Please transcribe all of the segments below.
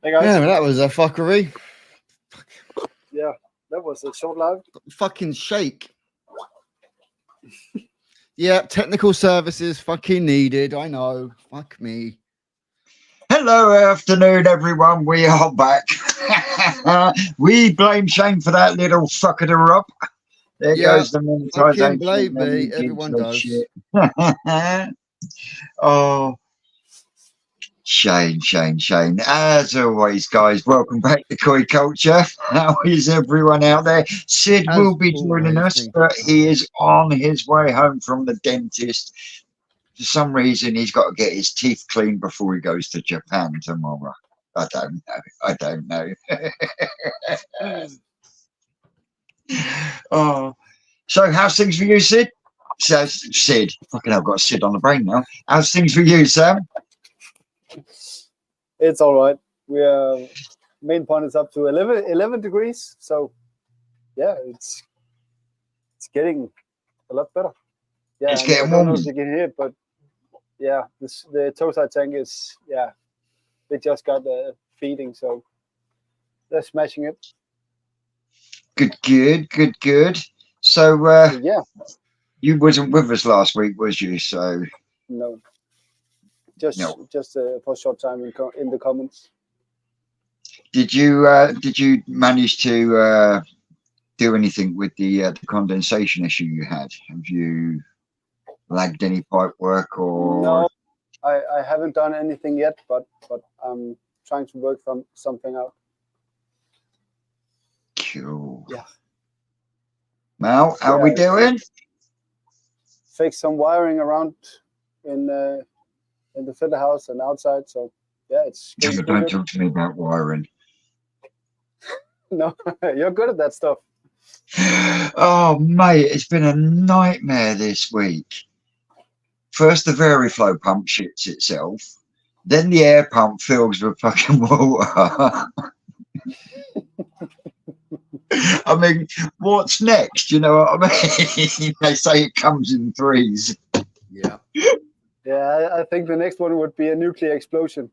Hey guys. Yeah, that was a fuckery. Yeah, that was a short live. Fucking shake. Yeah, technical services fucking needed. I know. Fuck me. Hello, afternoon, everyone. We are back. We blame Shane for that little fucker to rub. There goes the fucking monetization. blame me. Everyone does. Shit. Oh, Shane. As always, guys, welcome back to Koi Culture. How is everyone out there? Sid As will be joining always, us, but he is on his way home from the dentist. For some reason, he's got to get his teeth cleaned before he goes to Japan tomorrow. I don't know. Oh, so how's things for you, Sid? So, Sid, fucking hell, I've got Sid on the brain now. How's things for you, Sam? It's all right. We main point is up to 11 degrees. So yeah, it's getting a lot better. Yeah, It's getting I don't know warm. if you can hear it, but yeah, the toaside tank is they just got feeding, so they're smashing it. Good. So Yeah, you wasn't with us last week, was you? So no, just No. for a short time in the comments. Did you manage to do anything with the condensation issue you had? Have you lagged any pipe work or? No, I haven't done anything yet, but I'm trying to work something out. Cool. Yeah. Mal, how are we doing? Fix some wiring around in the fitter house and outside. So yeah, it's Don't good. talk to me about wiring. No, you're good at that stuff. Oh, mate, it's been a nightmare this week. First, the Veriflow pump shits itself. Then the air pump fills with fucking water. I mean, what's next? You know what I mean? They say it comes in threes. Yeah. Yeah, I think the next one would be a nuclear explosion.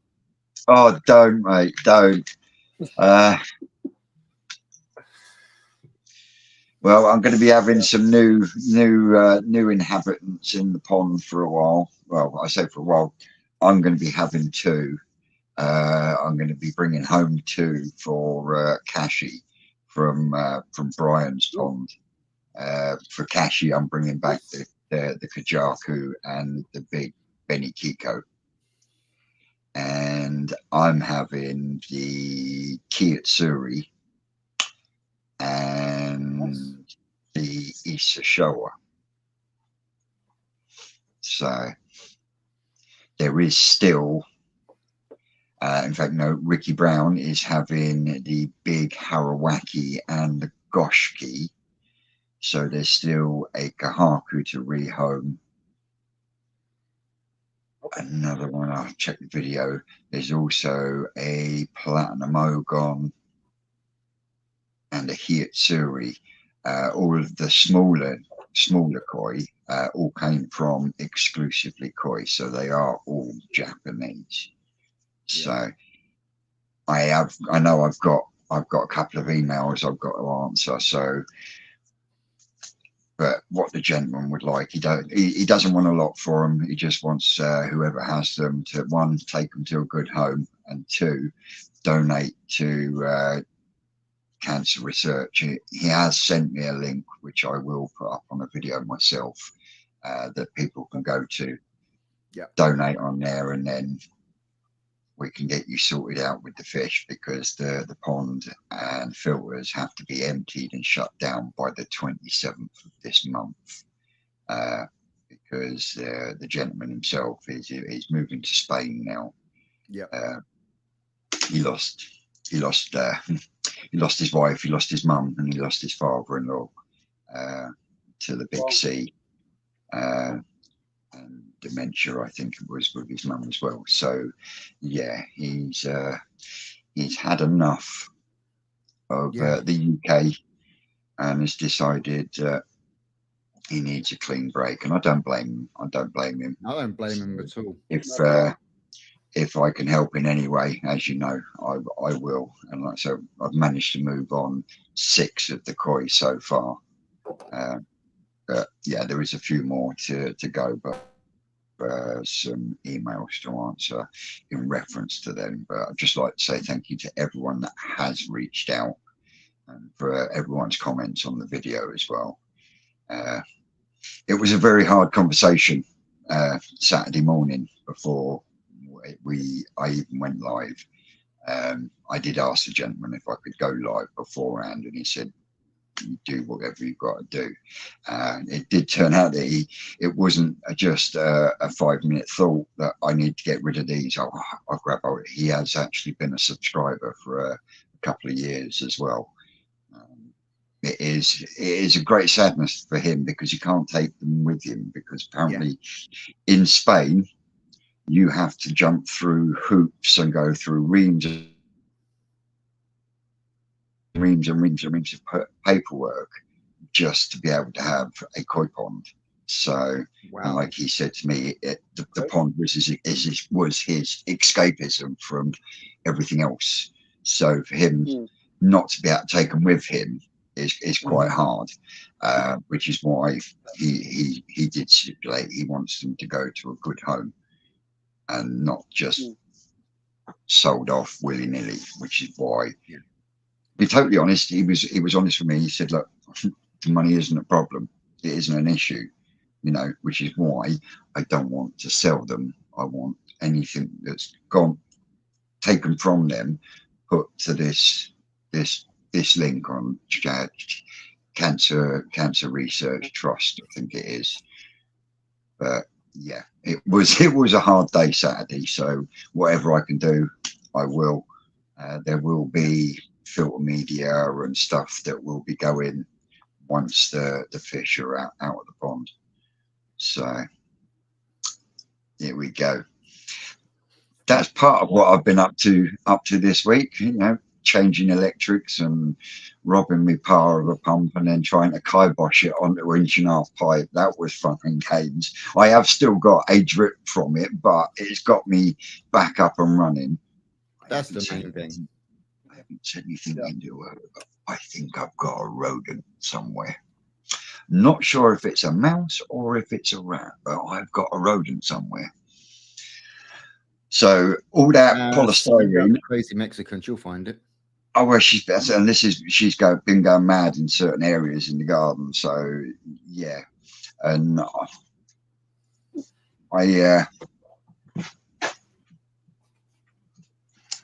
Oh, don't, mate, don't. Well, I'm going to be having some new inhabitants in the pond for a while. Well, I say for a while. I'm going to be having two. I'm going to be bringing home two for Kashi from Brian's pond. For Kashi, I'm bringing back the Kajaku and the big Benny Kiko. And I'm having the Kiyotsuri and the Isashowa. So there is still, in fact, no, Ricky Brown is having the big Harawaki and the Goshki. So there's still a Kahaku to rehome. Another one, I'll check the video. There's also a Platinum Ogon and a Hiyatsuri. All of the smaller koi all came from exclusively koi, so they are all Japanese. So I know I've got a couple of emails I've got to answer. So, but what the gentleman would like, he doesn't want a lot for them. He just wants whoever has them to, one, take them to a good home, and two, donate to cancer research. He has sent me a link, which I will put up on a video myself, that people can go to, donate on there, and then we can get you sorted out with the fish, because the pond and filters have to be emptied and shut down by the 27th of this month, because the gentleman himself is moving to Spain now. He lost his wife, he lost his mum, and he lost his father-in-law to the big sea, and dementia, I think it was, with his mum as well. So yeah, he's had enough of the UK, and has decided he needs a clean break. And I don't blame him. I don't blame him. I don't blame him at all. if I can help in any way, as you know, I will. And like so, I've managed to move on 6 of the koi so far. But yeah, there is a few more to go, but some emails to answer in reference to them. But I'd just like to say thank you to everyone that has reached out, and for everyone's comments on the video as well. It was a very hard conversation Saturday morning before I even went live. I did ask the gentleman if I could go live beforehand, and he said, "You do whatever you've got to do." It did turn out that it wasn't just a 5-minute thought that I need to get rid of these. I'll grab out. He has actually been a subscriber for a couple of years as well. It is a great sadness for him because you can't take them with him, because apparently in Spain you have to jump through hoops and go through reams and reams of paperwork just to be able to have a koi pond. So, and like he said to me, the pond was his escapism from everything else. So for him not to be able to take them with him is quite hard, which is why he did stipulate he wants them to go to a good home and not just sold off willy-nilly, which is why, to be totally honest, he was honest with me. He said, look, the money isn't a problem, it isn't an issue, you know, which is why I don't want to sell them. I want anything that's taken from them put to this link on Cancer Research Trust, I think it is. But yeah, it was a hard day Saturday, so whatever I can do, I will. There will be filter media and stuff that will be going once the fish are out of the pond. So here we go. That's part of what I've been up to this week, you know, changing electrics and robbing me power of a pump and then trying to kibosh it onto an 1.5-inch pipe. That was fun and games. I have still got a drip from it, but it's got me back up and running. That's the main thing. I haven't said anything into it, but I think I've got a rodent somewhere. Not sure if it's a mouse or if it's a rat, but I've got a rodent somewhere. So all that polystyrene, crazy Mexicans, you'll find it. Oh well, she's better, and she's been going mad in certain areas in the garden. So yeah, and I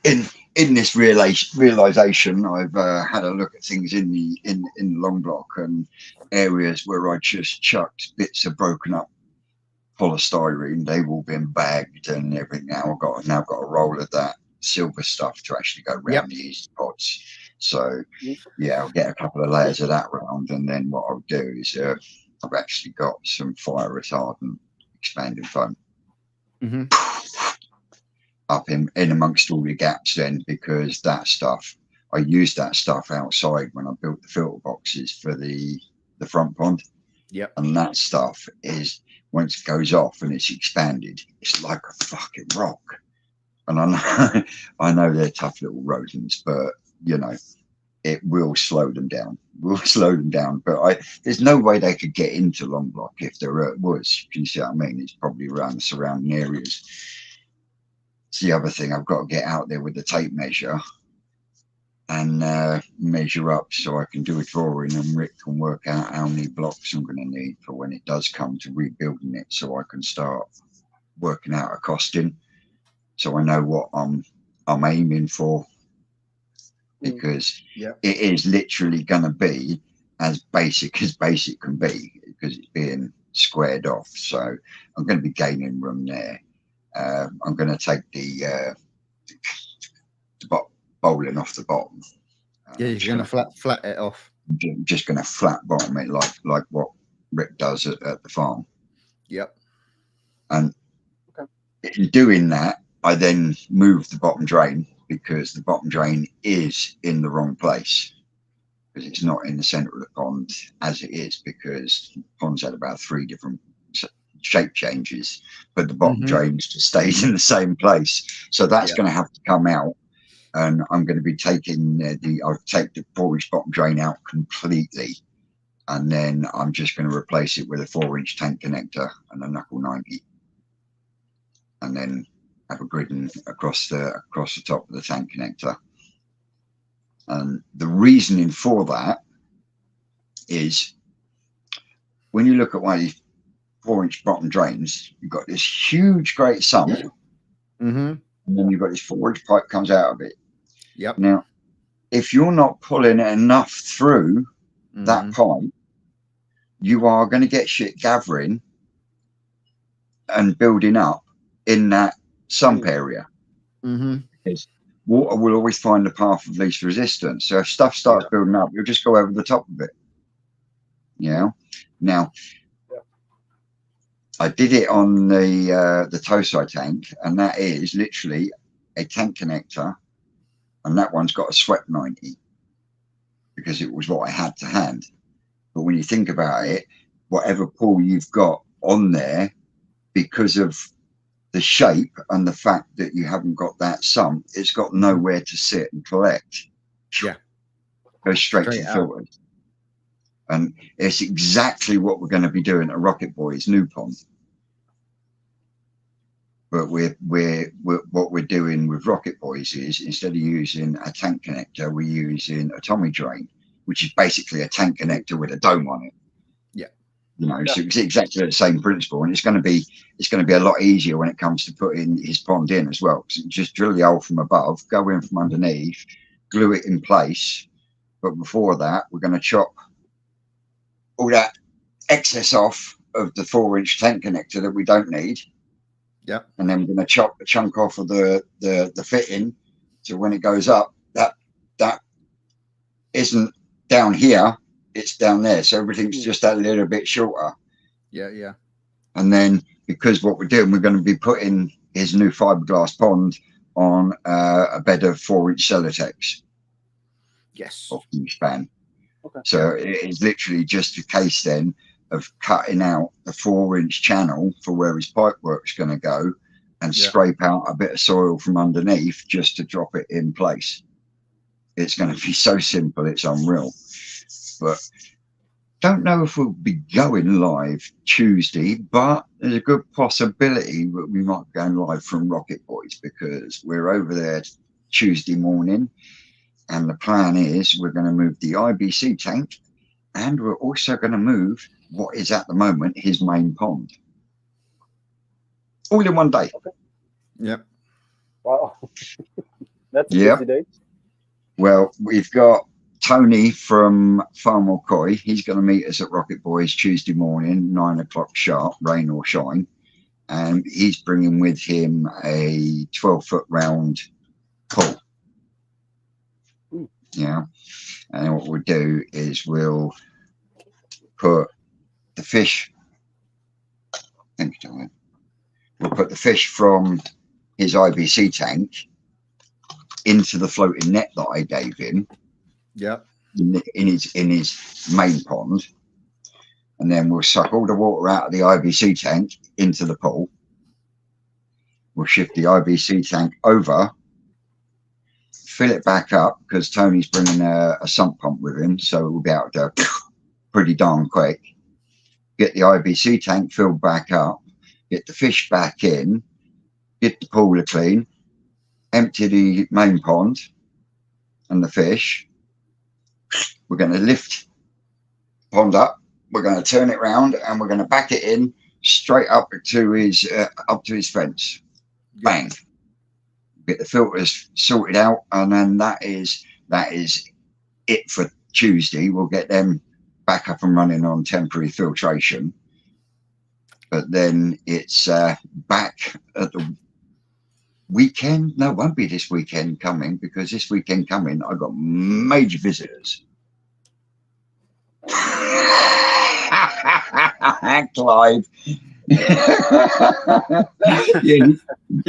in this realization, I've had a look at things in the long block and areas where I just chucked bits of broken up polystyrene. They've all been bagged and everything. Now I've now got a roll of that silver stuff to actually go around these pots. So yeah, I'll get a couple of layers of that round, and then what I'll do is I've actually got some fire retardant expanding foam up in amongst all the gaps then, because that stuff, I used that stuff outside when I built the filter boxes for the front pond. And that stuff is, once it goes off and it's expanded, it's like a fucking rock. And I know they're tough little rodents, but you know, it will slow them down. But there's no way they could get into Long Block if there was. Can you see what I mean? It's probably around the surrounding areas. It's the other thing. I've got to get out there with the tape measure and measure up so I can do a drawing, and Rick can work out how many blocks I'm going to need for when it does come to rebuilding it, so I can start working out a costing, so I know what I'm aiming for, because it is literally going to be as basic can be, because it's being squared off. So I'm going to be gaining room there. I'm going to take the bowling off the bottom. Yeah, you're going to flat it off. I'm just going to flat bottom it like what Rick does at the farm. And in doing that, I then move the bottom drain, because the bottom drain is in the wrong place, because it's not in the center of the pond as it is, because the pond's had about 3 different shape changes, but the bottom drainage just stays in the same place. So that's going to have to come out, and I'm going to be taking I'll take the 4-inch bottom drain out completely, and then I'm just going to replace it with a 4-inch tank connector and a knuckle 90, and then have a gridding across the top of the tank connector. And the reasoning for that is, when you look at one of these 4-inch bottom drains, you've got this huge great sump, and then you've got this 4-inch pipe comes out of it. Yep. Now, if you're not pulling enough through that pipe, you are going to get shit gathering and building up in that sump area. Because water will always find the path of least resistance. So if stuff starts building up, you'll just go over the top of it. You know? Now, I did it on the Tosai tank, and that is literally a tank connector, and that one's got a swept 90 because it was what I had to hand. But when you think about it, whatever pull you've got on there, because of the shape and the fact that you haven't got that sump, it's got nowhere to sit and collect. Goes straight to the filters. And it's exactly what we're going to be doing at Rocket Boy's new pond. But what we're doing with Rocket Boys is, instead of using a tank connector, we're using a Tommy drain, which is basically a tank connector with a dome on it. You know, so it's exactly the same principle, and it's going to be a lot easier when it comes to putting his pond in as well. Because just drill the hole from above, go in from underneath, glue it in place. But before that, we're going to chop all that excess off of the 4-inch tank connector that we don't need. And then we're going to chop a chunk off of the fitting, so when it goes up, that isn't down here. It's down there, so everything's just a little bit shorter. And then, because what we're doing, we're going to be putting his new fiberglass pond on a bed of 4-inch Celotex. Or span. So it's literally just a case then of cutting out the 4-inch channel for where his pipe work's going to go, and scrape out a bit of soil from underneath just to drop it in place. It's going to be so simple, it's unreal. But don't know if we'll be going live Tuesday, but there's a good possibility that we might be going live from Rocket Boys, because we're over there Tuesday morning, and the plan is we're going to move the IBC tank, and we're also going to move what is at the moment his main pond, all in one day. Wow. That's a busy day. Well, we've got Tony from Farm or Koi. He's going to meet us at Rocket Boys Tuesday morning, 9 o'clock sharp, rain or shine. And he's bringing with him a 12-foot round pole. And what we'll do is we'll put the fish. Thank you, Tony. We'll put the fish from his IBC tank into the floating net that I gave him. In his main pond, and then we'll suck all the water out of the IBC tank into the pool. We'll shift the IBC tank over, fill it back up, because Tony's bringing a sump pump with him, so we'll be able to pretty darn quick. Get the IBC tank filled back up, get the fish back in, get the pool clean, empty the main pond and the fish. We're going to lift the pond up, we're going to turn it round, and we're going to back it in straight up to his fence. Bang. Get the filters sorted out, and then that is it for Tuesday. We'll get them back up and running on temporary filtration, but then it's back at the weekend. No, it won't be this weekend coming, because this weekend coming I've got major visitors. Clive.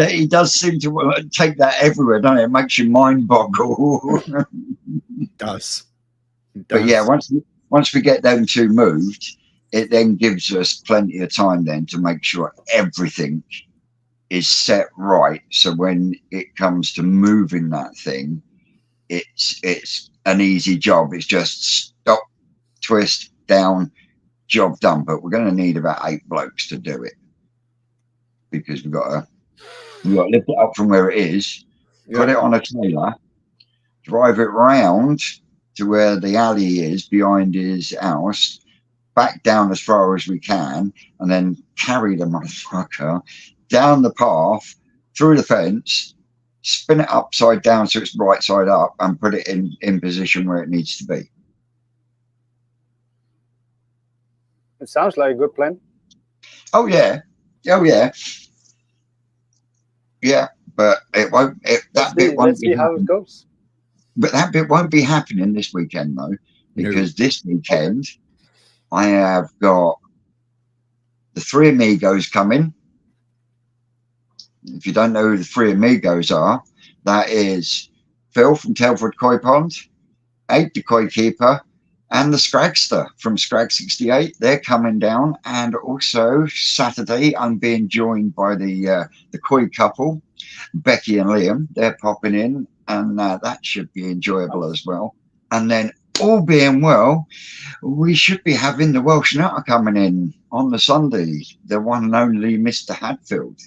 He does seem to take that everywhere, doesn't it? It makes your mind boggle. It does. But yeah, once we get them two moved, it then gives us plenty of time then to make sure everything is set right. So when it comes to moving that thing, it's an easy job. It's just stop, twist, down, job done. But we're going to need about 8 blokes to do it, because we've got to lift it up from where it is, put it on a trailer, drive it round to where the alley is behind his house, back down as far as we can, and then carry the motherfucker down the path, through the fence, spin it upside down so it's right side up, and put it in position where it needs to be. It sounds like a good plan. Oh yeah, but it won't. That bit won't Let's see how it goes. But that bit won't be happening this weekend though, because this weekend I have got the Three Amigos coming. If you don't know who the Three Amigos are, that is Phil from Telford Koi Pond, Abe the Koi Keeper, and the Scragster from Scrag 68. They're coming down, and also Saturday I'm being joined by the Koi couple, Becky and Liam. They're popping in, and that should be enjoyable as well. And then, all being well, we should be having the Welsh Nutter coming in on the Sunday, the one and only Mr. Hadfield.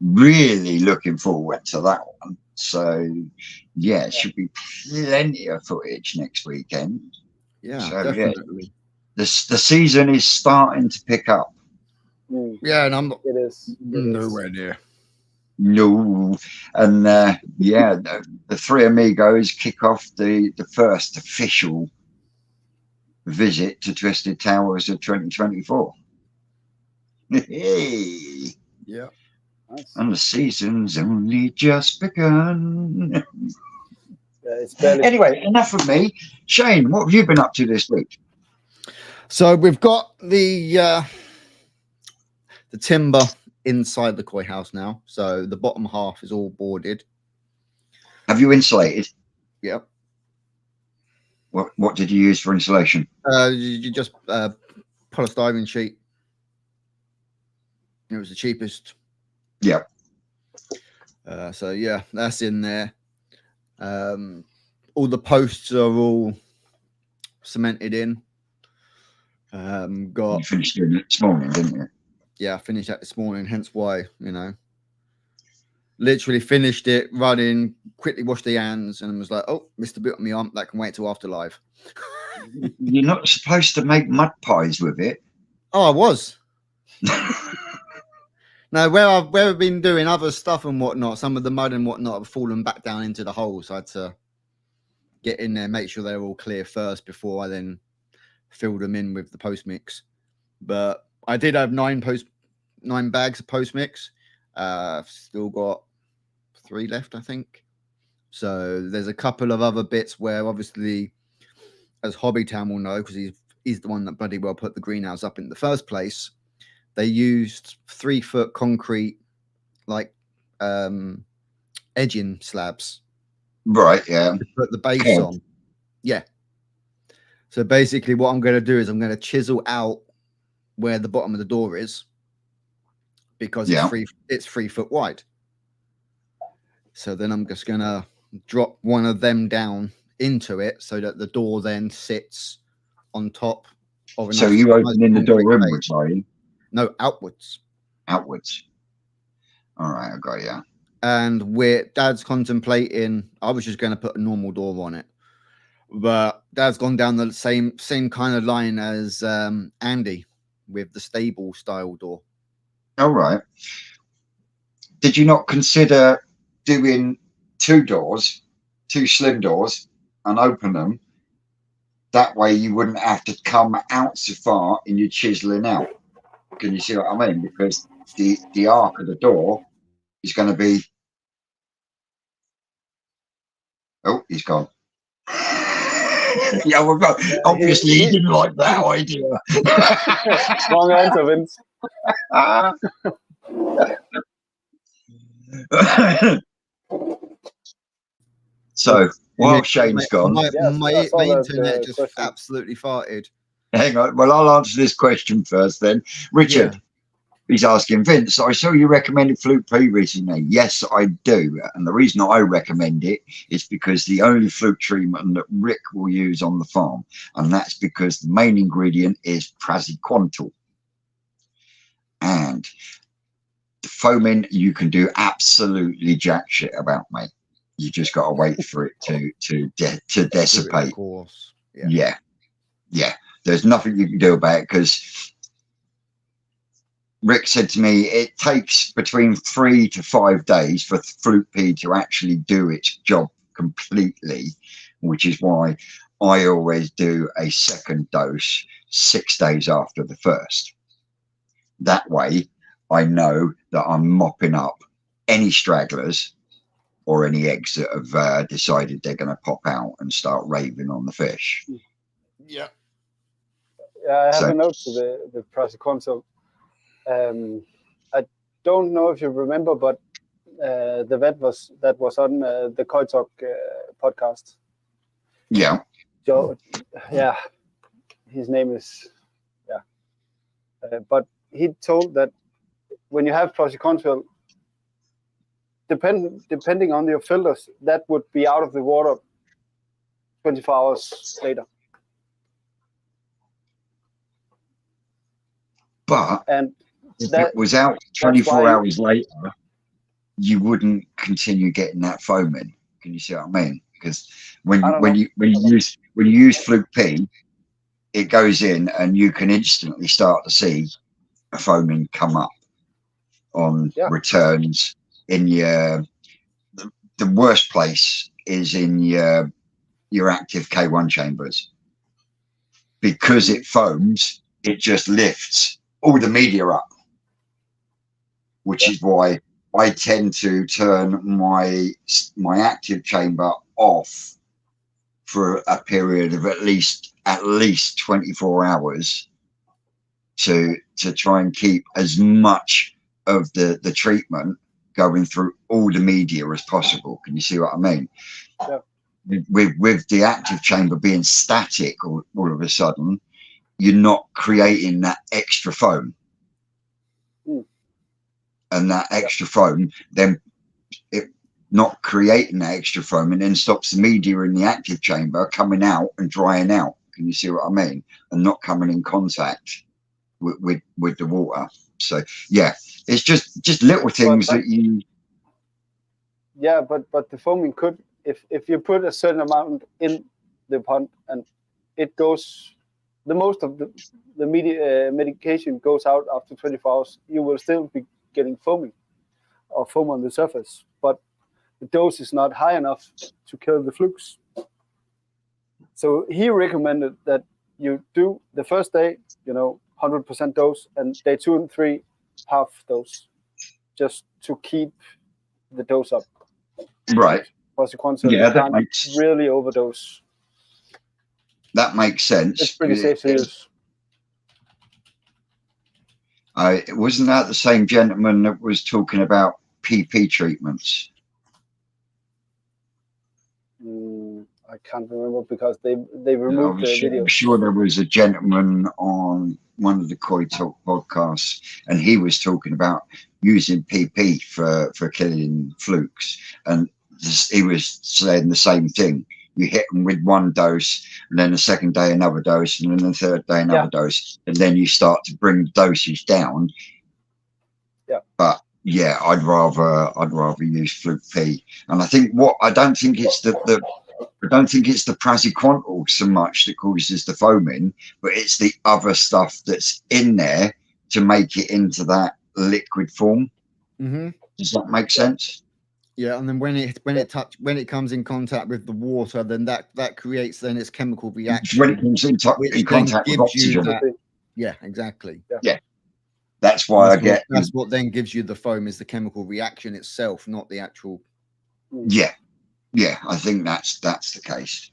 Really looking forward to that one. So yeah, it should be plenty of footage next weekend. Yeah, so, definitely. The season is starting to pick up. Yeah, and I'm It is nowhere near. No, and the Three Amigos kick off the first official visit to Twisted Towers of 2024. Hey. Yeah. Nice. And the season's only just begun. It's barely... Anyway, enough of me. Shane, what have you been up to this week? So we've got the timber inside the koi house now. So the bottom half is all boarded. Have you insulated? Yep. What did you use for insulation? You just polystyrene sheet. It was the cheapest. Yep. So yeah, that's in there. All the posts are all cemented in. You finished doing it this morning, didn't you? Yeah, I finished that this morning, hence why, literally finished it, running, quickly washed the hands, and was like, oh, missed a bit on my arm, that can wait till after live. You're not supposed to make mud pies with it. Oh, I was. No, where I've been doing other stuff and whatnot, some of the mud and whatnot have fallen back down into the hole, so I had to get in there, make sure they're all clear first before I then fill them in with the post mix. But I did have 9 bags of post mix. I've still got 3 left, I think. So there's a couple of other bits where obviously, as Hobbytown will know, because he's the one that bloody well put the greenhouse up in the first place, they used 3-foot concrete like edging slabs. Right, yeah. To put the base on. Yeah. So basically what I'm going to do is I'm going to chisel out where the bottom of the door is, because it's 3 foot wide. So then I'm just going to drop one of them down into it so that the door then sits on top of. So you opening the door inwards, are you? No, outwards. Outwards. All right, I got you. And Dad's contemplating. I was just going to put a normal door on it, but Dad's gone down the same kind of line as Andy with the stable style door. All right. Did you not consider doing 2 doors, 2 slim doors, and open them? That way you wouldn't have to come out so far and you're chiseling out. Can you see what I mean? Because the arc of the door is going to be... Oh, he's gone. Yeah, well, obviously he didn't like that idea. Wrong answer, Vince. So while Shane's gone, my internet just absolutely farted. Hang on. Well, I'll answer this question first then. Richard, Yeah. he's asking, Vince, I saw you recommended Fluke P recently. Yes, I do. And the reason I recommend it is because the only fluke treatment that Rick will use on the farm, and that's because the main ingredient is praziquantel. And the foaming, you can do absolutely jack shit about, mate. You just got to wait for it to dissipate. Of course. Yeah. There's nothing you can do about it, because Rick said to me it takes between 3 to 5 days for Fluke P to actually do its job completely, which is why I always do a second dose 6 days after the first. That way I know that I'm mopping up any stragglers or any eggs that have decided they're going to pop out and start raving on the fish. Yeah. Yeah, I have So- a note to the praziquantel. I don't know if you remember, but the vet that was on the Kulture podcast. Yeah. So, yeah, his name is, but he told that when you have praziquantel, depending on your filters, that would be out of the water 24 hours later. But And if that, it was out 24 why- hours later, you wouldn't continue getting that foaming. Can you see what I mean? Because when I don't when know. you use Fluke P, it goes in and you can instantly start to see a foaming come up on returns in your. The worst place is in your active K1 chambers, because it foams. It just lifts all the media up, which is why I tend to turn my active chamber off for a period of at least 24 hours to try and keep as much of the treatment going through all the media as possible. Can you see what I mean? Yeah. With the active chamber being static all of a sudden, you're not creating that extra foam. And that extra foam, then it not creating that extra foam, and then stops the media in the active chamber coming out and drying out. Can you see what I mean? And not coming in contact with the water. So yeah, it's just little things that you. Yeah, but the foaming could, if you put a certain amount in the pond and it goes, the most of the medication goes out after 24 hours, you will still be getting foaming or foam on the surface, but the dose is not high enough to kill the flukes. So he recommended that you do the first day, 100% dose, and day 2 and 3 half dose, just to keep the dose up. Right. Praziquantel, Yeah, you that can't really overdose. That makes sense. It's pretty safe to use. Wasn't that the same gentleman that was talking about PP treatments? I can't remember because they removed the video. I'm sure there was a gentleman on one of the Koi Talk podcasts, and he was talking about using PP for killing flukes, and he was saying the same thing. You hit them with one dose, and then the second day another dose, and then the third day another dose, and then you start to bring the dosage down. Yeah. But yeah, I'd rather use Fluke P, and I don't think it's the praziquantel so much that causes the foaming, but it's the other stuff that's in there to make it into that liquid form. Mm-hmm. Does that make sense? Yeah, and then when it comes in contact with the water, then that creates then its chemical reaction. When it comes in contact with oxygen. Yeah, exactly. Yeah. That's why that's what then gives you the foam, is the chemical reaction itself, not the actual. Yeah, I think that's the case.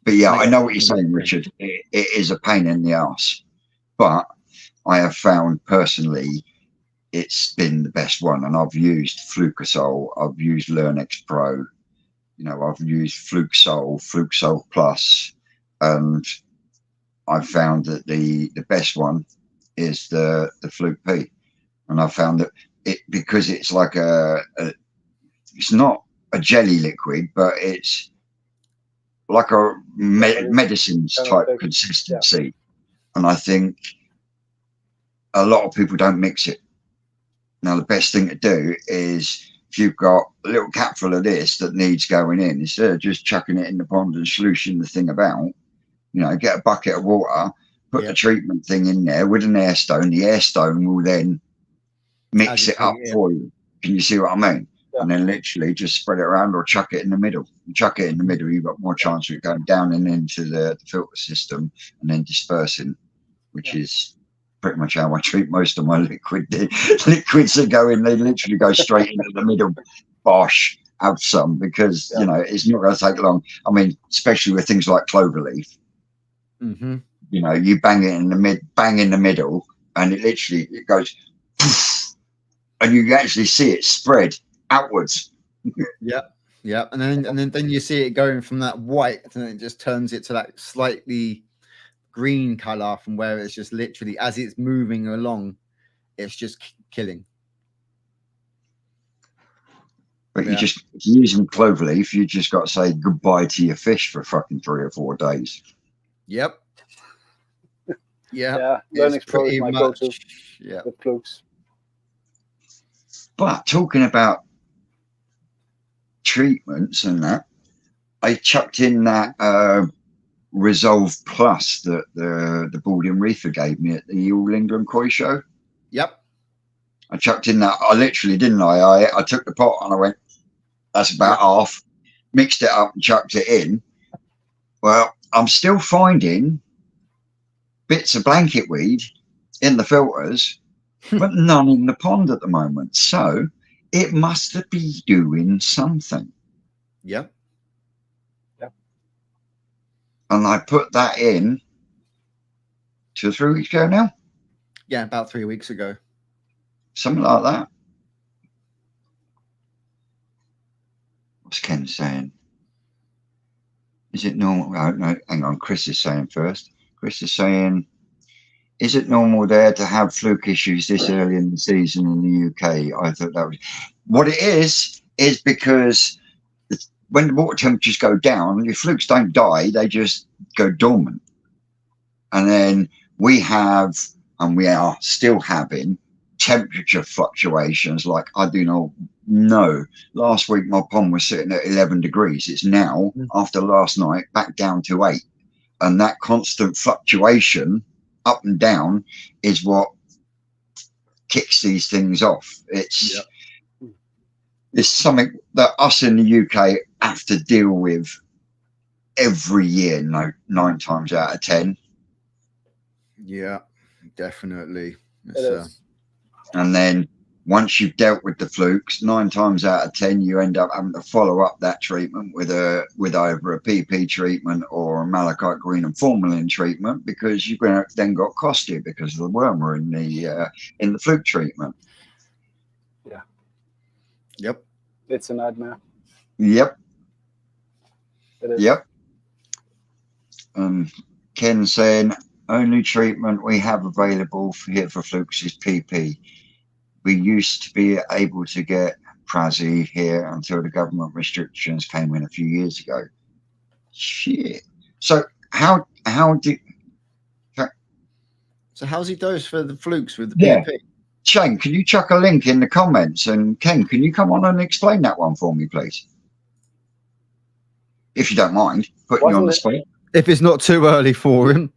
But yeah, I know what you're saying, Richard. It is a pain in the ass, but I have found personally it's been the best one, and I've used Flucosol, I've used Learnex Pro, I've used Fluxol Plus, and I found that the best one is the Fluke P, and I found that because it's like it's not a jelly liquid, but it's like a medicines type consistency, and I think a lot of people don't mix it. Now, the best thing to do is, if you've got a little capful of this that needs going in, instead of just chucking it in the pond and sluicing the thing about, get a bucket of water, put the treatment thing in there with an air stone. The air stone will then mix it up for you. Can you see what I mean? Yeah. And then literally just spread it around or chuck it in the middle. You chuck it in the middle, you've got more chance of it going down and into the filter system and then dispersing, which is pretty much how I treat most of my liquids that go in. They literally go straight into the middle. Bosh, have some, because it's not going to take long. I mean, especially with things like cloverleaf. Mm-hmm. You bang it in the middle, and it goes, and you can actually see it spread outwards. Yeah, and then you see it going from that white, and it just turns it to that slightly green color from where it's just literally, as it's moving along, it's just killing. But you just, if you're using cloverleaf, you just got to say goodbye to your fish for fucking 3 or 4 days. Yep. Yeah, Learning Pro is my go-to. Yeah, with Flukes. But talking about treatments and that, I chucked in that Resolve Plus that the Baldwin Reefer gave me at the All England Koi Show. Yep. I chucked in that. I literally didn't. I took the pot and I went, that's about half. Mixed it up and chucked it in. Well, I'm still finding bits of blanket weed in the filters, but none in the pond at the moment. So it must be doing something. Yep. And I put that in 2 or 3 weeks ago now. Yeah, about 3 weeks ago. Something like that. What's Ken saying? Is it normal? Oh, no, hang on. Chris is saying first. Chris is saying, is it normal there to have fluke issues this early in the season in the UK? I thought that was what it is because when the water temperatures go down, your flukes don't die, they just go dormant. And then we have, and we are still having, temperature fluctuations like I do not know. Last week my pond was sitting at 11 degrees. It's now, after last night, back down to 8. And that constant fluctuation up and down is what kicks these things off. It's something that us in the UK have to deal with every year, 9 times out of 10. Yeah, definitely. And then once you've dealt with the flukes, 9 times out of 10, you end up having to follow up that treatment with either a PP treatment or a malachite green and formalin treatment, because you've then got costed because of the wormer in the fluke treatment. Yeah. Yep. It's a nightmare. Yep. It is. Yep. Ken saying, only treatment we have available here for flukes is PP. We used to be able to get Prazi here until the government restrictions came in a few years ago. Shit. So how's he dosed for the flukes with the PP? Shane, can you chuck a link in the comments? And Ken, can you come on and explain that one for me, please? If you don't mind, putting you on the spot. If it's not too early for him.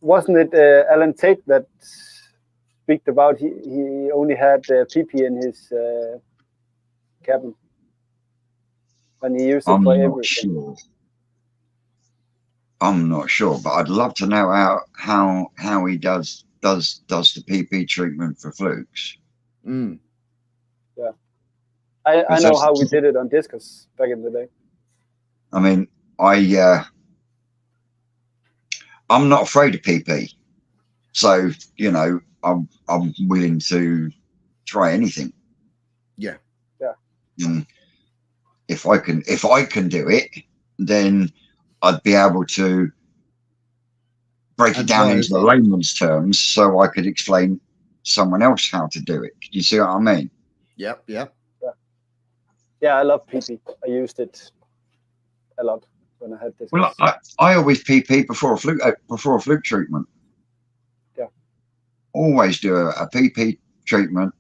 Wasn't it Alan Tate that speak about he only had PP in his cabin and he used it for everything? I'm not sure, but I'd love to know how he does the PP treatment for flukes. Yeah, I know how we did it on Discus back in the day. I mean, I'm not afraid of PP, so I'm willing to try anything. Yeah. And if I can do it, then I'd be able to break it down into the Advising. layman's terms so I could explain someone else how to do it. Can you see what I mean? Yep. Yeah, I love PP. I used it a lot when I had this. Well, I always PP before a fluke treatment. Yeah. Always do a PP treatment,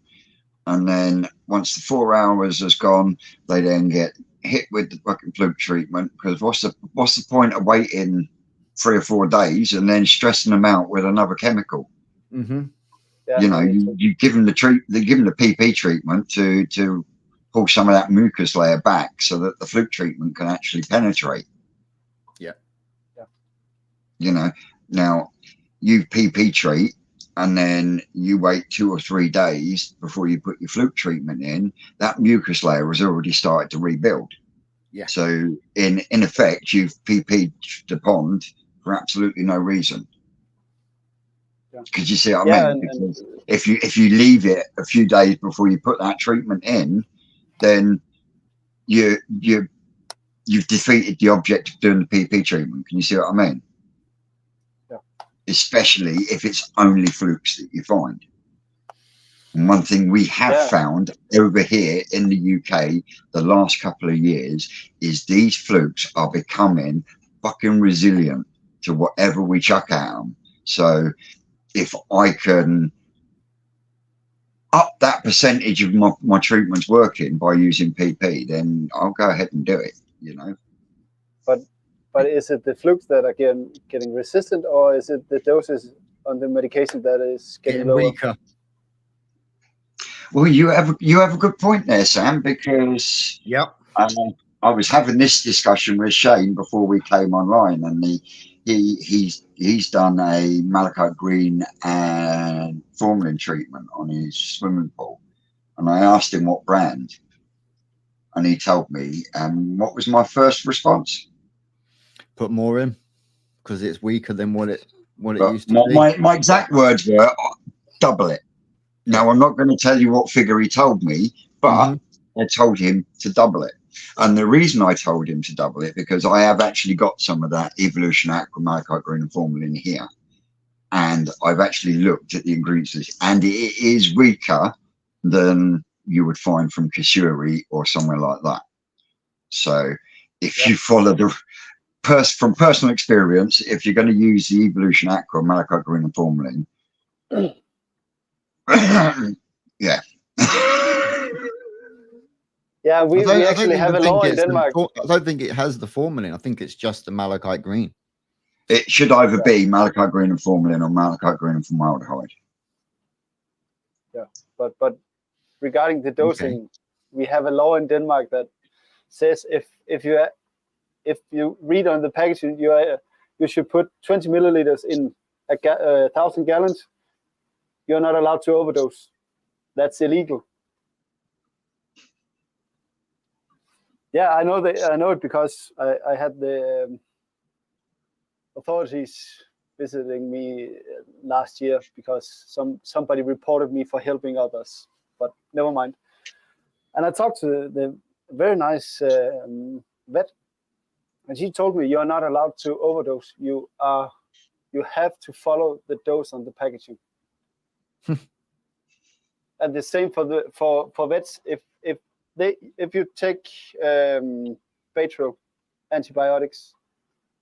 and then once the 4 hours has gone, they then get hit with the fucking fluke treatment. Because what's the point of waiting 3 or 4 days and then stressing them out with another chemical? Mm-hmm. Yeah, You know, you give them the PP treatment to pull some of that mucus layer back so that the fluke treatment can actually penetrate. Yeah. You know, now you PP treat and then you wait 2 or 3 days before you put your fluke treatment in, that mucus layer has already started to rebuild. Yeah. So in effect, you've PP'd the pond for absolutely no reason. Because you see what I mean? Because if you leave it a few days before you put that treatment in, then you've defeated the object of doing the PP treatment. Can you see what I mean? Yeah. Especially if it's only flukes that you find. And one thing we have found over here in the UK the last couple of years is these flukes are becoming fucking resilient to whatever we chuck at them. So if I can up that percentage of my treatments working by using PP, then I'll go ahead and do it, you know. But is it the flukes that are getting resistant, or is it the doses on the medication that is getting lower? Weaker? Well, you have a good point there, Sam, because I was having this discussion with Shane before we came online, and he's done a malachite green and formalin treatment on his swimming pool, and I asked him what brand, and he told me. And what was my first response? Put more in, because it's weaker than what it used to be. My exact words were, double it. Now, I'm not going to tell you what figure he told me, but I told him to double it. And the reason I told him to double it, because I have actually got some of that Evolution Aqua Malachite Green and Formalin here. And I've actually looked at the ingredients list, and it is weaker than you would find from Kulture or somewhere like that. So if you follow from personal experience, if you're going to use the Evolution Aqua Malachite Green and Formalin, yeah. Yeah, we actually have a law in Denmark. I don't think it has the formalin. I think it's just the malachite green. It should either be malachite green and formalin or malachite green and formaldehyde. Yeah, but regarding the dosing, we have a law in Denmark that says if you read on the packaging, you should put 20 milliliters in 1,000 gallons. You're not allowed to overdose. That's illegal. Yeah, I know it because I had the authorities visiting me last year because somebody reported me for helping others. But never mind. And I talked to the very nice vet, and she told me you're not allowed to overdose. You have to follow the dose on the packaging. And the same for vets. If you take Baytril antibiotics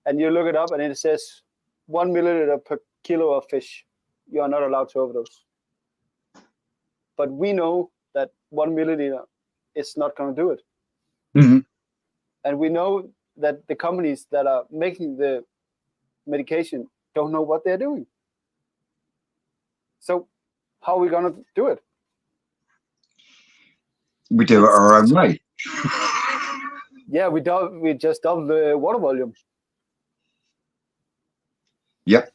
and you look it up and it says 1 milliliter per kilo of fish, you are not allowed to overdose. But we know that 1 milliliter is not going to do it. Mm-hmm. And we know that the companies that are making the medication don't know what they're doing. So how are we going to do it? We do it our own way. Yeah, we just double the water volume. Yep.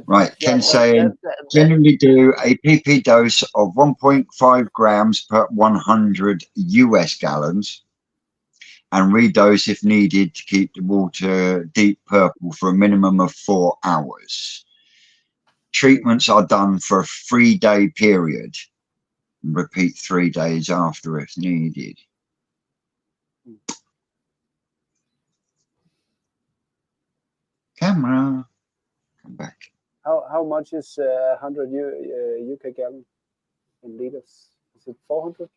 Right. Ken saying generally do a PP dose of 1.5 grams per 100 US gallons and redose if needed to keep the water deep purple for a minimum of 4 hours. Treatments are done for a 3-day period. Repeat 3 days after if needed. Camera. back. How much is 100 UK gallon in liters? Is it 400?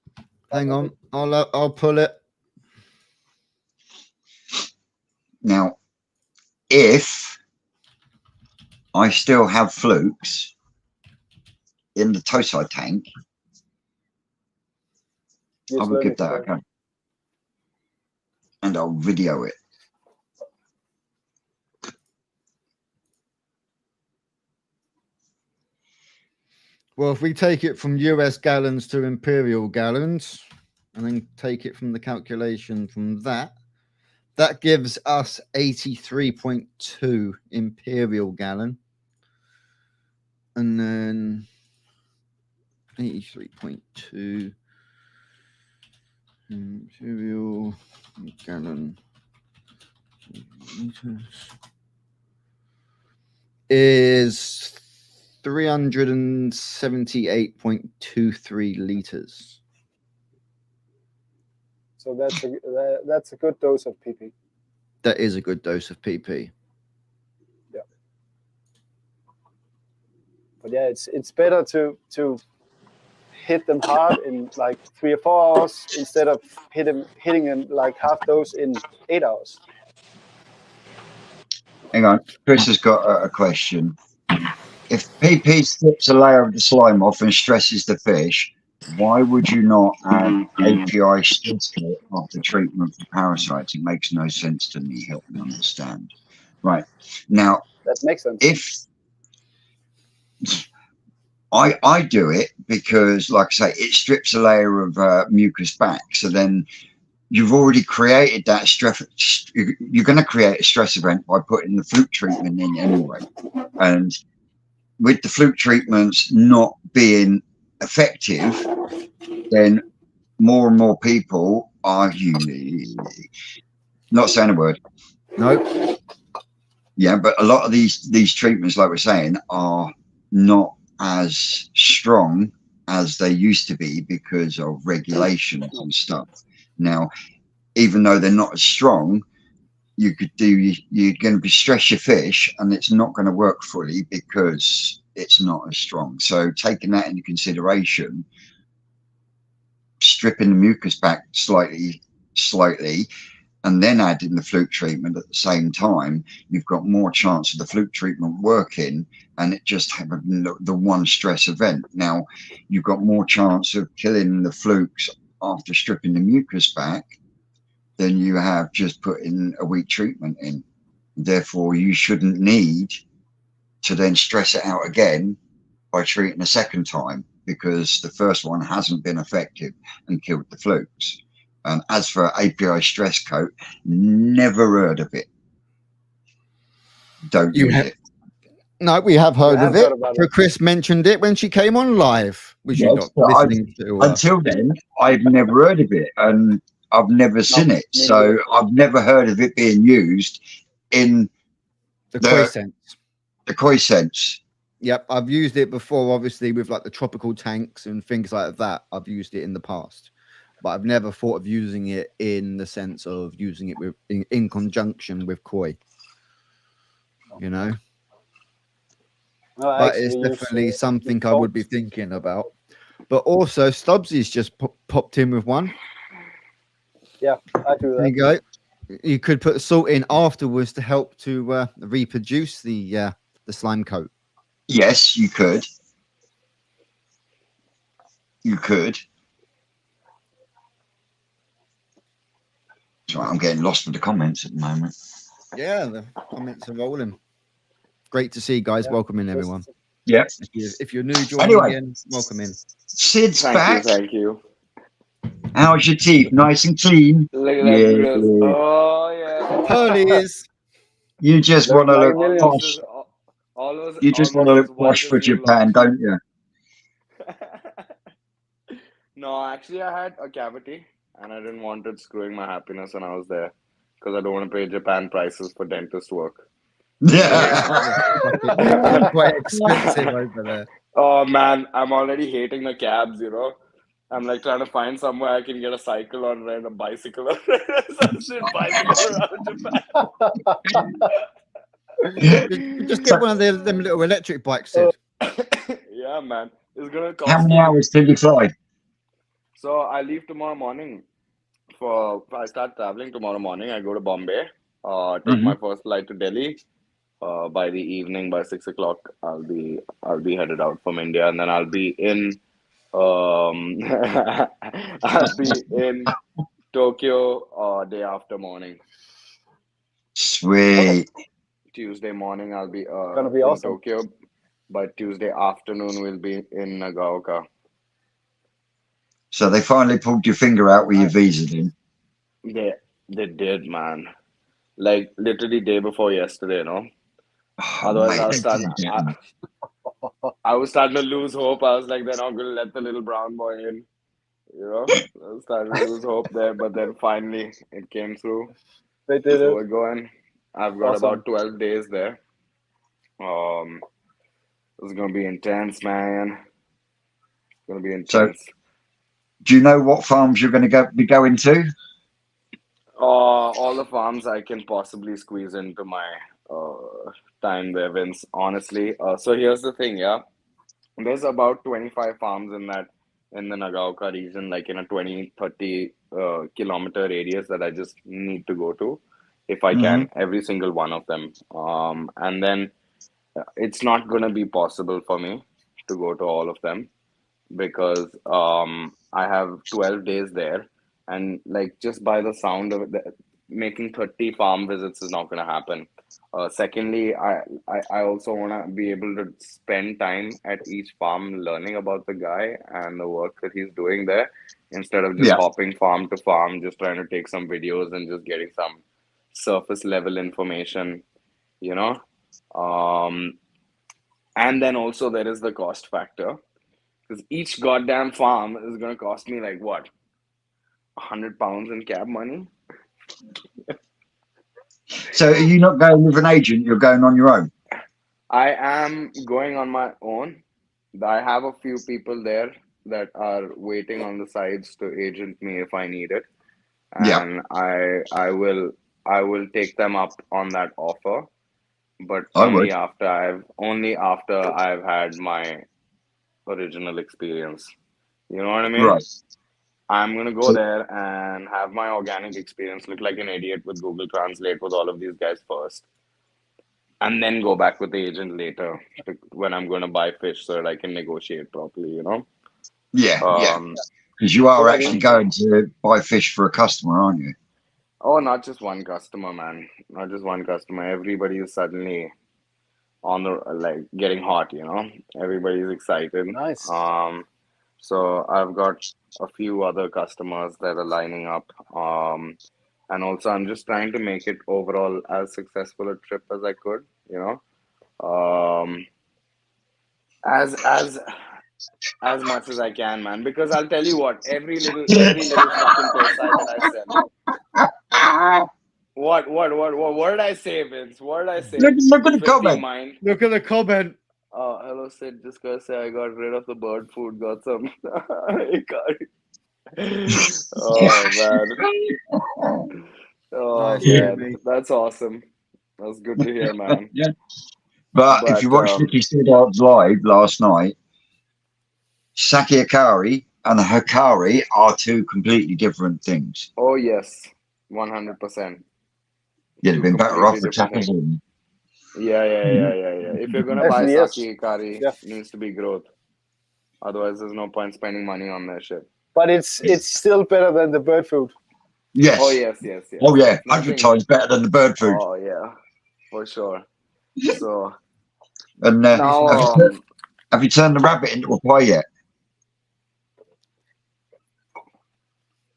Hang on, I'll pull it. Now, if I still have flukes in the Tosai tank, I will give that a go. And I'll video it. Well, if we take it from US gallons to imperial gallons, and then take it from the calculation from that, that gives us 83.2 imperial gallon. And then 83.2 imperial gallon is 378.23 liters. So that's a good dose of PP. That is a good dose of PP. Yeah. But yeah, it's better to hit them hard in like 3 or 4 hours instead of hitting them like half dose in 8 hours. Hang on, Chris has got a question. If PP strips a layer of the slime off and stresses the fish, why would you not add API stress coat after treatment for parasites? It makes no sense to me. Help me understand. Right. Now, that makes sense. If I do it because, like I say, it strips a layer of mucus back. So then you've already created that stress. You're going to create a stress event by putting the fluke treatment in anyway. And with the fluke treatments not being effective, then more and more people are not saying a word. Nope. Yeah, but a lot of these treatments, like we're saying, are not as strong as they used to be because of regulations and stuff. Now, even though they're not as strong, you're going to stress your fish and it's not going to work fully because it's not as strong. So taking that into consideration, stripping the mucus back slightly, and then adding the fluke treatment at the same time, you've got more chance of the fluke treatment working and it just having the one stress event. Now, you've got more chance of killing the flukes after stripping the mucus back than you have just putting a weak treatment in. Therefore, you shouldn't need to then stress it out again by treating a second time because the first one hasn't been effective and killed the flukes. As for API stress coat, never heard of it. Don't use it. No, we have heard of it. Chris mentioned it when she came on live. Until then, I've never heard of it, and I've never seen it. So I've never heard of it being used in the koi sense. The koi sense. Yep, I've used it before, obviously, with like the tropical tanks and things like that. I've used it in the past. But I've never thought of using it in the sense of using it in conjunction with koi. You know? But it's definitely something I would be thinking about. But also, Stubbsy's just popped in with one. Yeah, I do that. There you go. You could put the salt in afterwards to help to reproduce the slime coat. Yes, you could. You could. So I'm getting lost with the comments at the moment. Yeah, the comments are rolling. Great to see, guys. Yeah. Welcome in, everyone. Yeah. If you're new joining in, welcome in. Sid's back. Thank you. How's your teeth? Nice and clean? Look at that. Oh, yeah. Pearly is. You just want to look posh. You just want to look posh for Japan, don't you? No, actually, I had a cavity. And I didn't want it screwing my happiness when I was there because I don't want to pay Japan prices for dentist work. Yeah. Quite expensive over there. Oh, man. I'm already hating the cabs, you know. I'm like trying to find somewhere I can get a cycle or rent a bicycle or some shit bicycle around Japan. You just get one of them little electric bikes, Sid. Yeah, man. It's gonna How cost many me. hours till you fly? So I leave tomorrow morning. I start traveling tomorrow morning. I go to Bombay. Take my first flight to Delhi. By the evening, by 6 o'clock, I'll be headed out from India, and then I'll be in I'll be in Tokyo day after morning. Sweet. Tuesday morning, I'll be Gonna be in awesome. Tokyo. By Tuesday afternoon, we'll be in Nagaoka. So they finally pulled your finger out with your Nice. visa then. They did, man. Like literally day before yesterday, you know. Oh, Otherwise, mate, I was they starting. didn't get me. I was starting to lose hope. I was like, they're not gonna let the little brown boy in. You know, I was starting to lose hope there, but then finally it came through. They did So it. we're going. I've got Awesome. about 12 days there. It's gonna be intense, man. It's gonna be So intense. do you know what farms you're going to be going to? All the farms I can possibly squeeze into my time there, Vince. Honestly. So here's the thing, yeah. There's about 25 farms in the Nagaoka region, like in a 20, 30 kilometer radius that I just need to go to if I Mm-hmm. can, every single one of them. And then it's not going to be possible for me to go to all of them because I have 12 days there, and like just by the sound of it, making 30 farm visits is not going to happen. Secondly, I also want to be able to spend time at each farm learning about the guy and the work that he's doing there instead of just Yeah. hopping farm to farm, just trying to take some videos and just getting some surface level information, you know. Um, and then also there is the cost factor because each goddamn farm is gonna cost me like what, £100 in cab money. So are you not going with an agent? You're going on your own? I am going on my own. I have a few people there that are waiting on the sides to agent me if I need it, Yeah, and I will take them up on that offer, but I would. only after I've had my original experience. You know what I mean? Right. I'm gonna go So there and have my organic experience, look like an idiot with Google Translate with all of these guys first, and then go back with the agent later when I'm gonna buy fish so that I can negotiate properly, you know? yeah, Um, because you are Good actually idea. going to buy fish for a customer, aren't you? oh, not just one customer, man. Not just one customer. Everybody is suddenly on the like getting hot, you know? Everybody's excited. Nice. So I've got a few other customers that are lining up. And also I'm just trying to make it overall as successful a trip as I could, you know. Um, as much as I can, man. Because I'll tell you what, every little fucking paisa that I sell. What did I say, Vince? What did I say? Look at the 50 comment. mind. Look at the comment. Hello, Sid. Just gonna say I got rid of the bird food. Got some. Ikari. Oh man. Oh Nice, Yeah. man. Jamie. That's awesome. That's good to hear, man. Yeah. But if you But watched Nicky Stoddard's live last night, Saki Akari and Hikari are two completely different things. oh yes, 100%. You'd have Two been better completely off with different things. Tappers. Yeah. If you're gonna buy Actually, yes. sake Ikari, Yeah. it needs to be growth. Otherwise, there's no point spending money on that shit. But it's still better than the bird food. Yes. Oh yes. Oh yeah, It's 100 nothing. times better than the bird food. Oh yeah, for sure. So And now, have you turned the rabbit into a pie yet?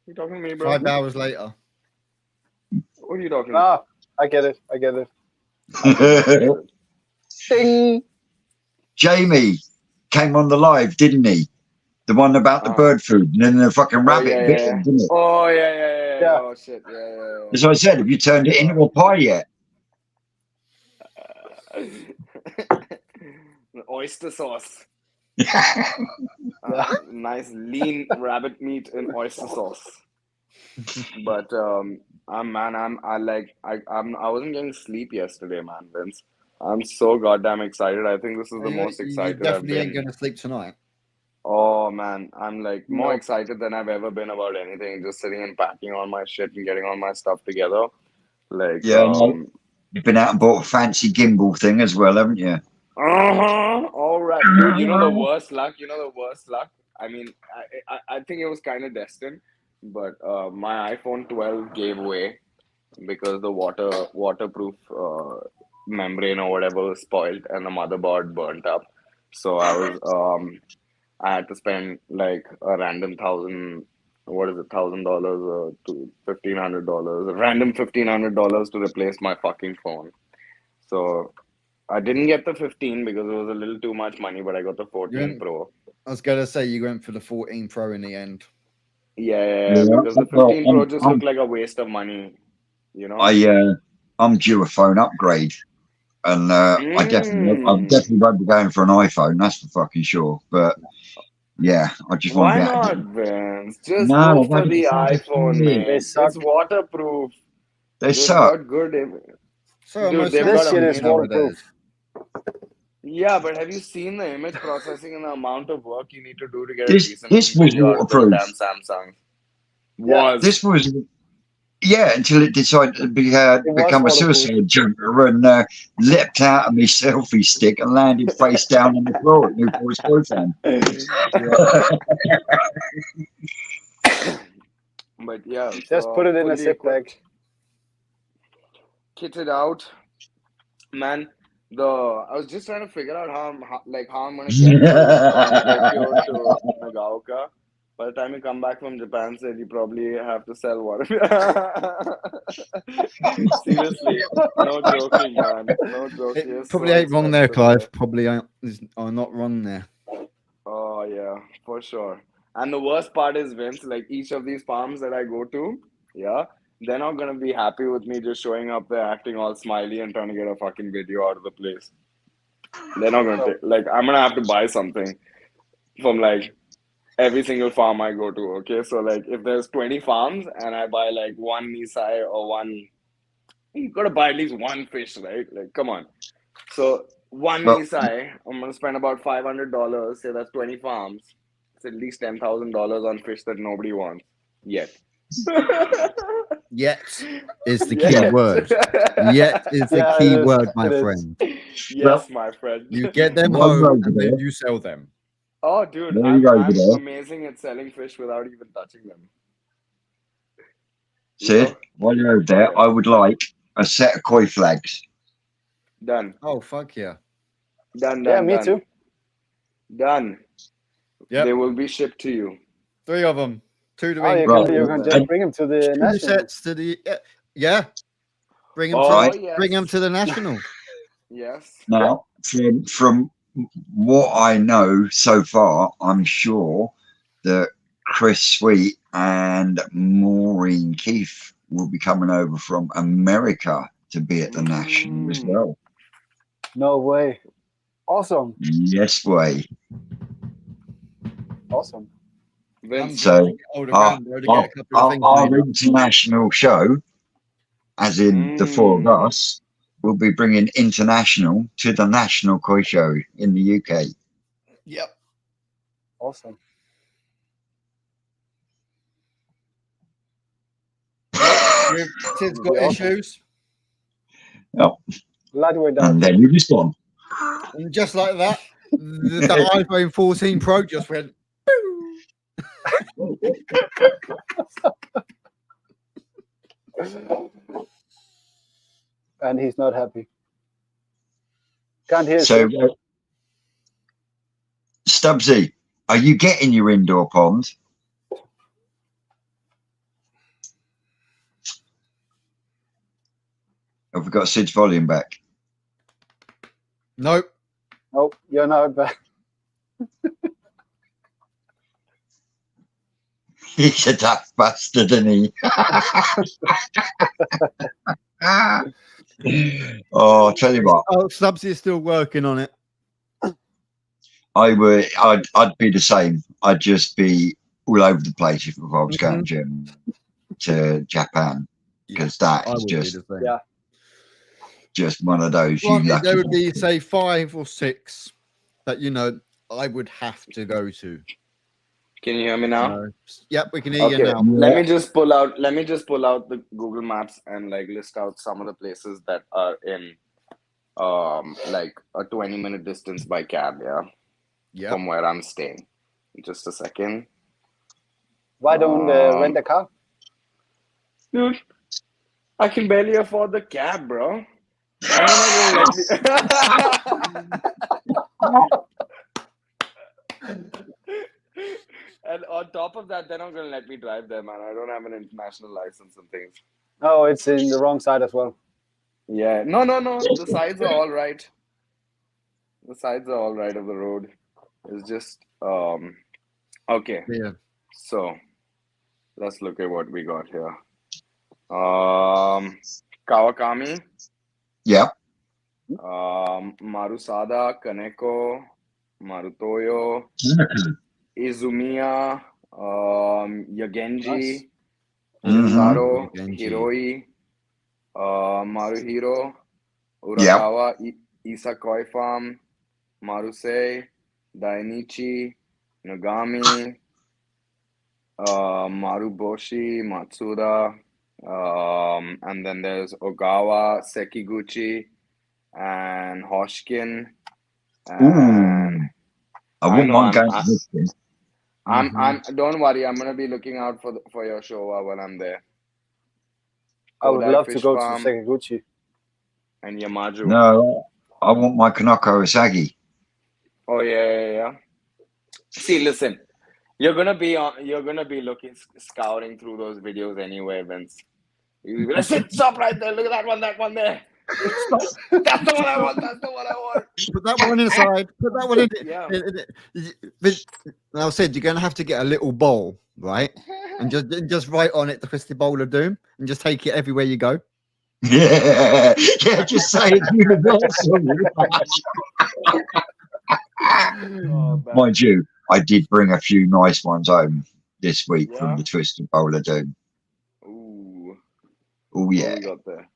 you talking to me, bro? 5 hours later. What are you talking? Ah, I get it. I get it. Ding. Jamie came on the live, didn't he? The one about the bird food, and then the fucking Oh rabbit yeah, bit yeah. him, didn't it? Oh yeah. Yeah. Oh shit, yeah. As I said, have you turned it into a pie yet? Oyster sauce. Yeah. Nice lean rabbit meat in oyster sauce. But I wasn't getting sleep yesterday, man, Vince. I'm so goddamn excited. I think this is the You, most you excited I've definitely ain't been. going to sleep tonight. Oh man, I'm like more Nope. excited than I've ever been about anything. Just sitting and packing all my shit and getting all my stuff together. Like, Yeah, no, you've been out and bought a fancy gimbal thing as well, haven't you? all right, dude. You know the worst luck. You know the worst luck. I mean, I think it was kind of destined, but my iPhone 12 gave way because the waterproof membrane or whatever was spoiled and the motherboard burnt up. So I had to spend like a random thousand, what is it, $1,000 to $1,500, a random $1,500 to replace my fucking phone. So I didn't get the 15 because it was a little too much money, but I got the 14 Pro. I was going to say you went for the 14 Pro in the end. Yeah, Yeah. because the Well, 15 Pro just looked like a waste of money, you know? I'm due a phone upgrade, and I definitely won't be going for an iPhone. That's for fucking sure. But yeah, I just want to Why be able to not, do. Vince? Just No, go why for don't the you think iPhone, it's They man. suck. It's waterproof. They They've suck. got good. So Dude, most they've This got shit is amazing. waterproof. Yeah, but have you seen the image processing and the amount of work you need to do to get a This decent this was video out of those waterproof. damn Samsungs? Yeah. This was until it decided to It was become a waterproof. suicide jumper and leapt out of my selfie stick and landed face down on the floor at Newport's boyfriend. But yeah, Just put so it in a fully zip bag. equipped, kitted out, man. I was just trying to figure out how I'm gonna get from Tokyo to Nagaoka. By the time you come back from Japan, said you probably have to sell one. Seriously, no joking, man. No joking. It It's probably so ain't wrong there, expensive here. Clive. Probably are not wrong there. Oh yeah, for sure. And the worst part is, Vince, like each of these farms that I go to, yeah, they're not gonna be happy with me just showing up there acting all smiley and trying to get a fucking video out of the place. They're not gonna take, like, I'm gonna have to buy something from like every single farm I go to, okay? So like if there's 20 farms and I buy like one Nisai or one, you gotta buy at least one fish, right? Like, come on. So one Well, Nisai, I'm gonna spend about $500. Say that's 20 farms. It's at least $10,000 on fish that nobody wants yet. Yet is the Yet. key word. Yet is the Yeah, key it is. word, my It is. friend. Yes, my friend. You get them One home over and then there. you sell them. Oh, dude, There you go, I'm there. amazing at selling fish without even touching them. You Sid, know? while you're over there, I would like a set of koi flags. Done. Oh, fuck yeah. Done, Yeah, done, me done. too. Done. Yep. They will be shipped to you. 3 of them. 2 to Oh, England. you can just bring him to the 2 national. sets to the... Yeah. Bring them, Oh, to, bring them to the national. Yes. Now, from what I know so far, I'm sure that Chris Sweet and Maureen Keith will be coming over from America to be at the national as well. No way. Awesome. Yes, way. Awesome. Vince. So our our international show, as in the 4 of us, will be bringing international to the national koi show in the UK. Yep. Awesome. Sid's got issues. Yep. Lightweight And then you just gone. And just like that, the iPhone 14 Pro just went. And he's not happy. Can't hear. So, Stubbsy, are you getting your indoor pond? Have we got Sid's volume back? Nope. Nope, you're not back. He's a tough bastard, isn't he? Oh, I'll tell you what. Oh, Stubbsy is still working on it. I'd be the same. I'd just be all over the place if I was going to Japan, because that is just. Yeah. just one of those. You Granted, lucky. there would be, say, 5 or 6 that I would have to go to. Can you hear me now? Yep, we can hear you Okay, now. let me just pull out the Google Maps and like list out some of the places that are in like a 20-minute distance by cab, Yep. from where I'm staying. Just a second. Why don't rent a car? Dude, I can barely afford the cab, bro. And they're not gonna let me. And on top of that, they're not gonna let me drive there, man. I don't have an international license and things. Oh, it's in the wrong side as well. Yeah, no. The sides are all right. The sides are all right of the road. It's just okay. Yeah. So let's look at what we got here. Kawakami, Yeah. Marusada, Kaneko, Marutoyo, Izumiya, Yagenji, Taro, Yagenji. Hiroi, Maruhiro, Yeah. Urakawa, Isakoi Farm, Marusei, Dainichi, Nagami, Maruboshi, Matsuda, and then there's Ogawa, Sekiguchi, and Hoshkin. And I wouldn't know, mind going to this thing. I'm don't worry, I'm gonna be looking out for your show when I'm there. I would Kodai love to Fish go Farm to Sekiguchi. and Yamaju. No, I want my Kanoko Asagi. Oh yeah. See, listen, you're gonna be scouting through those videos anyway, Vince. You're gonna stop right there. Look at that one there. Stop. That's the one I want. Put that one inside. Put that one in. Yeah. I said you're going to have to get a little bowl, right? And just write on it the Twisted Bowl of Doom, and just take it everywhere you go. Yeah, just say it's universal. Oh, Mind you, I did bring a few nice ones home this week from Yeah? the Twisted Bowl of Doom. Ooh. Oh What yeah, we got there?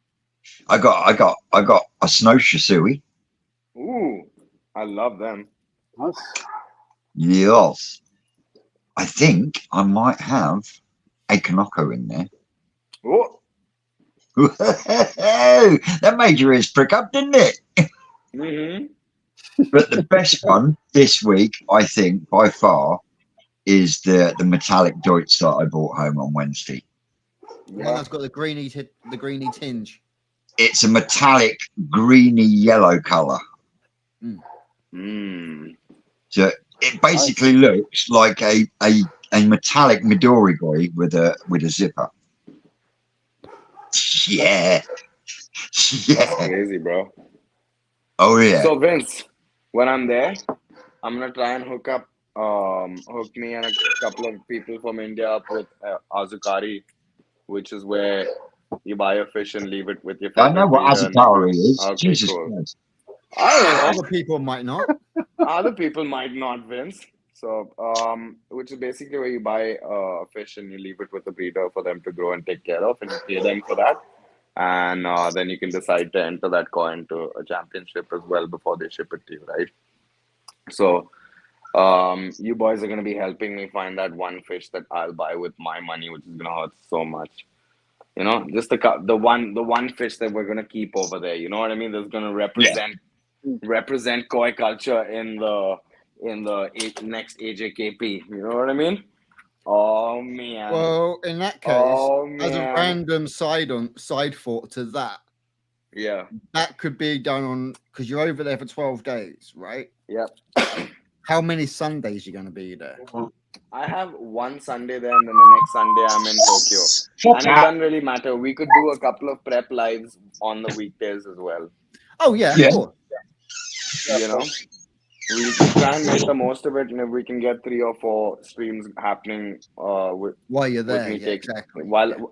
I got a snow shisui. Ooh, I love them. Nice. Yes, I think I might have a Kanoko in there. Oh. That made your ears prick up, didn't it? Mm-hmm. But the best one this week, I think, by far, is the metallic Deutz that I brought home on Wednesday. The one that's got the greeny tinge. It's a metallic greeny yellow colour. So it basically looks like a metallic Midori boy with a zipper. Yeah. That's crazy, bro. Oh yeah. So Vince, when I'm there, I'm gonna try and hook me and a couple of people from India up with Azukari, which is where you buy a fish and leave it with your I favorite know what breeder. Azukari is. Okay, Jesus cool. Christ. I don't know. Other people might not. Other people might not, Vince. So, which is basically where you buy a fish and you leave it with the breeder for them to grow and take care of, and you pay them for that. And then you can decide to enter that coin to a championship as well before they ship it to you, right? So, you boys are going to be helping me find that one fish that I'll buy with my money, which is going to hurt so much. You know, just the one fish that we're going to keep over there. You know what I mean? That's going to represent koi culture in the next AJKP. You know what I mean? Oh man. Well, in that case, as a random side thought to that, yeah, that could be done on because you're over there for 12 days, right? Yep. How many Sundays are you going to be there? I have one Sunday there, and then the next Sunday I'm in Tokyo. And it doesn't really matter. We could do a couple of prep lives on the weekdays as well. Oh yeah, cool. You know, we can try and make the most of it, and if we can get 3 or 4 streams happening while you're there, exactly.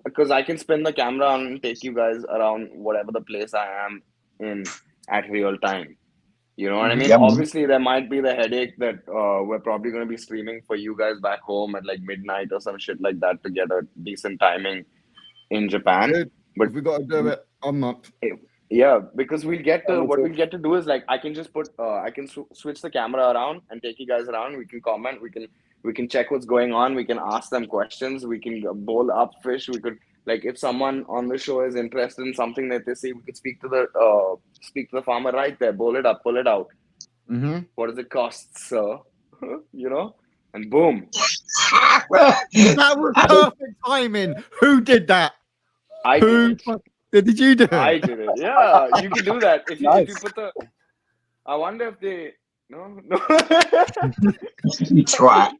Because I can spin the camera and take you guys around whatever the place I am in at real time. You know what I mean? Yeah, Obviously, there might be the headache that we're probably going to be streaming for you guys back home at like midnight or some shit like that to get a decent timing in Japan. Dude, But if we got to do it, I'm not. Yeah, because we'll get Yeah, to me what too. we'll get to do is like I can just put I can switch the camera around and take you guys around. We can comment. We can check what's going on. We can ask them questions. We can bowl up fish. We could like if someone on the show is interested in something that they see, we could speak to the farmer right there. Bowl it up, pull it out. Mm-hmm. What does it cost, sir? You know, and boom, That was perfect timing. Who did that? I did Who it. did you do I it? did it. Yeah, you can do that if you Nice. put the. I wonder if they no. You twat.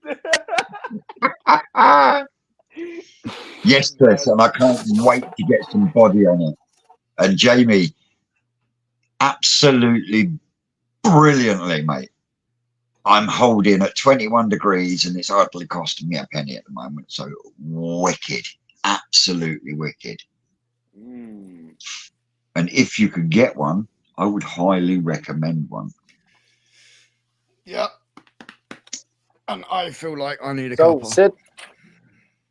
Yes, Chris, That and I can't wait to get some body on it. And Jamie, absolutely brilliantly, mate. I'm holding at 21 degrees and it's hardly costing me a penny at the moment. So wicked, absolutely wicked. mm, And if you could get one, I would highly recommend one. Yep. And I feel like I need a So, couple. Sid,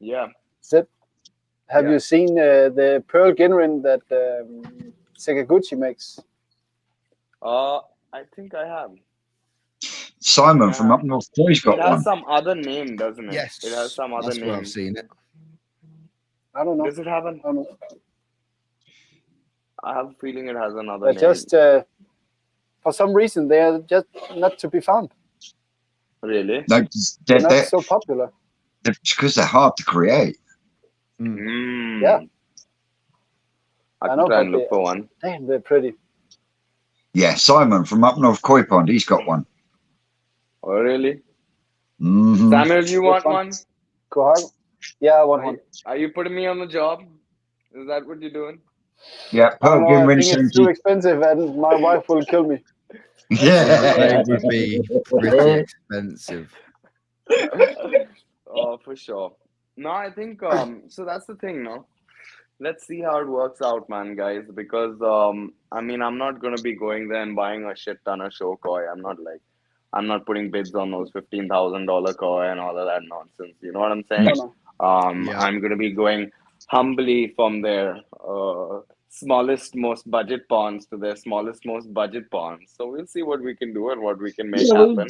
yeah. have Yeah. you seen the pearl ginrin that Sakaguchi makes? I think I have. Simon from Yeah. up north, he's It got has one. some other name, doesn't it? Yes. It has some other That's where I've name. seen it. I don't know. Does it have an? I don't know. I have a feeling it has another They're name. just for some reason they are just not to be found. Really? No, They're not so popular. it's because they're hard to create. Mm. Yeah. I I can know, try but and look for one. damn, they're pretty. Yeah, Simon from up north Koi Pond, he's got one. Oh, really? Hmm Samuel, you want fun. one? Koharu? Yeah, I want one. Are you putting me on the job? Is that what you're doing? Yeah, I don't Pearl know. I Ginrin think it's too expensive, and my wife will kill me. They Yeah. would be pretty expensive. Oh, for sure. No, I think so that's the thing, no? Let's see how it works out, man, guys, because I mean I'm not gonna be going there and buying a shit ton of show koi. I'm not putting bids on those $15,000 koi and all of that nonsense. You know what I'm saying? No. Yeah. I'm gonna be going humbly from their smallest, most budget ponds to their smallest, most budget ponds. So we'll see what we can do and what we can make Yeah, well, happen.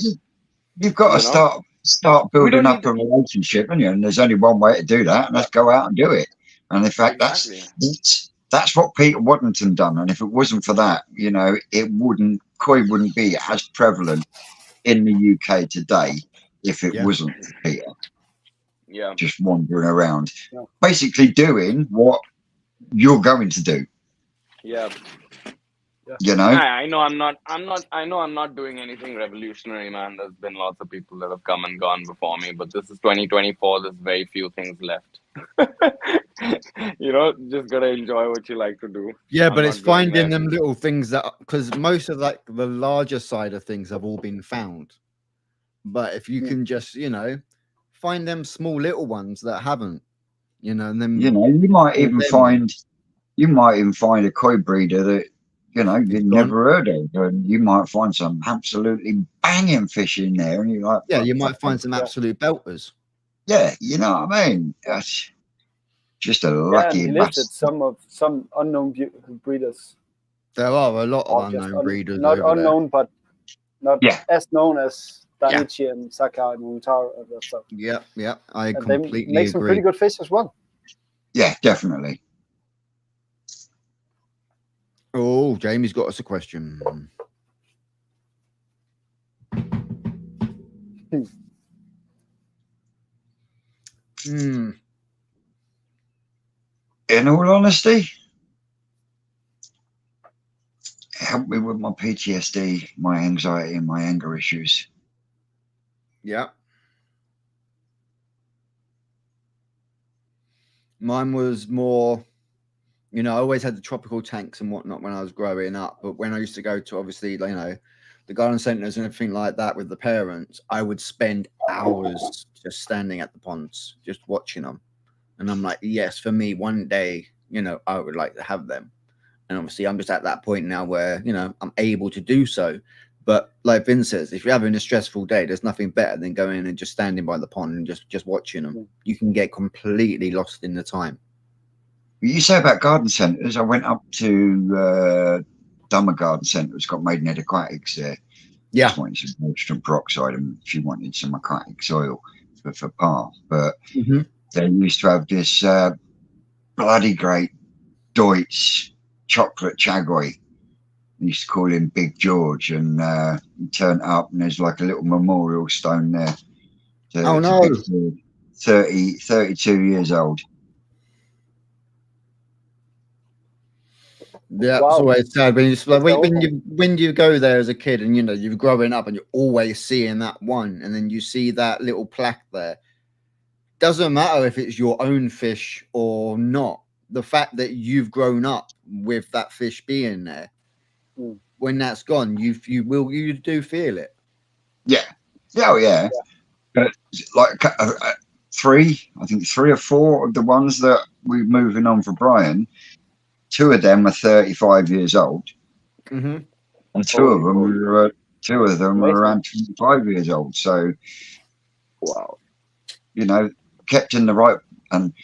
you've got to You know? start We don't building up need a relationship, and and there's only one way to do that, and that's go out and do it. And in fact, exactly. that's what Peter Waddington done. And if it wasn't for that, koi wouldn't be as prevalent in the UK today if it Yeah. wasn't for Peter Yeah. just wandering around, Yeah. basically doing what you're going to do. Yeah. You know, I know I'm not doing anything revolutionary, man. There's been lots of people that have come and gone before me, but this is 2024. There's very few things left. You know, just gotta enjoy what you like to do. Yeah, I'm but not it's going finding there. them little things that, because most of like the larger side of things have all been found. But if you can just, find them small little ones that haven't, and then you might or even them- find a koi breeder that you It's never heard of, and you might find some absolutely banging fish in there, and you're like, yeah, you "Fuck, might find some absolute belters. yeah, you know what I mean? That's just a Yeah, and lucky he listed bastard. some unknown breeders. There are a lot Or of just unknown breeders not over unknown, but not Yeah. as known as Danichi and Saka and Muntaro and that stuff. there. Yeah, I And they completely make some agree. pretty good fish as well. Yeah, definitely. Oh, Jamie's got us a question. In all honesty, help me with my PTSD, my anxiety, and my anger issues. Yeah. Mine was more, I always had the tropical tanks and whatnot when I was growing up. But when I used to go to, obviously, the garden centers and everything like that with the parents, I would spend hours just standing at the ponds, just watching them. And I'm like, yes, for me, one day, I would like to have them. And obviously, I'm just at that point now where, I'm able to do so. But like Vince says, if you're having a stressful day, there's nothing better than going and just standing by the pond and just watching them. You can get completely lost in the time. You say about garden centres. I went up to Dummer Garden Centre. It's got Maidenhead Aquatics there. Yeah. Just wanted some nitrogen peroxide, and she wanted some aquatic soil for Pa. But they used to have this bloody great Deutsch chocolate chagoy. We used to call him Big George, and he turned up, and there's like a little memorial stone there. Oh no! Big George, 32 years old. Yeah, Wow. it's always sad when It's when you go there as a kid, and you know you're growing up, and you're always seeing that one, and then you see that little plaque there. Doesn't matter if it's your own fish or not. The fact that you've grown up with that fish being there, when that's gone, you do feel it. Yeah. Oh yeah. But like three or four of the ones that we're moving on for Brian, 2 of them are 35 years old, and two of them are around 25 years old. So, Wow. you know, kept in the right. And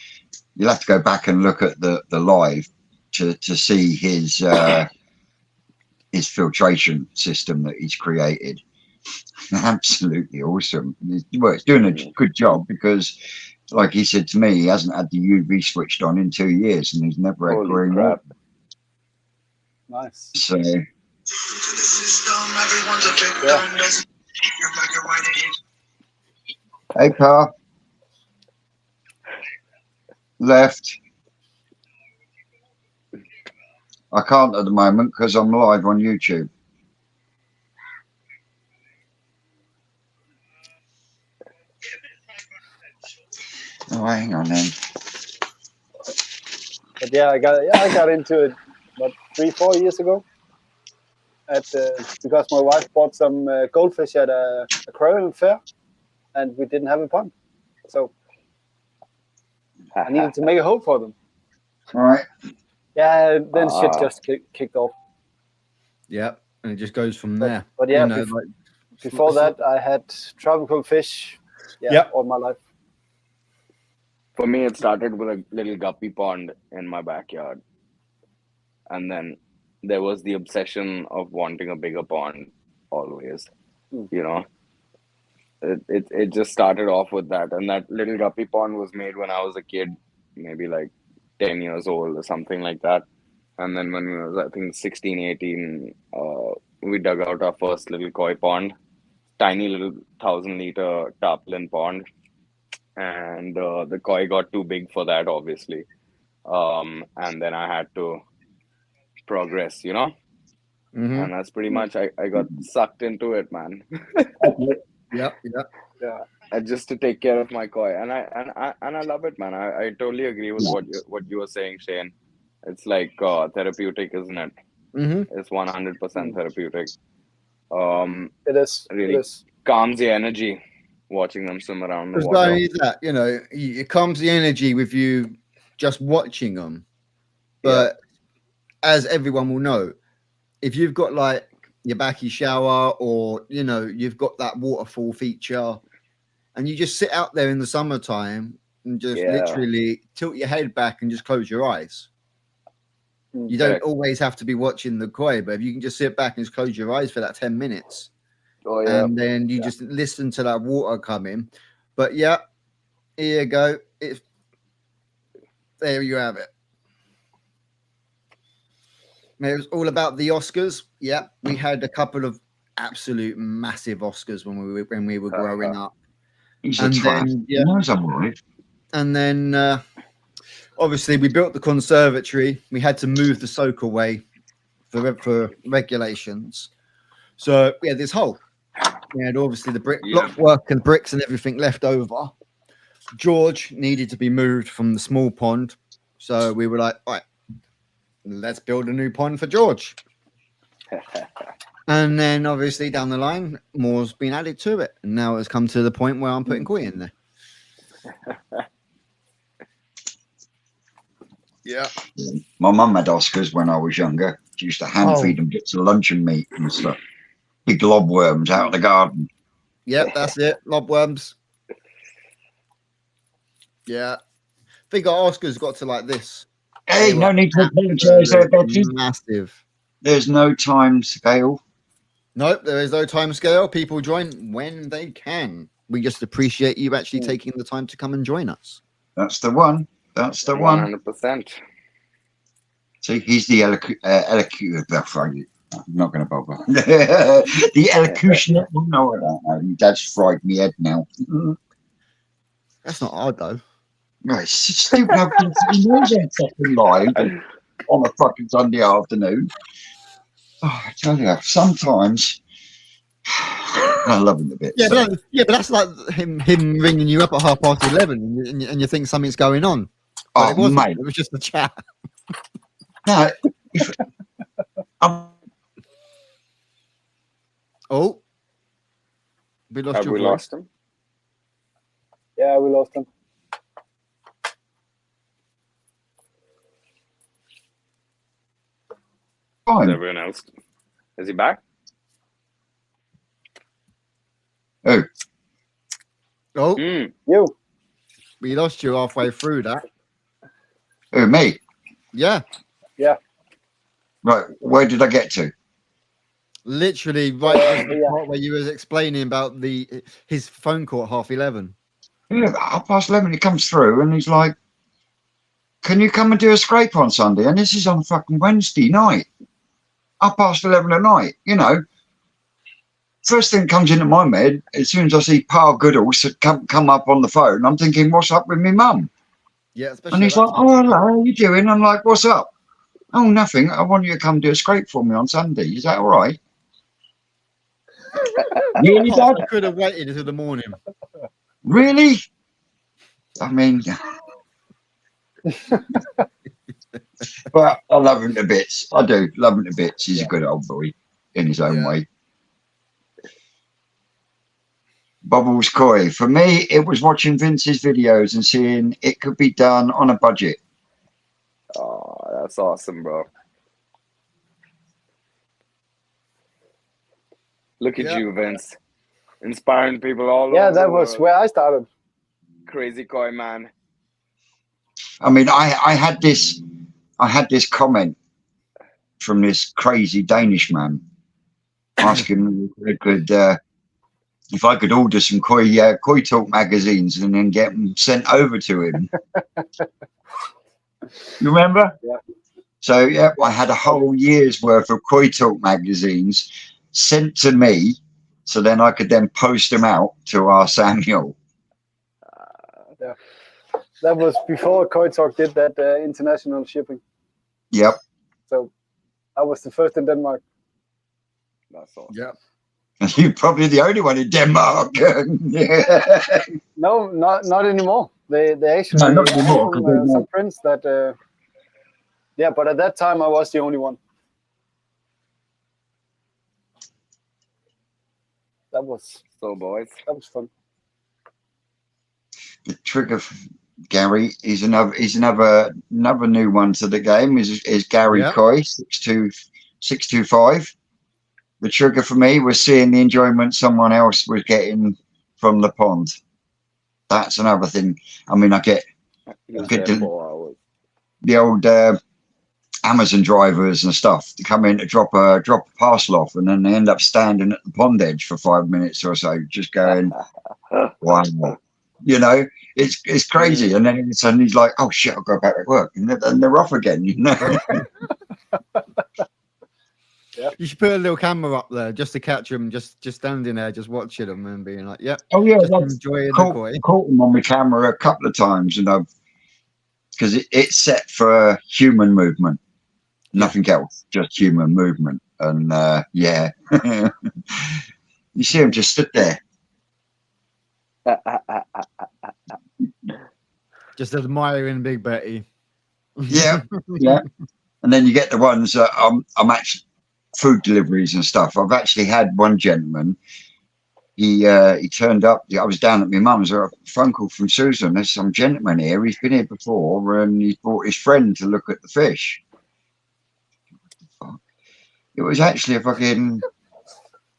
you'll have to go back and look at the live to see his filtration system that he's created. Absolutely awesome. Well, it's doing a good job because, like he said to me, he hasn't had the UV switched on in 2 years, and he's never had Holy green crap. water. Nice. So, hey, Pa. Left. I can't at the moment because I'm live on YouTube. Oh, hang on then. But yeah, I got into it about 3-4 years ago. Because my wife bought some goldfish at a aquarium fair, and we didn't have a pond, so I needed to make a home for them. All right. Yeah, then shit just kicked off. Yeah, and it just goes from there. But yeah, you know, before that, I had tropical fish. All my life. For me, it started with a little guppy pond in my backyard. And then there was the obsession of wanting a bigger pond always, you know. It just started off with that. And that little guppy pond was made when I was a kid, maybe like 10 years old or something like that. And then when we was, I think, 16, 18, we dug out our first little koi pond, tiny little 1,000-liter tarpaulin pond. And the koi got too big for that, obviously. And then I had to progress, you know? And that's pretty much, I got sucked into it, man. Yeah. And just to take care of my koi. And I love it, man. I totally agree with what you were saying, Shane. It's like therapeutic, isn't it? It's 100% therapeutic. It is. Really It is. calms the energy watching them swim around the Because water. not only that, you know, it calms the energy with you just watching them. But as everyone will know, if you've got like your backy shower, or you know, you've got that waterfall feature, and you just sit out there in the summertime and just literally tilt your head back and just close your eyes. You don't always have to be watching the koi, but if you can just sit back and just close your eyes for that 10 minutes, and then you just listen to that water come in. But yeah, here you go. There you have it. It was all about the Oscars. Yeah, we had a couple of absolute massive Oscars when we were growing up. And then obviously we built the conservatory. We had to move the soak away for regulations. So we had this hole. We had obviously the block work and bricks and everything left over. George needed to be moved from the small pond. So we were like, all right, let's build a new pond for George. And then obviously down the line, more's been added to it. And now it's come to the point where I'm putting koi in there. Yeah. My mum had Oscars when I was younger. She used to hand feed them bits of luncheon meat and stuff. Big lobworms out of the garden. Yep, that's it. Lobworms. Yeah. I think our Oscars got to like this. Hey, They no were need to apologise there, Becky. massive. There's no time scale. Nope, there is no time scale. People join when they can. We just appreciate you actually taking the time to come and join us. That's the one. That's the one. 100%. See, he's the I'm not going to bother. The elocutioner. No, I don't know. That's fried me head now. That's not hard though. No, it's stupid. He knows I'm fucking live on a fucking Sunday afternoon. Oh, I tell you, sometimes I love him a bit. Yeah, So. but that's like him ringing you up at 11:30 and you think something's going on. But it wasn't. Mate. It was just a chat. No, Oh, we lost Have your we voice. lost him? Yeah, we lost him. Is fine. everyone else? Is he back? Oh, Oh, You. we lost you halfway through that. oh, me. Yeah, Right, where did I get to? literally right just the Yeah. part where you was explaining about his phone call at 11:30. Yeah, 11:30, he comes through and he's like, "Can you come and do a scrape on Sunday?" And this is on fucking Wednesday night, 11:30 at night. You know, first thing comes into my head as soon as I see Pa Goodall come up on the phone. I'm thinking, "What's up with me mum?" Yeah, especially. And he's like, "Oh, hello, how you doing?" I'm like, "What's up?" "Oh, nothing. I want you to come do a scrape for me on Sunday. Is that all right?" Really, Dad? I could have waited until the morning. Really? I mean, but I love him to bits. I do love him to bits. He's a good old boy in his own way. Bubbles Koi. For me, it was watching Vince's videos and seeing it could be done on a budget. Oh, that's awesome, bro. Look at you, Vince. Inspiring people all Yeah, over that the was world. where I started. Crazy Koi man. I mean, I had this comment from this crazy Danish man asking if I could order some Koi Talk magazines and then get them sent over to him. You remember? Yeah. So yeah, I had a whole year's worth of Koi Talk magazines sent to me, so then I could then post them out to our Samuel. That was before Koi Talk did that international shipping. Yep. So I was the first in Denmark. That's awesome. Yeah. You're probably the only one in Denmark. Yeah. No, not anymore. They actually No, not anymore, have 'cause some friends that. Yeah, but at that time I was the only one. That was So, boys. fun. The trigger, Gary, is another new one to the game. Is Gary Coy 625. The trigger for me was seeing the enjoyment someone else was getting from the pond. That's another thing. I mean, I get there 4 hours. the old Amazon drivers and stuff to come in to drop a parcel off, and then they end up standing at the pond edge for 5 minutes or so, just going, "Wow." You know, it's crazy. And then suddenly he's like, "Oh shit, I'll go back to work," and then they're off again. You know. Yeah. You should put a little camera up there just to catch them, just standing there, just watching them and being like, "Yep." Oh yeah, just enjoying the Koi. Caught them on my camera a couple of times, and because it's set for human movement, nothing else, just human movement, and yeah, you see him just stood there. Just admiring Big Betty. Yeah, yeah. And then you get the ones that I'm actually food deliveries and stuff. I've actually had one gentleman. He turned up. I was down at my mum's. A phone call from Susan. There's some gentleman here. He's been here before, and he's brought his friend to look at the fish. It was actually a fucking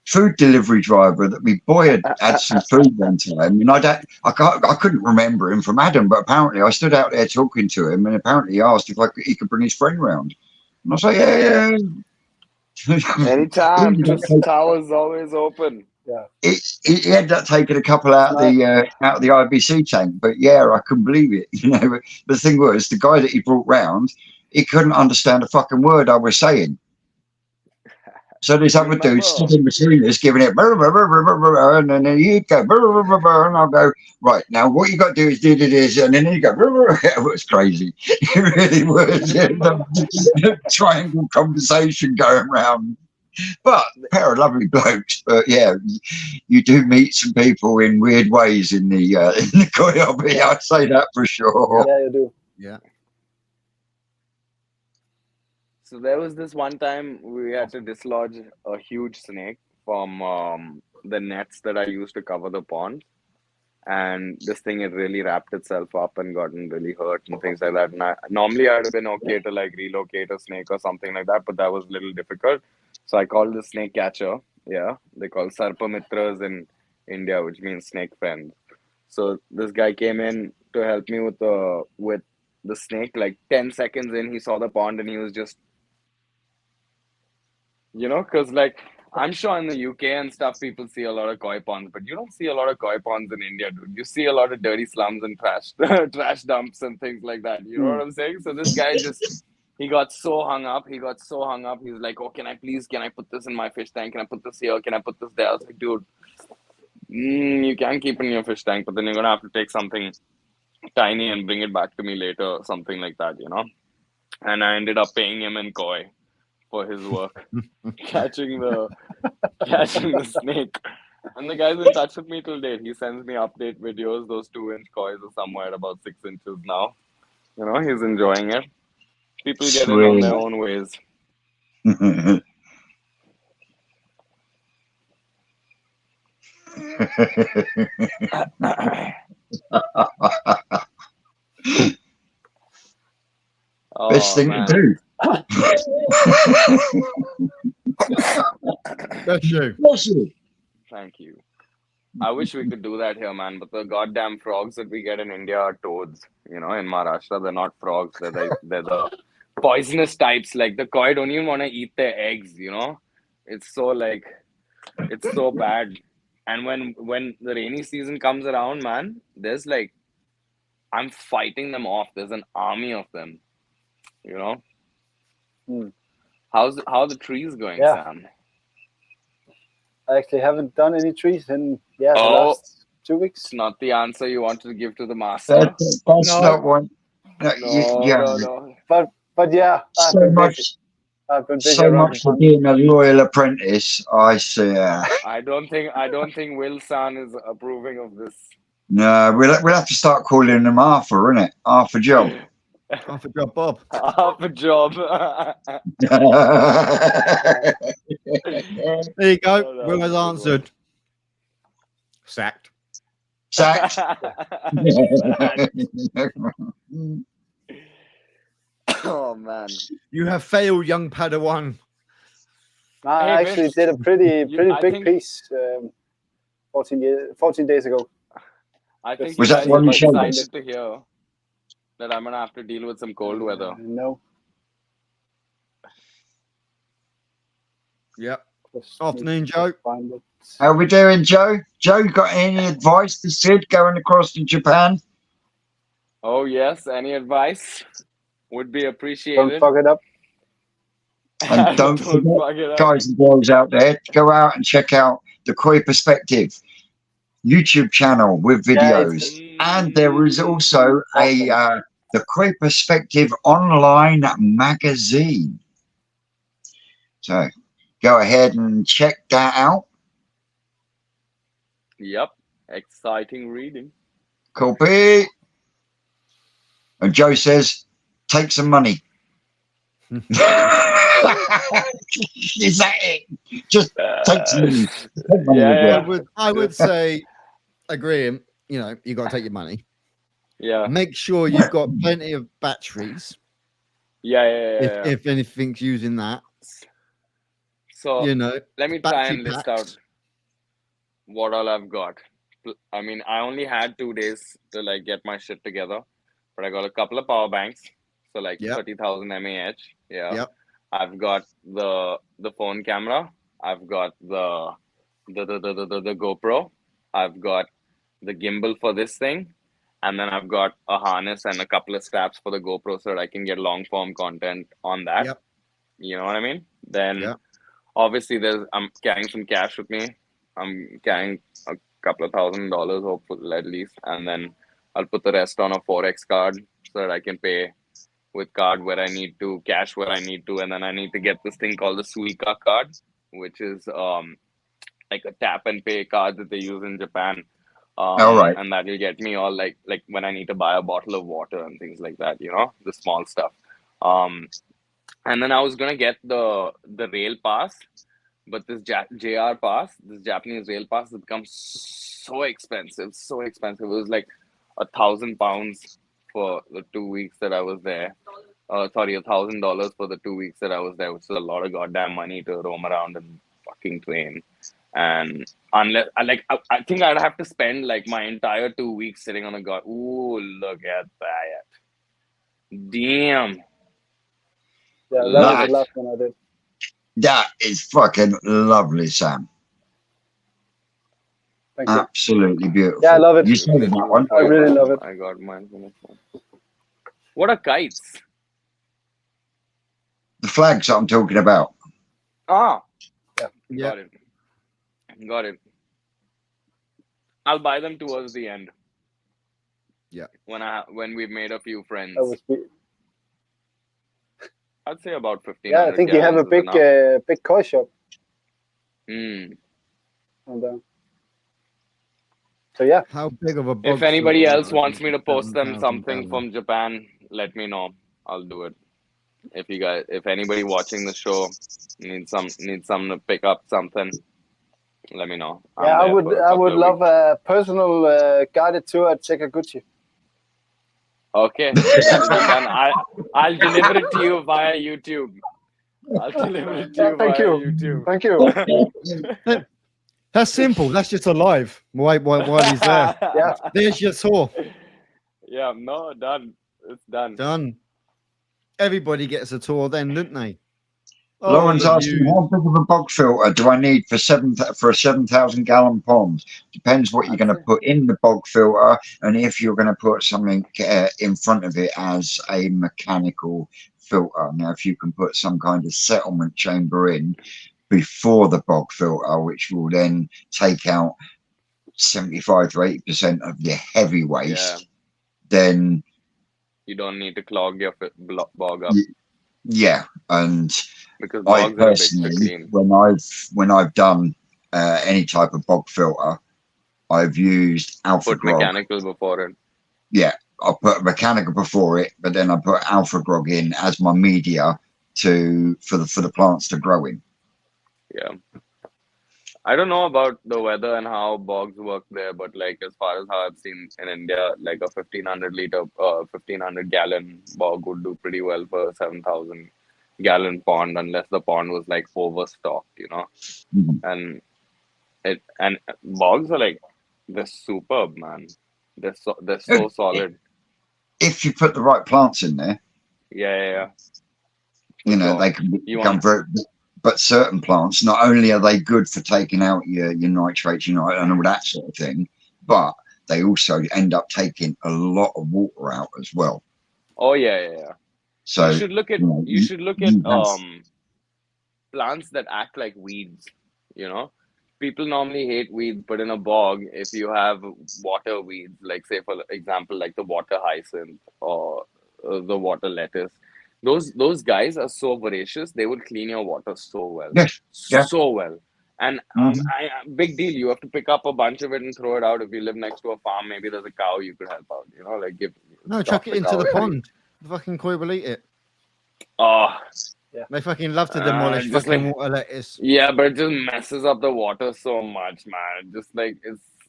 food delivery driver that my boy had some food one time, and I couldn't remember him from Adam, but apparently I stood out there talking to him, and apparently he asked if he could bring his friend round, and I was like, yeah. Anytime, just tower's always open. Yeah. He ended up taking a couple out of the IBC tank, but yeah, I couldn't believe it. You know, but the thing was, the guy that he brought round, he couldn't understand a fucking word I was saying. So this other dude stood in between us, giving it, and then he'd go, and I'll go, right, now what you got to do is do this, and then he'd go, it was crazy. It really was. The triangle conversation going round. But a pair of lovely blokes. But yeah, you do meet some people in weird ways in the koi hobby. I'd say that for sure. Yeah, you do. Yeah. So there was this one time we had to dislodge a huge snake from the nets that I used to cover the pond. And this thing had really wrapped itself up and gotten really hurt and things like that. And normally I'd have been okay to like relocate a snake or something like that, but that was a little difficult. So I called the snake catcher. Yeah, they call Sarpamitras in India, which means snake friends. So this guy came in to help me with the snake. Like 10 seconds in, he saw the pond and he was just, because like I'm sure in the UK and stuff, people see a lot of koi ponds, but you don't see a lot of koi ponds in India, dude. You see a lot of dirty slums and trash dumps and things like that. You know what I'm saying? So this guy he got so hung up. He's like, oh, can I put this in my fish tank? Can I put this here? Can I put this there? I was like, dude, you can keep it in your fish tank, but then you're going to have to take something tiny and bring it back to me later or something like that, And I ended up paying him in koi for his work, catching the snake. And the guy's in touch with me till date. He sends me update videos. Those 2-inch kois are somewhere at about 6 inches now. He's enjoying it. People get in on their own ways. Best thing to do. Bless you. Thank you. I wish we could do that here, man. But the goddamn frogs that we get in India are toads. In Maharashtra, they're not frogs. They're the poisonous types. Like the koi don't even want to eat their eggs. It's so bad. And when the rainy season comes around, man, there's like, I'm fighting them off. There's an army of them. How are the trees going, Sam? I actually haven't done any trees in the last 2 weeks. It's not the answer you wanted to give to the master. That's not one. No. But yeah, I've been busy so much for being a loyal apprentice. I see. I don't think Will San is approving of this. No, we'll have to start calling him Arthur, innit? Arthur Job. Arthur Job Bob. Arthur Job. There you go. Will has answered. Sacked. Oh man. You have failed, young Padawan. I actually did a pretty big piece 14 days ago. I think was that one you showed us? Excited to hear that I'm gonna have to deal with some cold weather. No. Yep. Afternoon, Joe. How are we doing, Joe? Joe, got any advice for Sid going across to Japan? Oh yes, any advice would be appreciated. Don't fuck it up. And don't forget, guys and girls out there, go out and check out the Koi Perspective YouTube channel with videos. And there is also the Koi Perspective online magazine. So go ahead and check that out. Yep. Exciting reading. Copy. And Joe says, take some money. Is that it? Just take some money. Take money. Yeah. I would say, agree. You got to take your money. Yeah. Make sure you've got plenty of batteries. Yeah. If anything's using that. So You know, let me try battery and list out packed. what all I've got. I mean, I only had 2 days to like get my shit together, but I got a couple of power banks, so like Yep. 30,000 mAh. Yeah, Yep. I've got the phone camera. I've got the GoPro. I've got the gimbal for this thing, and then I've got a harness and a couple of straps for the GoPro so that I can get long form content on that. Yep. You know what I mean? Then Yep. obviously I'm carrying some cash with me. I'm carrying a couple of $1,000, hopefully at least, and then I'll put the rest on a Forex card so that I can pay with card where I need to, cash where I need to, and then I need to get this thing called the Suica card, which is like a tap and pay card that they use in Japan. All right. And that will get me all like when I need to buy a bottle of water and things like that, the small stuff. And then I was gonna get the rail pass, but this JR pass, this Japanese rail pass, has become so expensive, so expensive. It was like £1,000 for the 2 weeks that I was there. Sorry, $1,000 for the 2 weeks that I was there, which is a lot of goddamn money to roam around in fucking train. And unless I think I'd have to spend like my entire 2 weeks sitting on a god. Ooh, look at that! Damn, Yeah, that was love the it. last one I did. That is fucking lovely, Sam. Thank you. Absolutely beautiful. Yeah, I love it. You saw that one. I really love it. I got mine from the phone. What are kites? The flags that I'm talking about. Ah, Yeah. got it. Got it. I'll buy them towards the end. Yeah. When we've made a few friends. That was I'd say about 15. yeah. I think you have a big koi shop. Mm. And, so yeah. How big of a bog If anybody filter else is wants me to post them 7,000 something gallon? from Japan, let me know. I'll do it. If anybody watching the show needs some to pick up something, let me know. I'm Yeah, I there would. for a I couple would of love weeks. a personal guided tour at Sekaguchi. Okay, that'll be done. I'll deliver it to you via YouTube. I'll deliver it to Yeah, you thank via you. YouTube. Thank you. That's simple. That's just alive while he's there. Yeah. There's your tour. Yeah, no, done. It's done. Done. Everybody gets a tour then, don't they? Lauren's the asking, views. how big of a bog filter do I need for a 7,000 gallon pond? Depends what you're going to put in the bog filter, and if you're going to put something in front of it as a mechanical filter. Now, if you can put some kind of settlement chamber in before the bog filter, which will then take out 75 to 80% of your heavy waste, then you don't need to clog your bog up. Yeah, and because I bogs are a bit to personally, clean. when I've done any type of bog filter, I've used alpha Put grog. mechanical before it. Yeah, I'll put mechanical before it, but then I put alpha grog in as my media for the plants to grow in. Yeah. I don't know about the weather and how bogs work there, but like as far as how I've seen in India, like a 1500 gallon bog would do pretty well for a 7,000 gallon pond, unless the pond was like overstocked, Mhm. And bogs are like, they're superb, man. They're so solid. If you put the right plants in there, Yeah. they can become very. But certain plants, not only are they good for taking out your nitrates, and all that sort of thing, but they also end up taking a lot of water out as well. Oh yeah. So you should look at plants that act like weeds. People normally hate weeds, but in a bog, if you have water weeds, like say for example, like the water hyacinth or the water lettuce, those guys are so voracious. They will clean your water so well, so well. And big deal. You have to pick up a bunch of it and throw it out. If you live next to a farm, maybe there's a cow you could help out. Chuck it into the pond. The fucking koi will eat it. Oh, yeah. They fucking love to demolish fucking water lettuce. Yeah, but it just messes up the water so much, man. Just like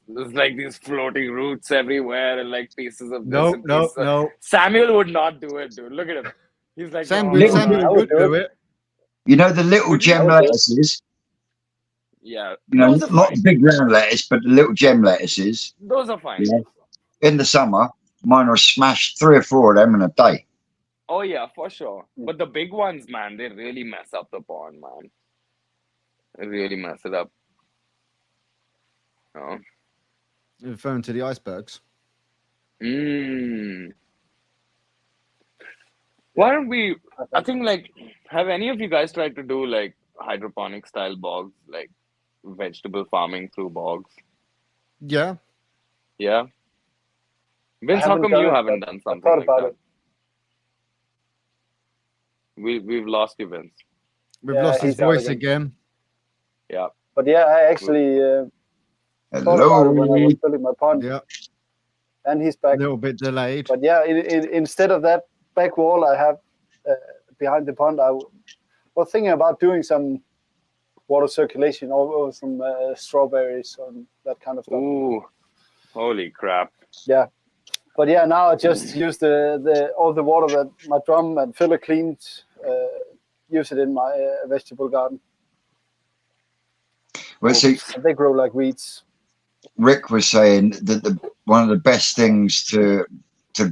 there's like these floating roots everywhere and like pieces of this and pieces. No. Samuel would not do it, dude. Look at him. He's like, Samuel would do it. You know the little Would you- gem lettuces. Yeah, You know, those are not fine. the big round lettuce, but the little gem lettuces. Those are fine. Yeah. In the summer, mine will smash 3 or 4 of them in a day. Oh yeah, for sure. Yeah. But the big ones, man, they really mess up the pond, man. They really mess it up. Oh. Referring to the icebergs. Mm. Why don't we? I think like, have any of you guys tried to do like hydroponic style bogs, like vegetable farming through bogs? Yeah. Yeah. Vince, how haven't come done you it, haven't but done I something thought like about that? it. We've lost you, Vince. We've Yeah, lost his he's out voice again. again. Yeah. But yeah, I actually thought about it when I was Hello. building my pond, Yeah. and he's A back. little bit delayed. But yeah, instead of that back wall I have behind the pond, I was thinking about doing some water circulation or some strawberries and that kind of stuff. Ooh, holy crap. Yeah, but yeah, now I just use the all the water that my drum and filler cleaned, use it in my vegetable garden. Well, see, Oops. And they grow like weeds. Rick was saying that one of the best things to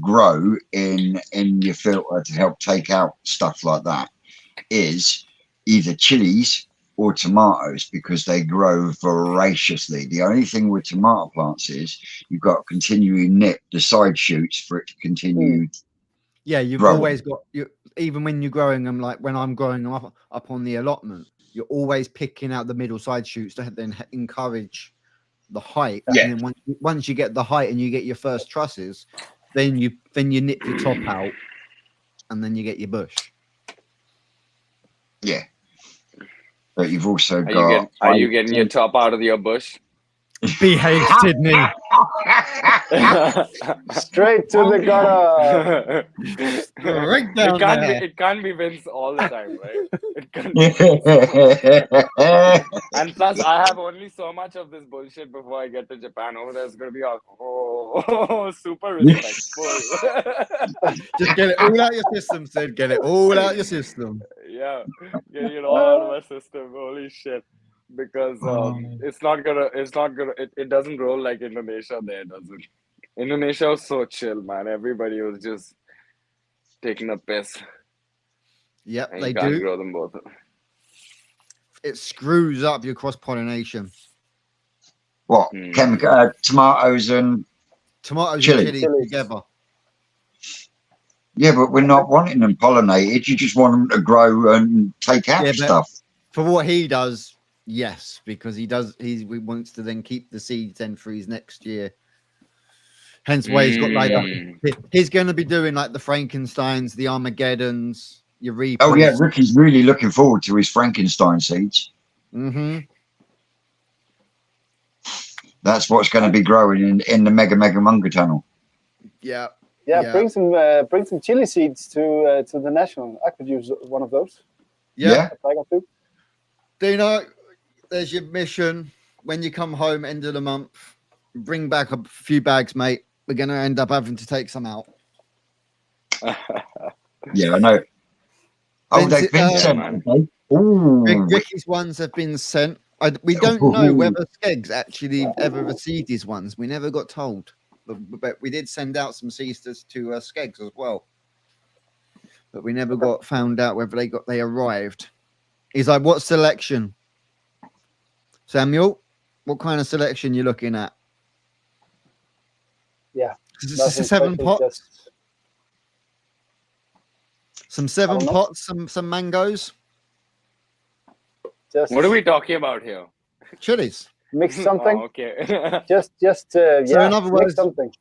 grow in your filter to help take out stuff like that is either chilies or tomatoes, because they grow voraciously. The only thing with tomato plants is you've got to continually nip the side shoots for it to continue. Yeah, you've growing. always got you. Even when you're growing them, like when I'm growing them up on the allotment, you're always picking out the middle side shoots to then encourage the height. Yeah. And then once you get the height and you get your first trusses, then you nip your top out, and then you get your bush. Yeah. But you've also Are got. you getting your top out of your bush? Behave, Sydney. Straight to the gutter. Right down there. It can't be Vince all the time, right? It can't be Vince. And plus, I have only so much of this bullshit before I get to Japan. Over there, it's gonna be super respectful. Just get it all out your system, Sid. Get it all out your system. Yeah, getting it all out of my system. Holy shit! Because it doesn't roll like Indonesia there, does it? Indonesia was so chill, man. Everybody was just taking a piss. Yep, And they you can't do. grow them both. It screws up your cross pollination. What? Chemical tomatoes and Tomatoes Chili. and chili together. yeah, but we're not wanting them pollinated. You just want them to grow and take out Yeah, but- stuff. For what he does, yes, because he wants to then keep the seeds then for his next year. Hence why he's got like he's going to be doing like the Frankensteins, the Armageddons, your Reapers. Oh yeah, Ricky's really looking forward to his Frankenstein seeds. Mm-hmm. That's what's going to be growing in the Mega Munga tunnel. Yeah. Yeah, bring some chili seeds to the national. I could use one of those. Yeah. I got two. Dino, there's your mission. When you come home, end of the month, bring back a few bags, mate. We're going to end up having to take some out. Yeah, I know. Oh, they've been sent. Okay. Ricky's ones have been sent. We don't know whether Skeggs actually ever received his ones. We never got told. But we did send out some seeds to Skeggs as well. But we never got found out whether they arrived. He's like, what selection? Samuel, what kind of selection you looking at? Yeah. Is this a 7 pots? Some 7 pots, some mangoes. What are we talking about here? Chilies. Mix something. Oh, okay. just So in other words, mix something.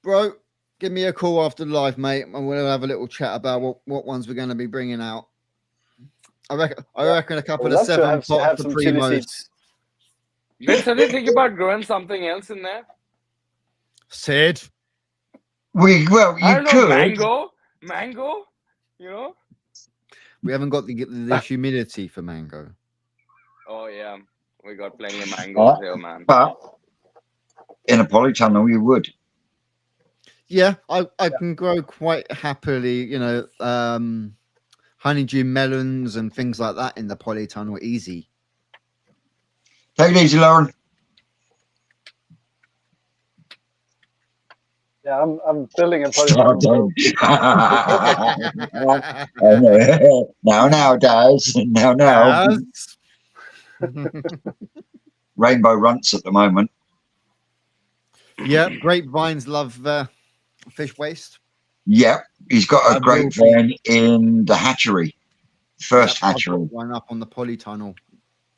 Bro, give me a call after the live, mate, and we'll have a little chat about what ones we're going to be bringing out. I reckon a couple of 7 pots for primos. Vince, are you thinking about growing something else in there? Sid. You I don't could. know, mango, you know? We haven't got the humidity for mango. Oh, yeah. We got plenty of mangoes here, man. But in a polytunnel, you would. Yeah, I can grow quite happily, honeydew melons and things like that in the polytunnel easy. Take it easy, Lauren. Yeah, I'm building a polytunnel. Now, guys. Now. Yes. Rainbow runts at the moment. Yeah, grapevines love fish waste. Yep, he's got I a will grapevine in the hatchery. First I've hatchery. got one up on the polytunnel.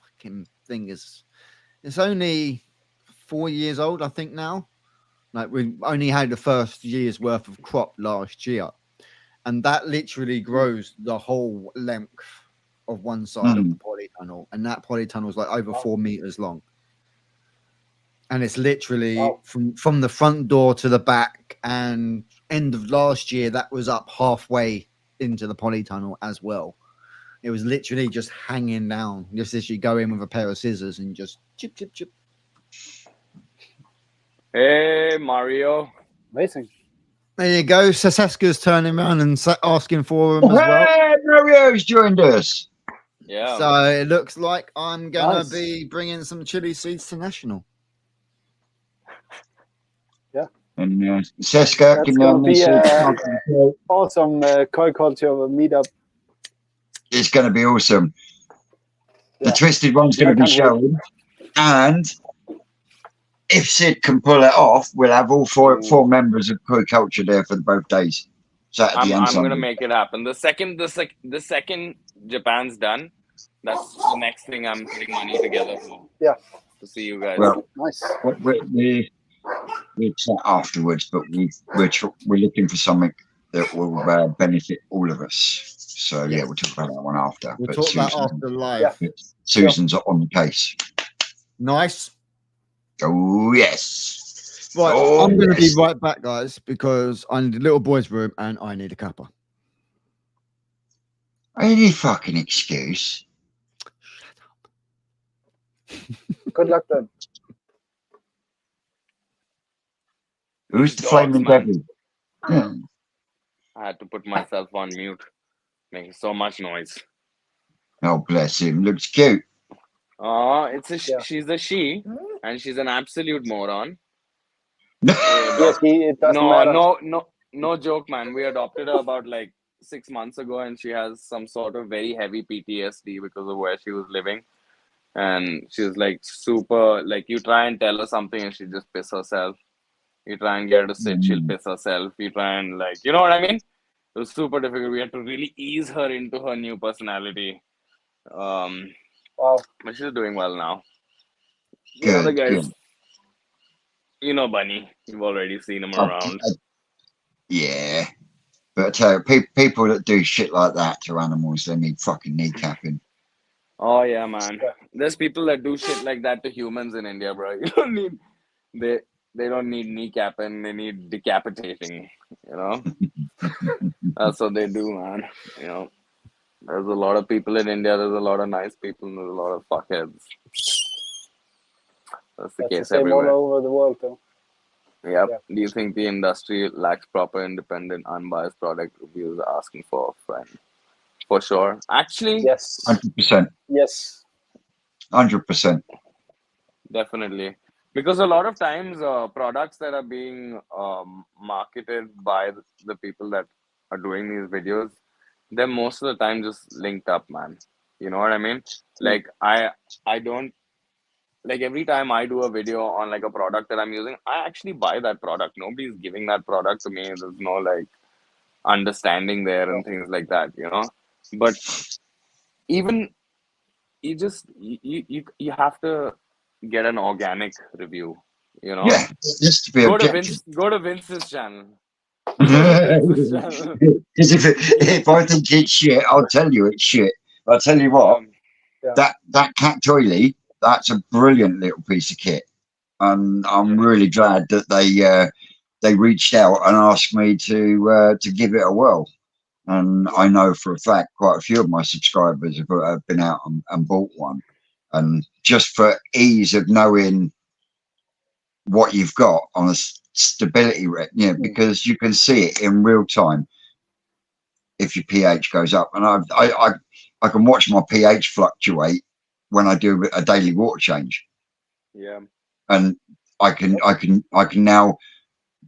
Fucking thing is, it's only 4 years old, I think now. Like we only had the first year's worth of crop last year, and that literally grows the whole length of one side of the polytunnel, and that polytunnel is like over 4 meters long. And it's literally from the front door to the back, and end of last year that was up halfway into the polytunnel as well. It was literally just hanging down. Just as you go in with a pair of scissors and just chip, chip, chip. Hey, Mario. Amazing. There you go. Saseska's turning around and asking for him as well. Hey, Mario's joined us. Yeah. So it looks like I'm going Nice. to be bringing some chili seeds to National. And Seska, That's give me a gonna be message. awesome koi culture meetup. It's going to be awesome. Yeah. The twisted one's going to be shown. And if Sid can pull it off, we'll have all four members of Koi Culture there for both days. Saturday and I'm Sunday. gonna make it happen. The second Japan's done, that's the next thing I'm putting money together for. Yeah. To see you guys. Well, Nice. we'll chat afterwards, but we're looking for something that will benefit all of us. So yeah, we'll talk about that one after. We'll But talk about after live. Yeah. Susan's on the case. Nice. Oh yes. Right, Oh, I'm going to yes. be right back, guys, because I need a little boy's room and I need a cuppa. Any fucking excuse. Good luck then. Who's the Dogs, flaming man. devil? Yeah. I had to put myself on mute, making so much noise. Oh bless him. Looks cute. She's a she, and she's an absolute moron. Yes, it doesn't matter. No joke, man. We adopted her about like 6 months ago, and she has some sort of very heavy PTSD because of where she was living. And she's like super, like you try and tell her something and she just piss herself. You try and get her to sit, she'll piss herself. You try and like, you know what I mean? It was super difficult. We had to really ease her into her new personality. Wow. But she's doing well now. Good, The other guys, good. you know Bunny. You've already seen him around. Yeah. But people that do shit like that to animals, they need fucking kneecapping. Oh yeah, man. There's people that do shit like that to humans in India, bro. You don't need they don't need kneecapping, they need decapitating, you know? That's what they do, man. You know. There's a lot of people in India, there's a lot of nice people, and there's a lot of fuckheads. That's the case same everywhere. all over the world, though. Yep. Yeah. Do you think the industry lacks proper, independent, unbiased product reviews? Asking for a friend. For sure. Actually, Yes. 100%. Yes. 100%. Definitely. Because a lot of times, products that are being marketed by the people that are doing these videos, they're most of the time just linked up, man. You know what I mean? Like, I don't, like every time I do a video on like a product that I'm using, I actually buy that product. Nobody's giving that product to me. There's no like understanding there and things like that, you know? But even you have to get an organic review, you know? Yeah, just to be objective. Go to Vince's channel. Because if I think it's shit, I'll tell you it's shit. But I'll tell you what, that cat toilet, that's a brilliant little piece of kit. And I'm really glad that they reached out and asked me to give it a whirl. And I know for a fact quite a few of my subscribers have been out and bought one. And just for ease of knowing what you've got on a stability, because you can see it in real time. if your pH goes up. And I can watch my pH fluctuate when I do a daily water change. Yeah. And I can now,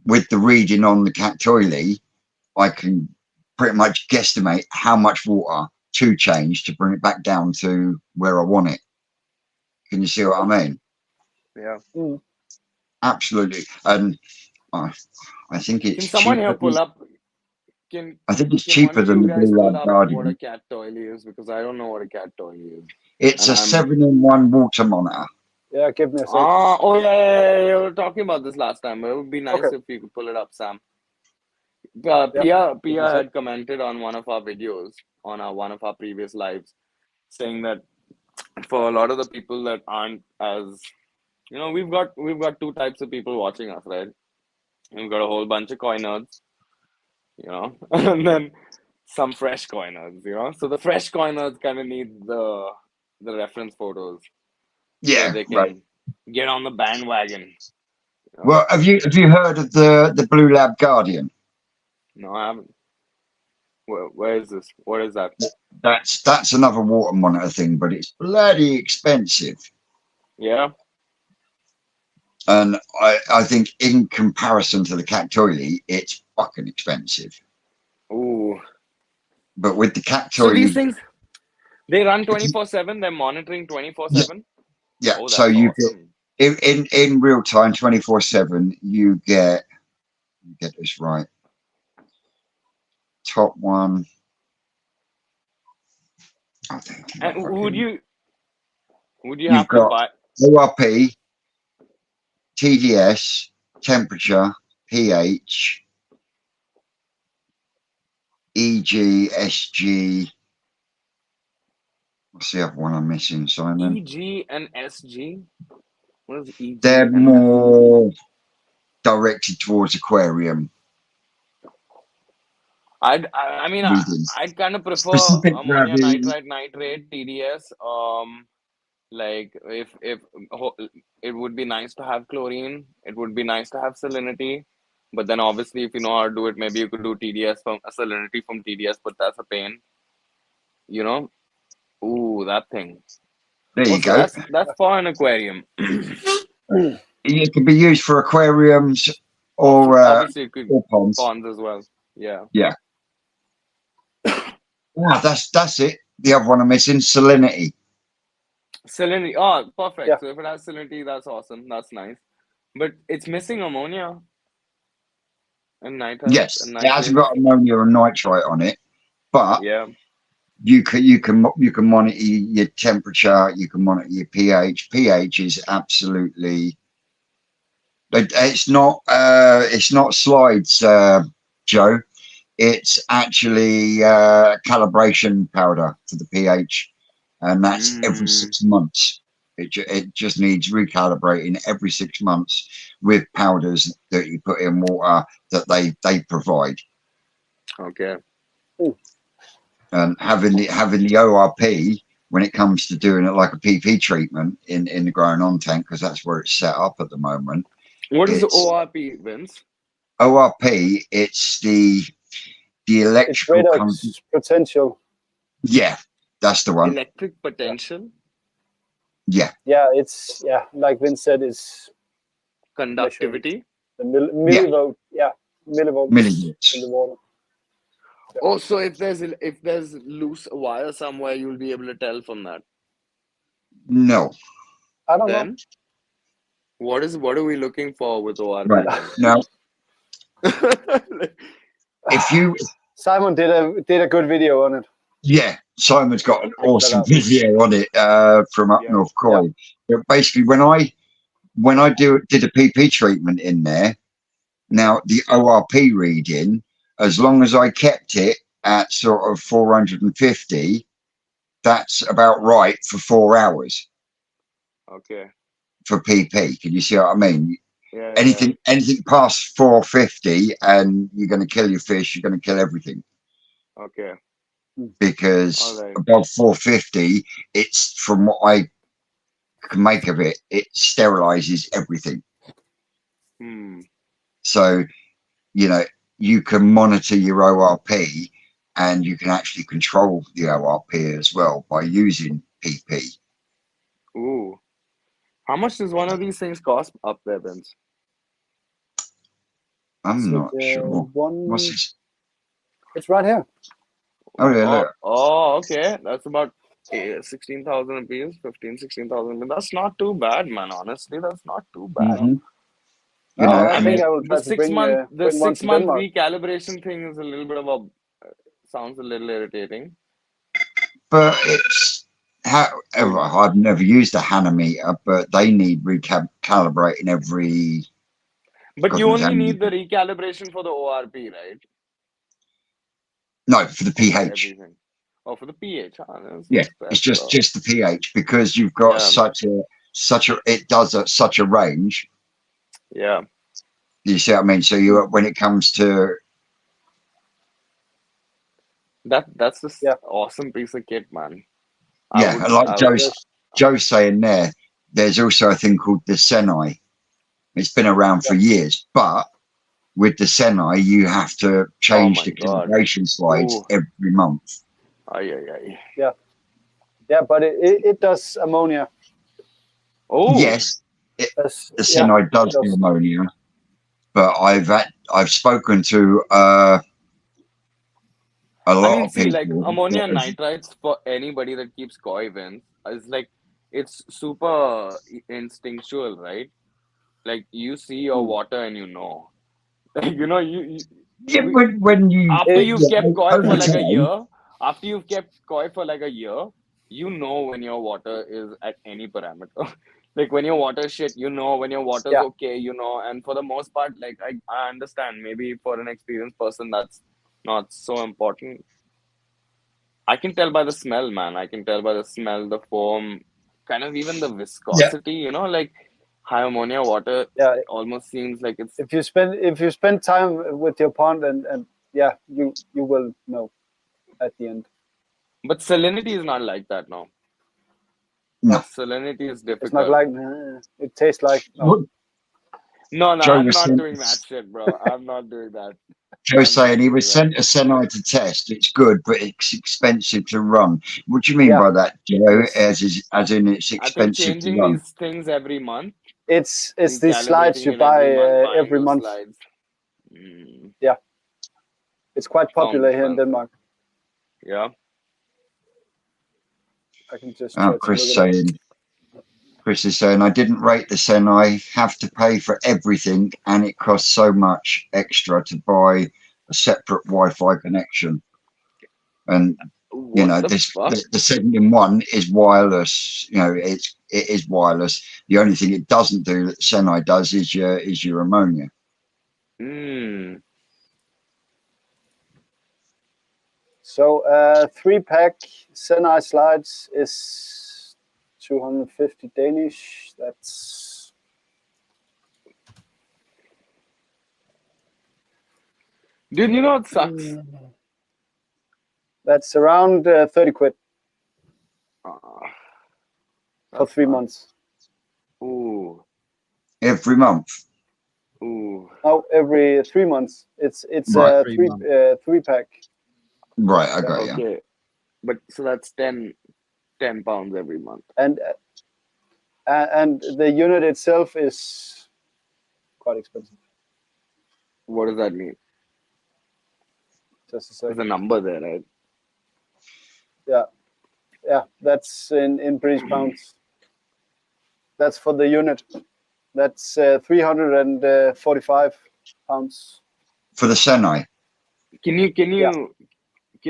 with the reading on the Cactoile, I can pretty much guesstimate how much water to change to bring it back down to where I want it. Can you see what I mean? Yeah. Absolutely. And I think Can it's someone here cheaper. pull up? I think it's Can one cheaper of than you the guys Blue pull Lab up what a Guardian. Cactoile is? Because I don't know what a Cactoile is. It's And a I'm 7-in-1 water monitor. Yeah, give me a sec. oh yeah, we were talking about this last time. It would be nice Okay. if you could pull it up, Sam. Yeah. Pia had commented on one of our videos on one of our previous lives, saying that for a lot of the people that aren't as, we've got two types of people watching us, right? We've got a whole bunch of koi nerds, and then some fresh koi nerds, So the fresh koi nerds kind of need the reference photos so Yeah, they can right. get on the bandwagon. Well, have you heard of the Blue Lab Guardian? No, I haven't. Where is this? What is that? That's another water monitor thing, but it's bloody expensive. Yeah. And I think in comparison to the Cactoile, it's fucking expensive. Ooh. But with the So Cactoile, these things, they run 24/7. They're monitoring 24/7. yeah. Oh, So that's you awesome. get in real time, 24/7. You get this right. Top one. I think. And would you You've have to got buy? ORP, TDS, temperature, pH, EG, SG. What's the other one I'm missing, Simon? EG and SG? What is EG They're and SG? more directed towards aquarium I mean, readings. I'd kind of prefer Specific ammonia gravity. nitrate, TDS. Like if it would be nice to have chlorine, it would be nice to have salinity. But then obviously, if you know how to do it, maybe you could do TDS from salinity from TDS, but that's a pain, you know? Ooh, that thing. There Oh, you so go. that's for an aquarium. It can be used for aquariums or Obviously, it could ponds. ponds as well. Yeah. Yeah. Yeah, that's it. The other one I'm missing, salinity. Salinity. Oh, perfect. Yeah. So if it has salinity, that's awesome. That's nice. But it's missing ammonia and nitrates Yes, and it hasn't nitrates. got ammonia and nitrite on it, but Yeah. you can monitor your temperature. You can monitor your pH. pH is absolutely. It's not slides, Joe. It's actually calibration powder for the pH, and that's every 6 months. It just needs recalibrating every 6 months with powders that you put in water that they provide. Okay. And having the ORP when it comes to doing it like a PP treatment in the growing on tank, because that's where it's set up at the moment. What is the It's ORP, Vince? ORP. It's the It's electrical redox potential. Yeah, that's the one. Electric potential? Yeah. Yeah, it's like Vince said, it's Conductivity? the millivolt. Yeah, millivolts Millivolts. in the water. Oh, so if there's loose wire somewhere, you'll be able to tell from that. No. I don't know. Then what are we looking for with ORP? Right. Now, if you Simon did a good video on it. yeah, Simon's got an Check that awesome out. video on it from up Yeah. North Croy. But basically, when I did a PP treatment in there, now the ORP reading, as long as I kept it at sort of 450, that's about right for 4 hours Okay. for PP. Can you see what I mean? Yeah. Anything past 450, and you're going to kill your fish. You're going to kill everything. Okay. Because All right. above 450, it's, from what I can make of it, it sterilizes everything. So, you can monitor your ORP and you can actually control the ORP as well by using PP. Ooh. How much does one of these things cost up there, Vince? I'm So not sure. What's this? It's right here. Oh yeah, look. Okay. That's about 16,000 rupees, 16,000. That's not too bad, man. Honestly, that's not too bad. You No, know, I I think mean, I will try The to bring the bring one to 6 month Denmark. recalibration thing is a little bit of a sounds a little irritating. but it's how I've never used a Hanometer, but they need recalibrating every. But God you knows how only many. need the recalibration for the ORP, right? No, for the pH. Everything. Oh, for the pH, huh? Yeah, That's it's best, just the pH because you've got Yeah. such a it does such a range. Yeah. You see what I mean? So you when it comes to That's this Yeah. awesome piece of kit, man. yeah, and like I would Joe's saying there's also a thing called the Senai. It's been around for years, but with the Senai, you have to change my the God. calibration slides Ooh. every month. Ay. Yeah, but it does ammonia. Oh. Yes, That's, the Senai does do ammonia, but I've spoken to a lot of see, people. like ammonia nitrites for anybody that keeps koi Vince is like it's super instinctual, right? Like you see your water and you know. Like Yeah, when you after you've kept koi for over like a time, year, after you've kept koi for like a year, you know when your water is at any parameter. Like when your water shit, you know when your water's Yeah. okay, you know. And for the most part, like I understand maybe for an experienced person that's not so important. I can tell by the smell, man. I can tell by the smell, the foam, kind of even the yeah, viscosity, like high ammonia water yeah. almost seems like it's If you spend time with your pond and yeah, you will know at the end. but salinity is not like that now. no. Salinity is It's not difficult. like it tastes like no. No, Joe I'm was not sent, doing that shit, bro. I'm not doing that. Joe's I'm not saying he doing was that. sent a Senai to test. It's good, but it's expensive to run. What do you mean Yeah. by that, Joe? Yes. As in it's I think expensive to changing run. these things every month, It's the slides recalibrating you it buy every month, buying every those month. slides. Yeah. It's quite Sounds popular here in expensive. Denmark. Yeah. I can just Oh, try to look it up. Chris is saying, I didn't rate the Senai, have to pay for everything, and it costs so much extra to buy a separate Wi-Fi connection. And you What know, the fuck? the 7-in-1 is wireless. You know, it is wireless. The only thing it doesn't do that Senai does is your ammonia. So 3-pack Senai slides is 250 Danish. That's Dude, you know what sucks? That's around 30 quid for That's 3 not- months. Ooh. Every month. Ooh. No, every 3 months. It's Right, a 3 months. 3-pack. Right, I got you. Okay. But so that's 10 pounds every month. And the unit itself is quite expensive. What does that mean? Just a There's second. a number there, right? Yeah, that's in British pounds. That's for the unit. That's 345 pounds. For the Senai. Can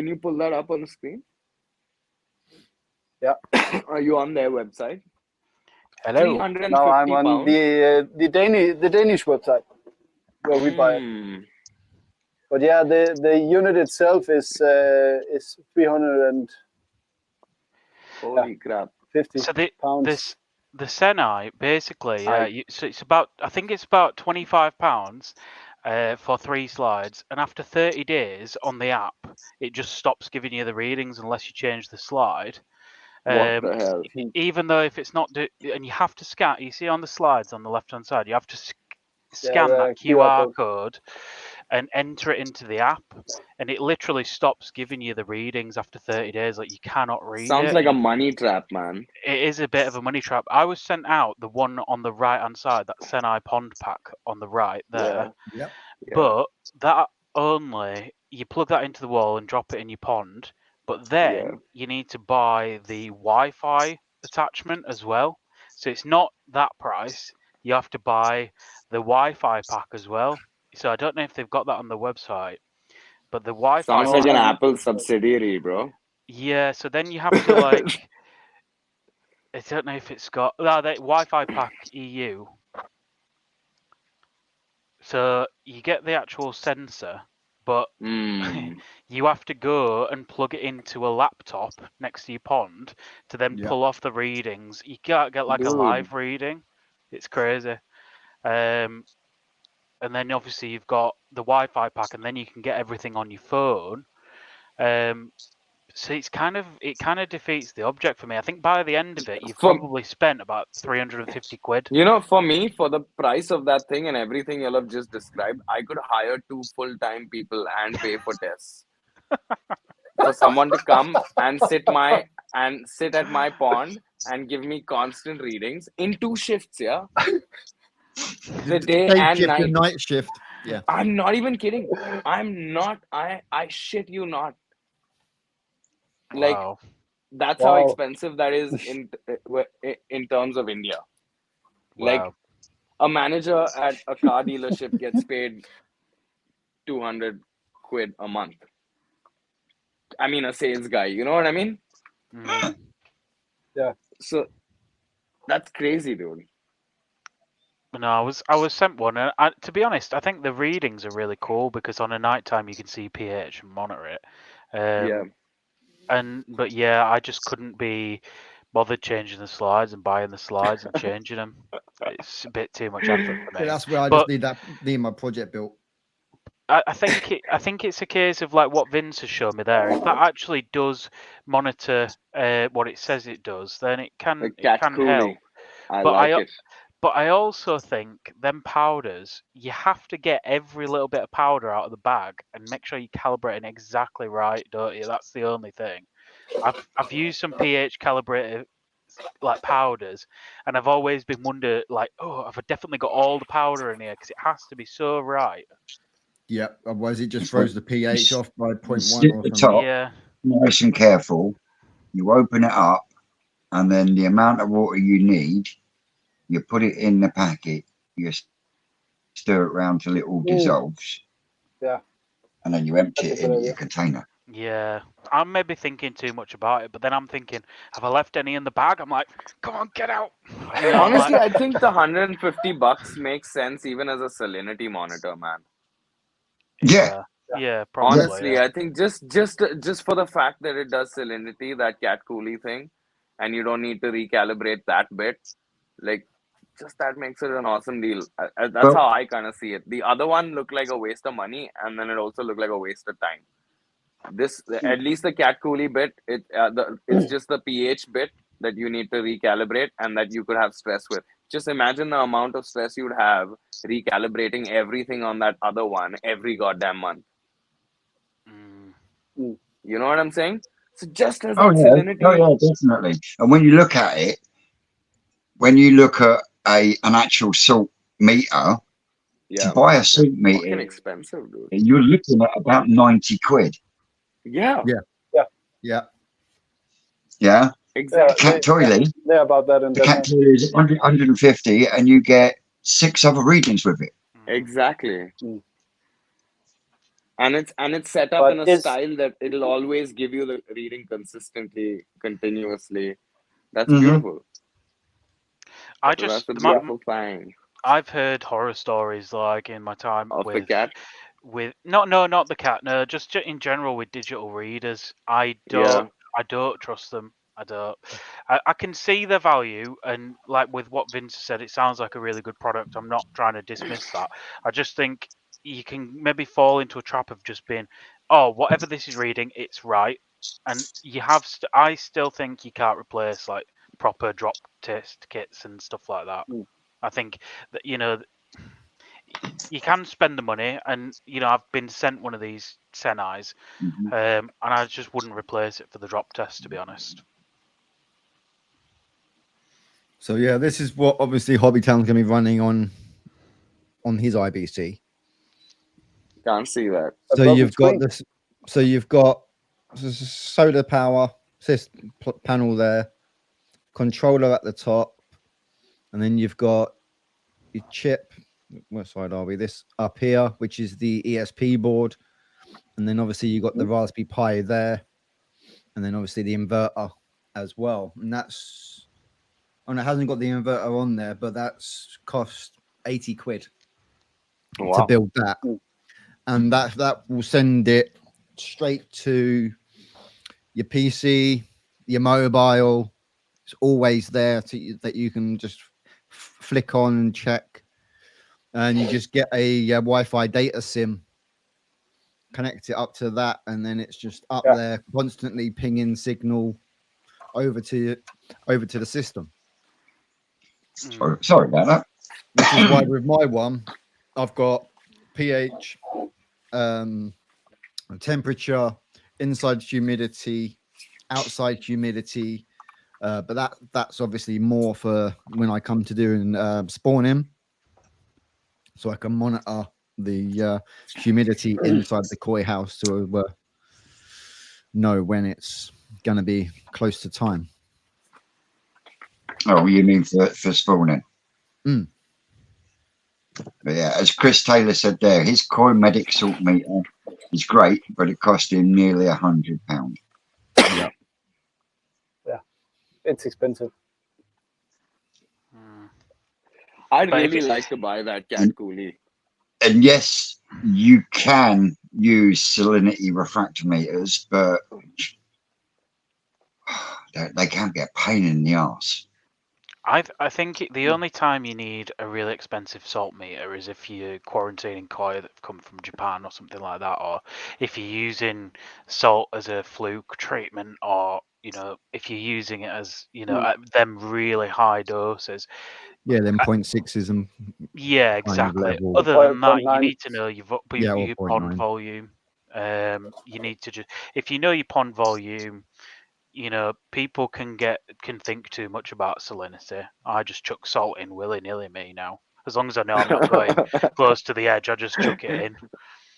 you pull that up on the screen? Yeah. Are you on their website? Hello. 350 Now I'm on pounds. the Danish website where we buy it. But yeah, the unit itself is 300 and Holy crap. 50 So pounds. the Senai basically, Aye. so it's about, I think it's about £25 for 3 slides, and after 30 days on the app, it just stops giving you the readings unless you change the slide. What the hell? Even though if it's not, and you have to scan. You see on the slides on the left hand side, you have to scan the that QR code. and enter it into the app, and it literally stops giving you the readings after 30 days. Like, you cannot read Sounds it. like a money trap, man. It is a bit of a money trap. I was sent out the one on the right hand side, that Senai Pond pack on the right there, Yeah. but that only, you plug that into the wall and drop it in your pond, but then Yeah. you need to buy the Wi-Fi attachment as well. So it's not that price. You have to buy the Wi-Fi pack as well. So I don't know if they've got that on the website, but the Wi-Fi Sounds like pack, an Apple subsidiary, bro. yeah. So then you have to like, I don't know if it's got the Wi-Fi pack EU. So you get the actual sensor, but Hmm. you have to go and plug it into a laptop next to your pond to then Yeah. pull off the readings. You can't get like a Dude. live reading. It's crazy. And then obviously you've got the Wi-Fi pack, and then you can get everything on your phone. So it kind of defeats the object for me. I think by the end of it, you've For probably spent about 350 quid. for me, for the price of that thing and everything you'll have just described, I could hire 2 full-time people and pay for tests. For someone to come and sit at my pond and give me constant readings in 2 shifts, yeah? The day Day and shift night. and night shift. Yeah. I'm not even kidding. I shit you not. Like, Wow. that's how Wow. expensive that is in terms of India. Like, Wow. a manager at a car dealership gets paid 200 quid a month. I mean, a sales guy, you know what I mean? Mm. So that's crazy, dude. No, I was sent one, and to be honest, I think the readings are really cool because on a night time you can see pH and monitor it. Yeah. But yeah, I just couldn't be bothered changing the slides and buying the slides and changing them. It's a bit too much effort for Yeah, me. that's where I But just need my project built. I think it's a case of like what Vince has shown me there. If that actually does monitor what it says it does, then The it cat can coolie. help. I But like it. But I also think them powders, you have to get every little bit of powder out of the bag and make sure you calibrate it exactly right, don't you? That's the only thing. I've used some pH calibrated like powders, and I've always been wondered like, oh, have I definitely got all the powder in here? Because it has to be so right. Yep. Otherwise, it just throws the pH off by 0.1 Sit or at the something. top, Yeah. nice and careful. You open it up, and then the amount of water you need, you put it in the packet. You stir it around till it all dissolves. Yeah. And then you empty That's it a good into idea. your container. Yeah, I'm maybe thinking too much about it, but then I'm thinking, have I left any in the bag? I'm like, come on, get out. You know, I'm Honestly, like, I think the $150 makes sense even as a salinity monitor, man. Yeah. yeah, probably. Honestly, Yeah. I think just for the fact that it does salinity, that cat coolie thing, and you don't need to recalibrate that bit, like, just that makes it an awesome deal. That's But how I kind of see it. The other one looked like a waste of money, and then it also looked like a waste of time. This, at least the cat coolie bit, it's just the pH bit that you need to recalibrate and that you could have stress with. Just imagine the amount of stress you'd have recalibrating everything on that other one every goddamn month. Mm. You know what I'm saying? So just as oh that yeah, salinity, definitely. And when you look at it, when you look at an actual salt meter, to yeah, buy a salt fucking meter, expensive, dude. you're looking at about 90 quid. Yeah, Yeah. Yeah. Yeah. Yeah. exactly. Cat toilet, They're about that in the cat Denmark. toilet is 150, and you get 6 other readings with it. Exactly. Mm. And it's set up But in a it's style that it'll always give you the reading consistently, continuously. That's Mhm. beautiful. I So that's just a beautiful thing I've heard horror stories like in my time of the cat. with not the cat, no, just in general with digital readers. I Yeah. don't trust them. I don't. I can see the value, and like with what Vince said, it sounds like a really good product. I'm not trying to dismiss that. I just think you can maybe fall into a trap of just being, oh, whatever this is reading, it's right, and you have. I still think you can't replace like proper drop test kits and stuff like that. Mm. I think that you can spend the money, and I've been sent one of these Senais, Mhm. and I just wouldn't replace it for the drop test, to be honest. So yeah, this is what obviously Hobbytown's going to be running on his IBC. Can't see that. A So broken you've got screen. this. So you've got solar power panel there, controller at the top, and then you've got your chip. What side are we? This up here, which is the ESP board, and then obviously you got the Raspberry Pi there, and then obviously the inverter as well. And that's, and it hasn't got the inverter on there, but that's cost 80 quid to Wow. build that, and that will send it straight to your PC, your mobile. It's always there that you can just flick on and check, and you just get a Wi-Fi data SIM, connect it up to that, and then it's just up there constantly pinging signal over to the system. Sorry about that. Which is why with my one, I've got pH, temperature, inside humidity, outside humidity. But that's obviously more for when I come to doing spawning, so I can monitor the humidity inside the koi house to know when it's going to be close to time. Oh, you mean for spawning? Mm. But yeah, as Chris Taylor said there, his koi medic salt meter is great, but it cost him nearly £100. Yeah. Yeah, it's expensive. I'd But really like to buy that cat coolie. And yes, you can use salinity refractometers, but they can be a pain in the arse. I think the only time you need a really expensive salt meter is if you're quarantining koi that have come from Japan or something like that, or if you're using salt as a fluke treatment, or if you're using it as at them really high doses. Yeah, then 0.6s and Yeah, exactly. level. Other than that, you 0.9. need to know your or pond 0.9. volume. You need to just, if you know your pond volume, people can think too much about salinity. I just chuck salt in willy-nilly me now. As long as I know I'm not going close to the edge, I just chuck it in.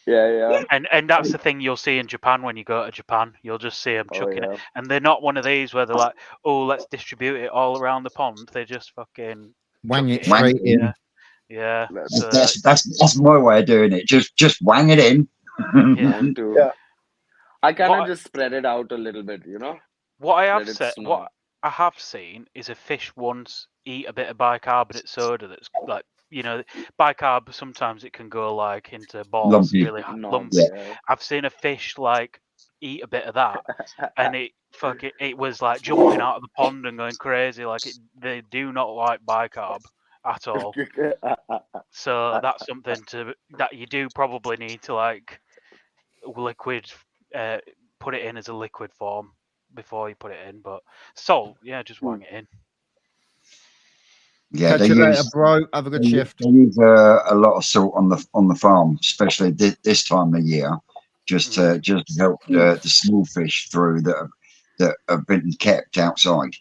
Yeah. And that's the thing you'll see in Japan when you go to Japan. You'll just see them chucking it. And they're not one of these where they're like, oh, let's distribute it all around the pond. They just fucking Wang chuck it straight in. Yeah. That's my way of doing it. Just wang it in. Mine too. Yeah. I kind of just spread it out a little bit, What I Let have it said, snow. what I have seen is a fish once eat a bit of bicarbonate soda that's like, bicarb, sometimes it can go like into balls, Lumpy. really No, lumpy. yeah. I've seen a fish like eat a bit of that, and it was like jumping out of the pond and going crazy. Like they do not like bicarb at all. So that's something that you do probably need to like liquid, put it in as a liquid form before you put it in. But salt, just wang it in. Yeah, Catch you later, bro. Have a good shift. They use a lot of salt on the farm, especially this time of year, just to help the small fish through that have been kept outside.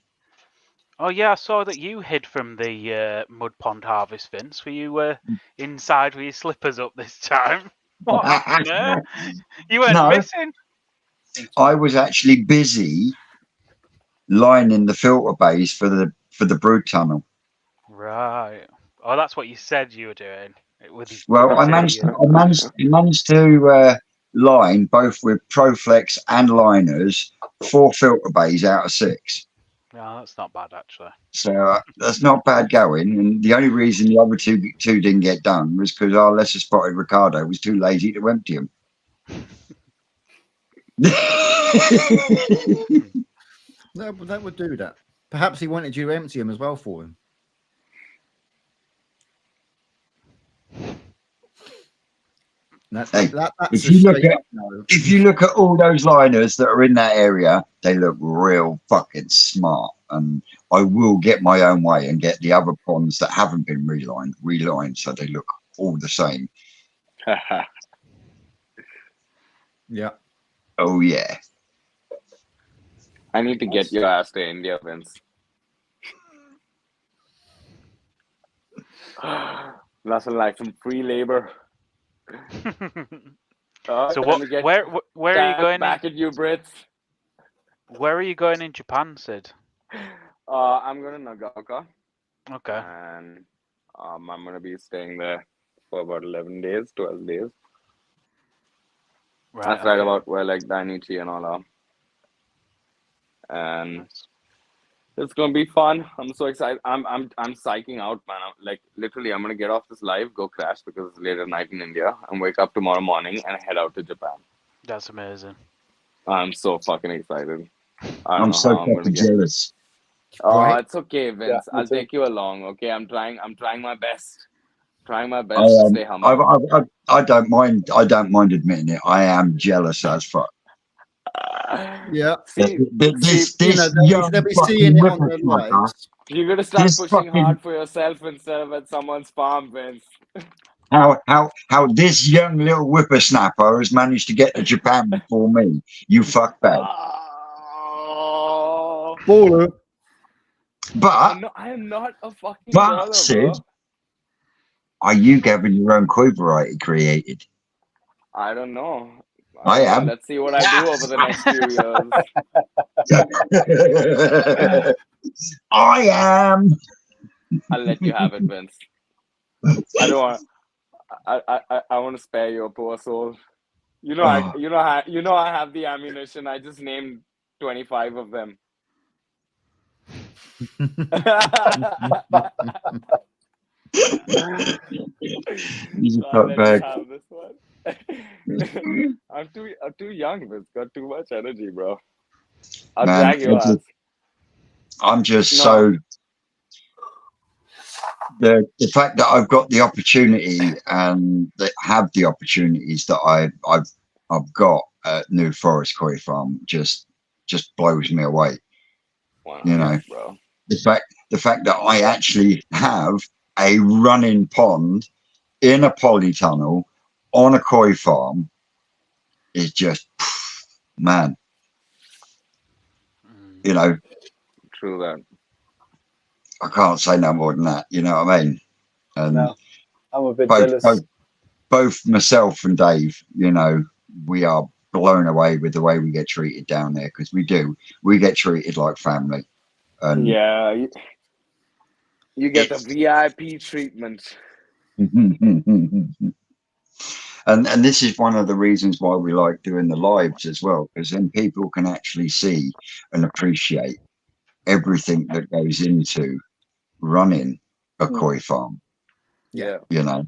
Oh yeah, I saw that you hid from the mud pond harvest, Vince. Were you inside with your slippers up this time? What happened there? You went missing. I was actually busy lining the filter bays for the brood tunnel. Right. Oh, that's what you said you were doing. Well, I managed to line both with Proflex and liners 4 filter bays out of 6. No, that's not bad actually. So that's not bad going. And the only reason the other two didn't get done was because our lesser spotted Ricardo was too lazy to empty them. That would do that. Perhaps he wanted you to empty them as well for him. If you look at all those liners that are in that area, they look real fucking smart. And I will get my own way and get the other ponds that haven't been relined so they look all the same. Yeah. Oh yeah. I need to get your ass to India, Vince. Nothing like some free labor. So Let what? me get Where are you going? back at you, Brits. Where are you going in Japan, Sid? I'm going to Nagaoka, Okay. and I'm going to be staying there for about 11 days, 12 days. Right. That's right about where like Dainichi and all are. And Nice. it's gonna be fun. I'm so excited. I'm psyching out, man. Like literally, I'm gonna get off this live, go crash because it's late at night in India, and wake up tomorrow morning and head out to Japan. That's amazing. I'm so fucking excited. I don't I'm know so how I'm gonna fucking get. jealous. Oh, Right. it's okay, Vince. me I'll too. take you along. Okay, I'm trying my best. Trying my I best to stay humble. I don't mind. I don't mind admitting it. I am jealous as fuck. Yeah. See, This You know, young they'll be fucking seeing it on their whippersnapper. lives. you're gonna start This pushing fucking hard for yourself instead of at someone's farm, Vince. how this young little whippersnapper has managed to get to Japan before me. You fuck bag. Oh. Baller. But I am not a fucking baller, Sid, bro. are you having your own koi variety created? I don't know. I don't know. am. Let's see what I do over the next few years. I am. I'll let you have it, Vince. I don't want. I want to spare your poor soul. You know, Oh. I have the ammunition. I just named 25 of them. He's a I'll fuck let bag. you have this one. I'm too young. It's got too much energy, bro. I'll Man, drag your ass. I'm just No. so the fact that I've got the opportunity and that have the opportunities that I've got at New Forest Koi Farm just blows me away. Wow, You know, bro. the fact that I actually have a running pond in a polytunnel on a koi farm is just man. You know, True that. I can't say no more than that. You know what I mean? And No, I'm a bit both jealous. both myself and Dave, you know, we are blown away with the way we get treated down there because we get treated like family. And Yeah, you get the VIP treatment. and this is one of the reasons why we like doing the lives as well, because then people can actually see and appreciate everything that goes into running a koi farm. Yeah. You know,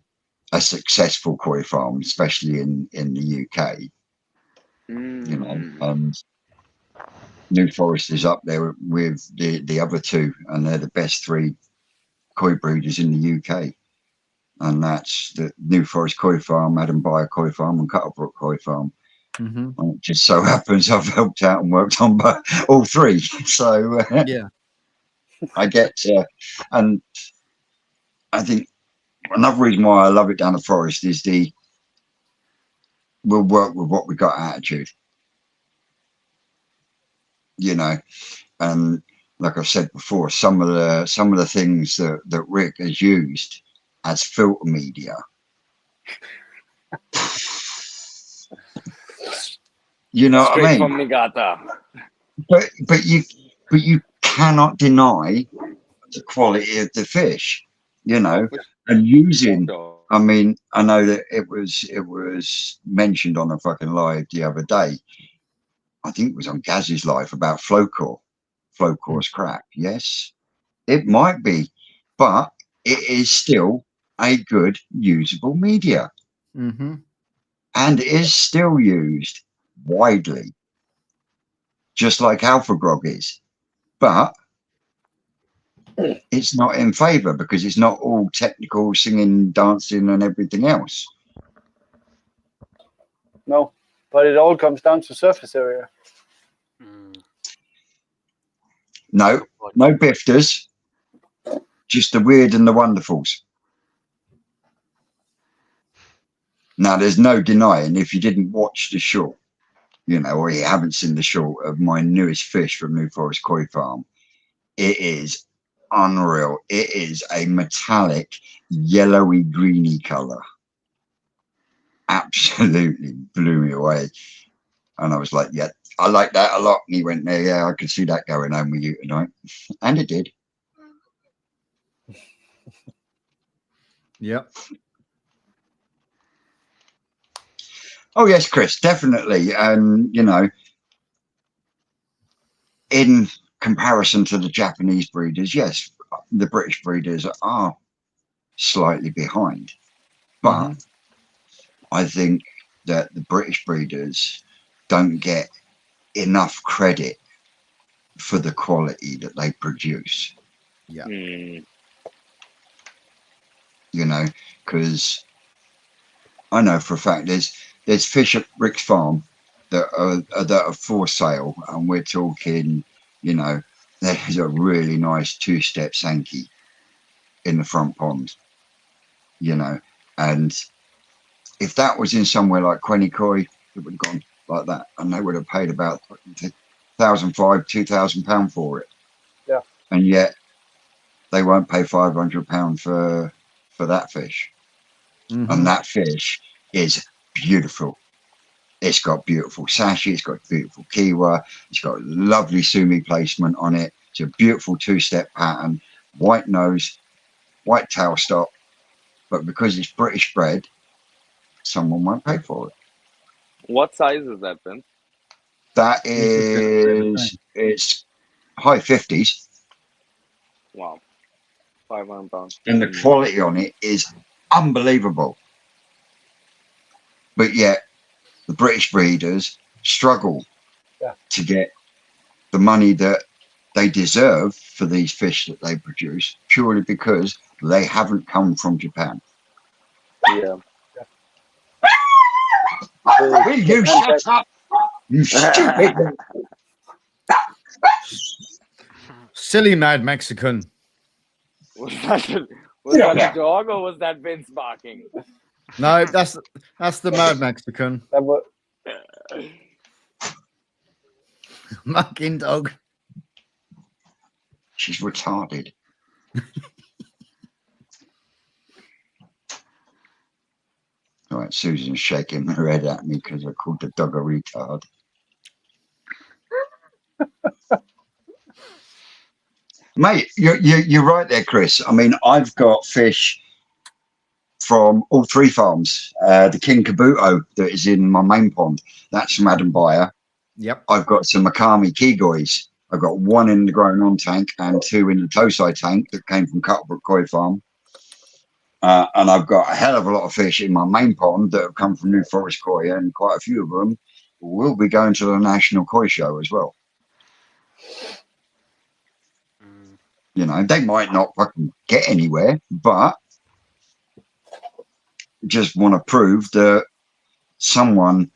a successful koi farm, especially in the UK. You know, and New Forest is up there with the other two, and they're the best three koi breeders in the UK. And that's the New Forest Koi Farm, Adam Byer Koi Farm, and Cuttlebrook Koi Farm. Mm-hmm. And it just so happens I've helped out and worked on all three. So Yeah. I get, and I think another reason why I love it down the forest is we'll work with what we got attitude. You know, and like I've said before, some of the things that Rick has used as filter media. You know Straight what I mean? from Niigata. But you cannot deny the quality of the fish, you know, and using. I mean, I know that it was mentioned on a fucking live the other day. I think it was on Gaz's live about Flowcore. Flowcore's crap. Yes, it might be, but it is still a good usable media, Mm-hmm. and it is still used widely, just like Alpha Grog is. But it's not in favor because it's not all technical singing, dancing, and everything else. No, but it all comes down to surface area. No bifters, just the weird and the wonderfuls. Now, there's no denying if you didn't watch the short, you know, or you haven't seen the short of my newest fish from New Forest Koi Farm, it is unreal. It is a metallic yellowy greeny color. Absolutely blew me away. And I was like, yeah, I like that a lot. And he went, yeah, I could see that going home with you tonight. And it did. Yep. Oh, yes, Chris, definitely. And, you know, in comparison to the Japanese breeders, yes, the British breeders are slightly behind. But I think that the British breeders don't get enough credit for the quality that they produce. Yeah. Mm. You know, because I know for a fact there's fish at Rick's farm that are for sale, and we're talking, you know, there's a really nice two-step Sankey in the front pond, you know, and if that was in somewhere like Quenny Koi, it would have gone like that, and they would have paid about £1,500–2,000 for it. Yeah. And yet they won't pay £500 for that fish. And that fish is beautiful. It's got beautiful sashi, it's got beautiful kiwa, it's got lovely sumi placement on it. It's a beautiful two-step pattern, white nose, white tail stop. But because it's British bred, someone won't pay for it. What size is that, Vince? That is, it's high 50s. Wow, £500. And the quality on it is unbelievable. But yet, the British breeders struggle to get the money that they deserve for these fish that they produce, purely because they haven't come from Japan. Yeah. Will you shut up? You stupid. Silly mad Mexican. Was that a dog or was that Vince barking? No, that's the mad Mexican. That was, Mucking dog. She's retarded. All right, Susan's shaking her head at me because I called the dog a retard. Mate, you're right there, Chris. I mean, I've got fish from all three farms. The King Kabuto that is in my main pond, that's from Adam Beyer. Yep. I've got some Makami Kigois. I've got one in the growing on tank and two in the Tosai tank that came from Cuttlebrook Koi Farm. And I've got a hell of a lot of fish in my main pond that have come from New Forest Koi, and quite a few of them will be going to the National Koi Show as well. You know, they might not fucking get anywhere, but just want to prove that someone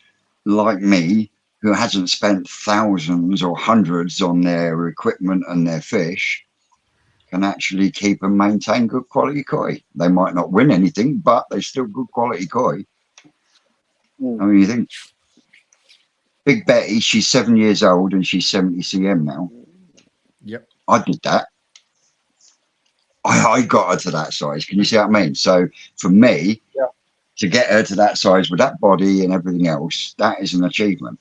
like me, who hasn't spent thousands or hundreds on their equipment and their fish, can actually keep and maintain good quality koi. They might not win anything, but they're still good quality koi. I mean, you think Big Betty, she's 7 years old and she's 70 cm now. Yep. I did that. I got her to that size. Can you see what I mean? So for me, to get her to that size with that body and everything else, that is an achievement.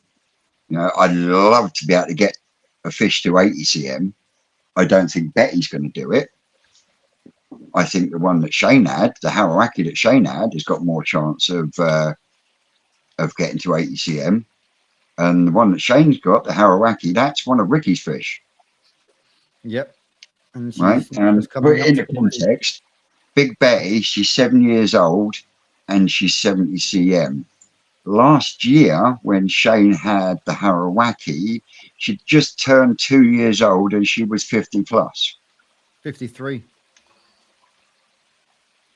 You know, I'd love to be able to get a fish to 80 cm. I don't think Betty's going to do it. I think the one that Shane had, the Harawaki that Shane had, has got more chance of getting to 80 cm. And the one that Shane's got, the Harawaki, that's one of Ricky's fish. Yep. And Right? And put it into context, Big Betty, she's 7 years old and she's 70 cm. Last year, when Shane had the Harawaki, she just turned 2 years old and she was 50 plus. 53.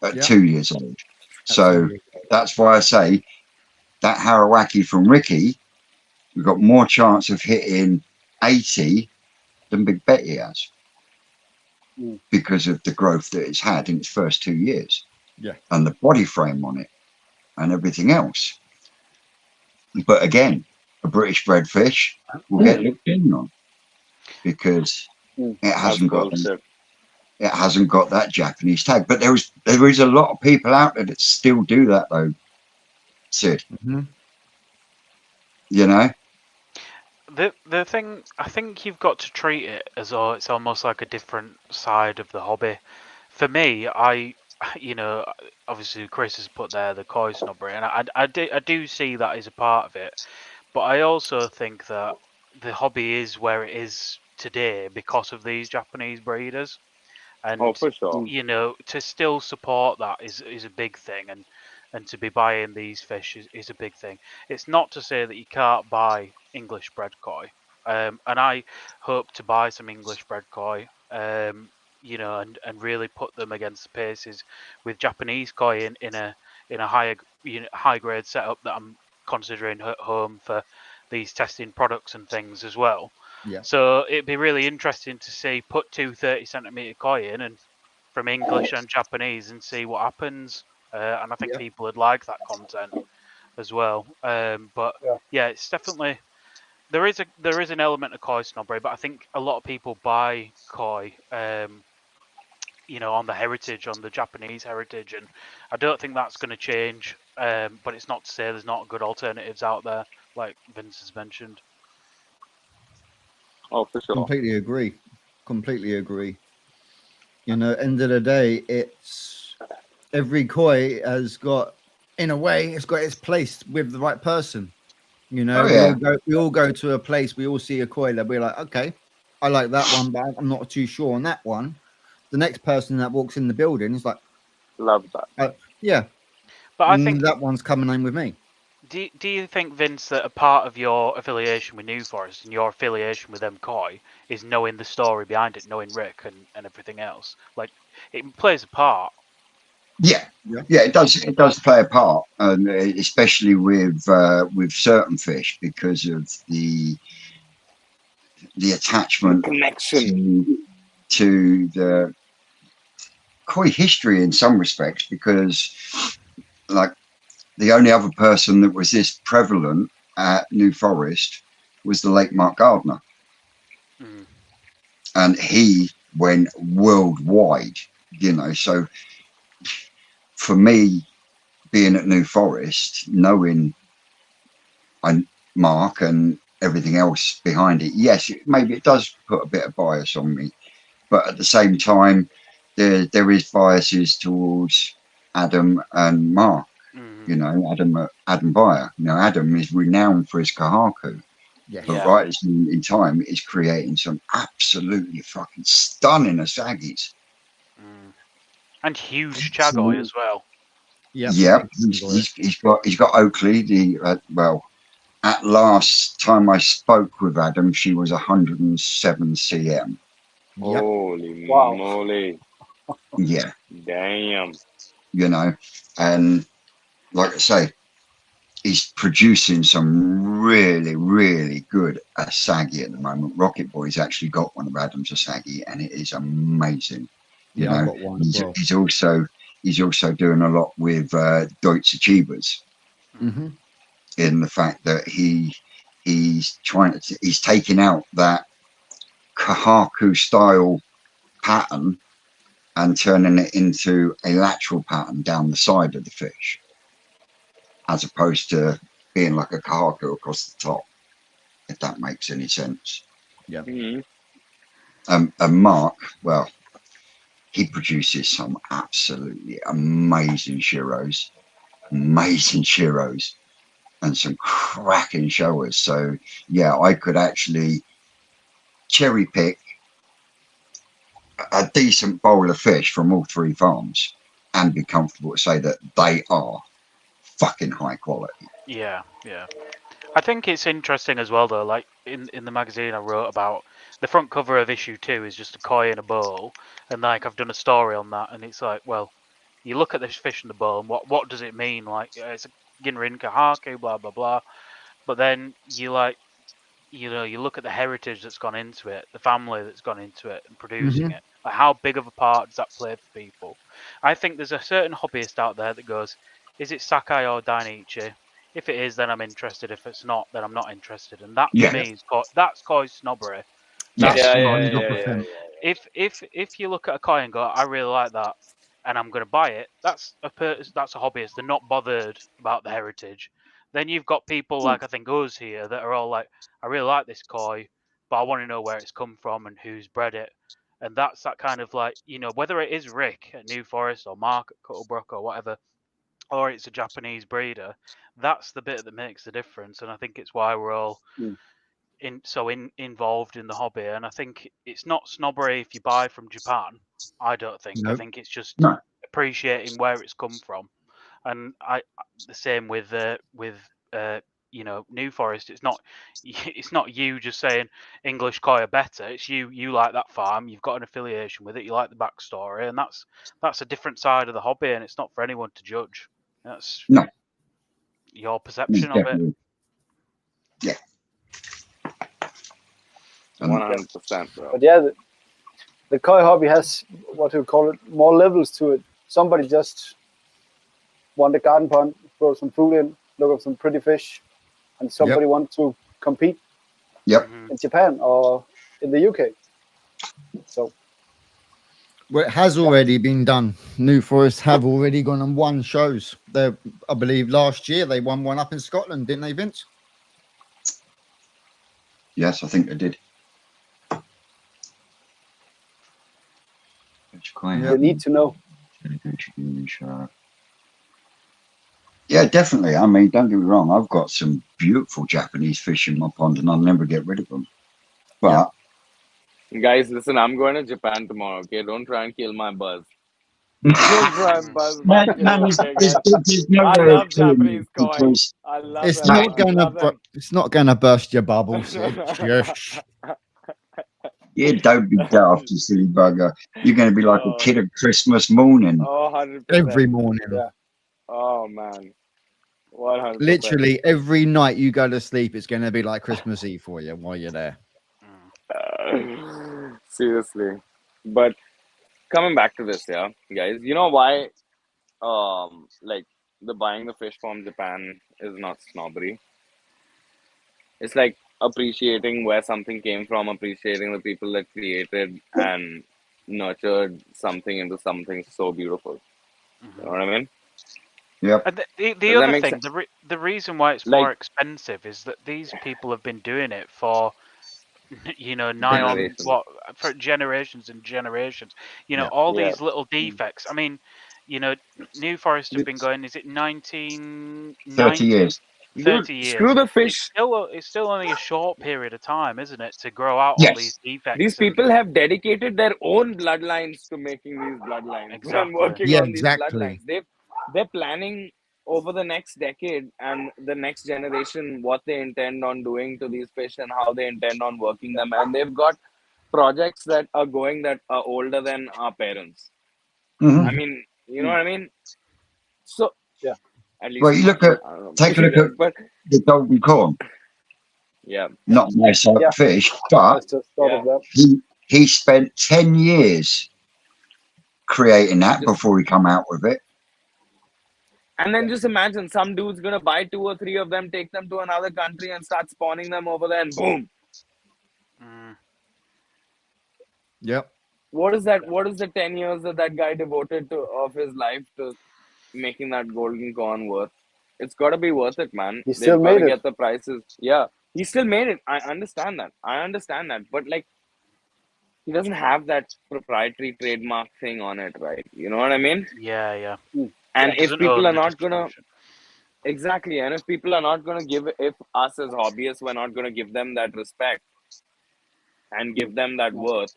At 2 years old. So that's why I say that Harawaki from Ricky, we've got more chance of hitting 80 than Big Betty has. Because of the growth that it's had in its first 2 years. Yeah. And the body frame on it. and everything else. But again, a British bred fish will get looked in on because Mm. it As hasn't got Kulture. that Japanese tag. But there is a lot of people out there that still do that though, Sid. Mhm. You know? The thing, I think you've got to treat it as though it's almost like a different side of the hobby. For me, you know, obviously Chris has put there the koi snobbery, and I do see that as a part of it. But I also think that the hobby is where it is today because of these Japanese breeders, Oh, and for sure. you know, to still support that is a big thing, and to be buying these fish is a big thing. It's not to say that you can't buy English bred koi, and I hope to buy some English bred koi, you know, and really put them against the paces with Japanese koi in a higher, you know, high grade setup that I'm considering at home for these testing products and things as well. Yeah. So it'd be really interesting to see put two 30 centimeter koi in and from English and Japanese and see what happens. And I think Yeah. people would like that content as well. But Yeah. yeah, it's definitely there is an element of koi snobbery, but I think a lot of people buy koi, you know, on the heritage, on the Japanese heritage, and I don't think that's going to change. But it's not to say there's not good alternatives out there, like Vince has mentioned. Oh, for sure. Completely agree. Completely agree. You know, end of the day, it's every koi has got, in a way, it's got its place with the right person. You know, Oh yeah. we all go to a place, we all see a koi that we're like, okay, I like that one, but I'm not too sure on that one. The next person that walks in the building is like, Love that. yeah, But I think that one's coming in with me. do you think, Vince, that a part of your affiliation with New Forest and your affiliation with MCOY is knowing the story behind it, knowing Rick and everything else? Like, it plays a part. Yeah. Yeah. Yeah, it does play a part, and especially with certain fish because of the attachment Connection. to the koi history in some respects. Because like the only other person that was this prevalent at New Forest was the late Mark Gardner, Mm. and he went worldwide. You know, so for me, being at New Forest, knowing I Mark and everything else behind it, yes, maybe it does put a bit of bias on me, but at the same time, there is biases towards Adam and Mark. Mm. You know, Adam Beyer. You know, Adam is renowned for his kahaku, Yes. but Yeah. right at this moment in time, is creating some absolutely fucking stunning asagis. Mm. And huge Chagoy as well. Yeah. Yeah, Big single, he's got Oakley. Well, at last time I spoke with Adam, she was 107 cm. Yep. Holy Wow. moly. Yeah, Damn. you know, and like I say, he's producing some really, really good asagi at the moment. Rocket Boy's actually got one of Adam's asagi, and it is amazing. You Yeah, I've know, got one as well. he's also doing a lot with Deutsche Achievers Mm-hmm. in the fact that he's taking out that kahaku style pattern and turning it into a lateral pattern down the side of the fish, as opposed to being like a kahaku across the top, if that makes any sense. Yeah. Mhm. And Mark, well, he produces some absolutely amazing shiros, and some cracking showers. So yeah, I could actually cherry pick a decent bowl of fish from all three farms and be comfortable to say that they are fucking high quality. Yeah, yeah. I think it's interesting as well, though. Like in the magazine I wrote about, the front cover of issue 2 is just a koi in a bowl, and like I've done a story on that, and it's like, well, you look at this fish in the bowl, and what does it mean? Like, yeah, it's a Ginrin Kahaku, blah blah blah. But then you like, you know, you look at the heritage that's gone into it, the family that's gone into it, and producing Mm-hmm. it. Like, how big of a part does that play for people? I think there's a certain hobbyist out there that goes, is it Sakai or Dainichi? If it is, then I'm interested. If it's not, then I'm not interested. And that Yeah. for me is that's koi snobbery. Yes. That's Yeah, koi yeah, yeah, snobbery. yeah. If you look at a koi and go, I really like that, and I'm going to buy it, that's a hobbyist. They're not bothered about the heritage. Then you've got people like I think us here that are all like, I really like this koi, but I want to know where it's come from and who's bred it. And that's that kind of like, whether it is Rick at New Forest or Mark at Cuttlebrook or whatever, or it's a Japanese breeder, that's the bit that makes the difference. And I think it's why we're all involved in the hobby. And I think it's not snobbery if you buy from Japan. I don't think. I Nope. think it's just No. appreciating where it's come from. And the same with New Forest. It's not you just saying English koi are better. It's you like that farm. You've got an affiliation with it. You like the backstory, and that's a different side of the hobby, and it's not for anyone to judge. That's No. your perception of it. Yeah. 100%, bro. But yeah, the koi hobby has, what do you call it, more levels to it. Somebody just want a garden pond, throw some food in, look at some pretty fish, and somebody wants to compete Yep. in Japan or in the UK. So Well, it has already been done. New Forest have already gone and won shows. I believe last year they won one up in Scotland, didn't they, Vince? Yes, I think they did. you need to know. Yeah, definitely. I mean, don't get me wrong. I've got some beautiful Japanese fish in my pond, and I'll never get rid of them. But Guys, listen, I'm going to Japan tomorrow, okay? Don't try and kill my buzz. Don't try and buzz my kid, okay, guys? I love Japanese koi. I love It's them. not I gonna. love them. It's not gonna burst your bubbles. It's yeah, don't be daft, you silly bugger. You're going to be like a kid at Christmas morning. Oh, 100%. every morning. Yeah. Oh, man. 100%. Literally every night you go to sleep, it's going to be like Christmas Eve for you while you're there. Seriously. But coming back to this, yeah, guys, you know why like the buying the fish from Japan is not snobbery? It's like appreciating where something came from, appreciating the people that created and nurtured something into something so beautiful. You know what I mean? Yep. And the Does that other make thing, the reason why it's Like- more expensive is that these people have been doing it for, nigh on Generations. for generations and generations. Yeah. All Yeah. these little defects. I mean, New Forest have been going. Is it 30 years. 30 Dude, years. screw the fish. It's still only a short period of time, isn't it, to grow out all Yes. these defects? These people have dedicated their own bloodlines to making these bloodlines and Exactly. working Yeah, on these exactly. bloodlines. They're planning over the next decade and the next generation what they intend on doing to these fish and how they intend on working them. And they've got projects that are going that are older than our parents. Mhm. I mean, you know what I mean? So Yeah. At least Well, you look at, I don't know. take a look at But the golden corn. yeah, Not my type Yeah. of fish, I but just thought of that. he spent 10 years creating that before he come out with it. and then just imagine some dude's gonna buy 2 or 3 of them, take them to another country, and start spawning them over there, and boom. Mm. Yep. What is that? What is the 10 years that guy devoted to of his life to making that golden corn worth? It's got to be worth it, man. He still They've got to made it. get the prices. Yeah, he still made it. I understand that. But like, he doesn't have that proprietary trademark thing on it, right? You know what I mean? Yeah. And It if doesn't people own are the not gonna distribution. exactly, and if people are not gonna give, if us as hobbyists, we're not gonna give them that respect and give them that worth,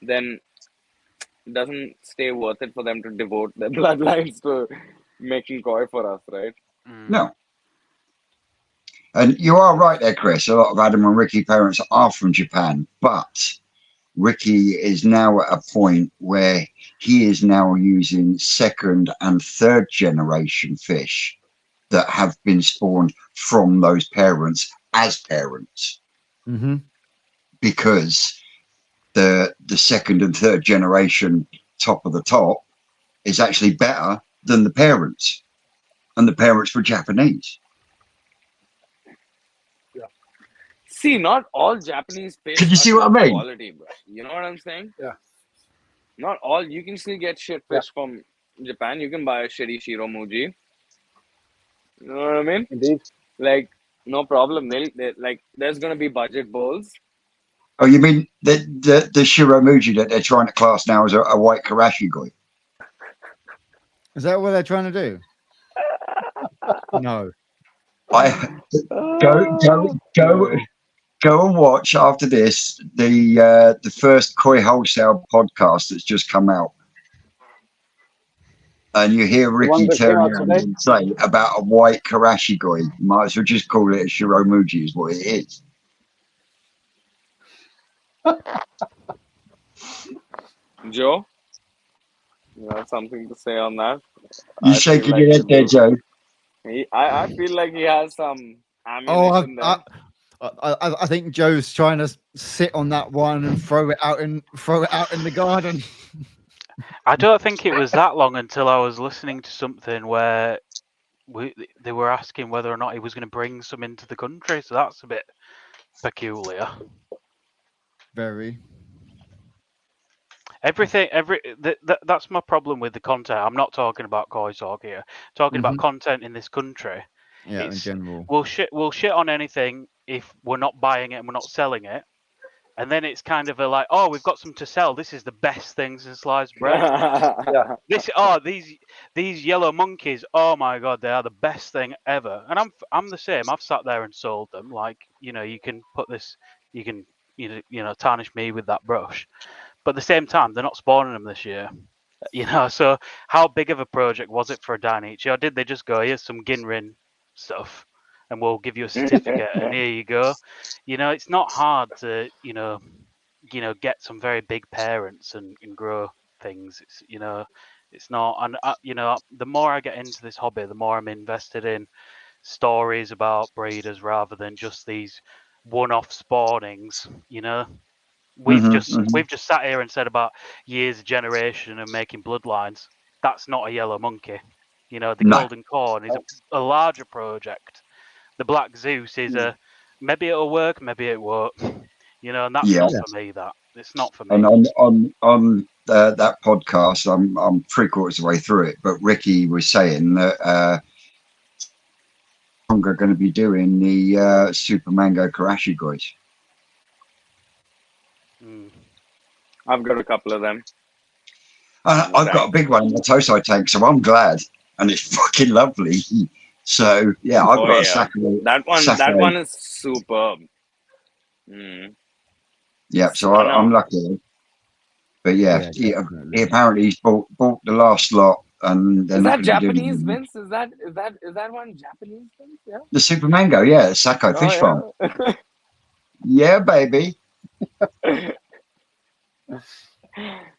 then it doesn't stay worth it for them to devote their bloodlines to making koi for us, right? Mm. No. And you are right there, Chris. A lot of Adam and Ricky parents are from Japan, but Ricky is now at a point where he is now using second and third generation fish that have been spawned from those parents as parents, Mm-hmm. because the second and third generation top of the top is actually better than the parents. and the parents were Japanese. See, not all Japanese fish Can you are see what I top mean? quality, bro. You know what I'm saying? Yeah. Not all. You can still get shit fish from Japan. You can buy a shitty Shiromuji. You know what I mean? Indeed. Like, no problem. They like, there's gonna be budget bowls. Oh, you mean the Shiromuji that they're trying to class now as a white karashigoi? Is that what they're trying to do? No. I go No. go and watch after this the first Koi Wholesale podcast that's just come out, and you hear The one Ricky that came turn out around today. and say about a white karashigoi. You might as well just call it a Shiromuji, is what it is. Joe, you have something to say on that? You I feel shaking like your you head there, do. Joe? I feel like he has some Oh, ammunition there. I think Joe's trying to sit on that one and throw it out in the garden. I don't think it was that long until I was listening to something where they were asking whether or not he was going to bring some into the country. So that's a bit peculiar. Very. That's my problem with the content. I'm not talking about Koi Talk here. Talking about content in this country. Yeah, in It's general. we'll shit on anything if we're not buying it and we're not selling it. And then it's kind of like, oh, we've got some to sell. This is the best thing since sliced bread. These yellow monkeys. Oh my god, they are the best thing ever. And I'm the same. I've sat there and sold them. Like, you can put this, you can tarnish me with that brush. But at the same time, they're not spawning them this year. So how big of a project was it for a dine each year? Or did they just go, here's some Ginrin stuff, and we'll give you a certificate, and here you go. It's not hard to get some very big parents and grow things. It's not. And the more I get into this hobby, the more I'm invested in stories about breeders rather than just these one-off spawnings. We've just sat here and said about years of generation and making bloodlines. That's not a yellow monkey. The No. golden corn is a larger project. The black Zeus is a maybe it'll work, maybe it won't. And that's not for me. That it's not for me. And on that podcast, I'm 3/4 of the way through it, but Ricky was saying that we're going to be doing the Super Mango Karashigoi. I've got a couple of them. I've got a big one in the Tosai tank, so I'm glad, and it's fucking lovely. So yeah, I've got a Sakai. That one is superb. Yeah, so I'm lucky. But yeah, he apparently he's bought the last lot, and they're is not that Japanese, Vince? Is that one Japanese, Vince? Yeah. The Super Mango, yeah, Sakai Fish Farm. Yeah, baby.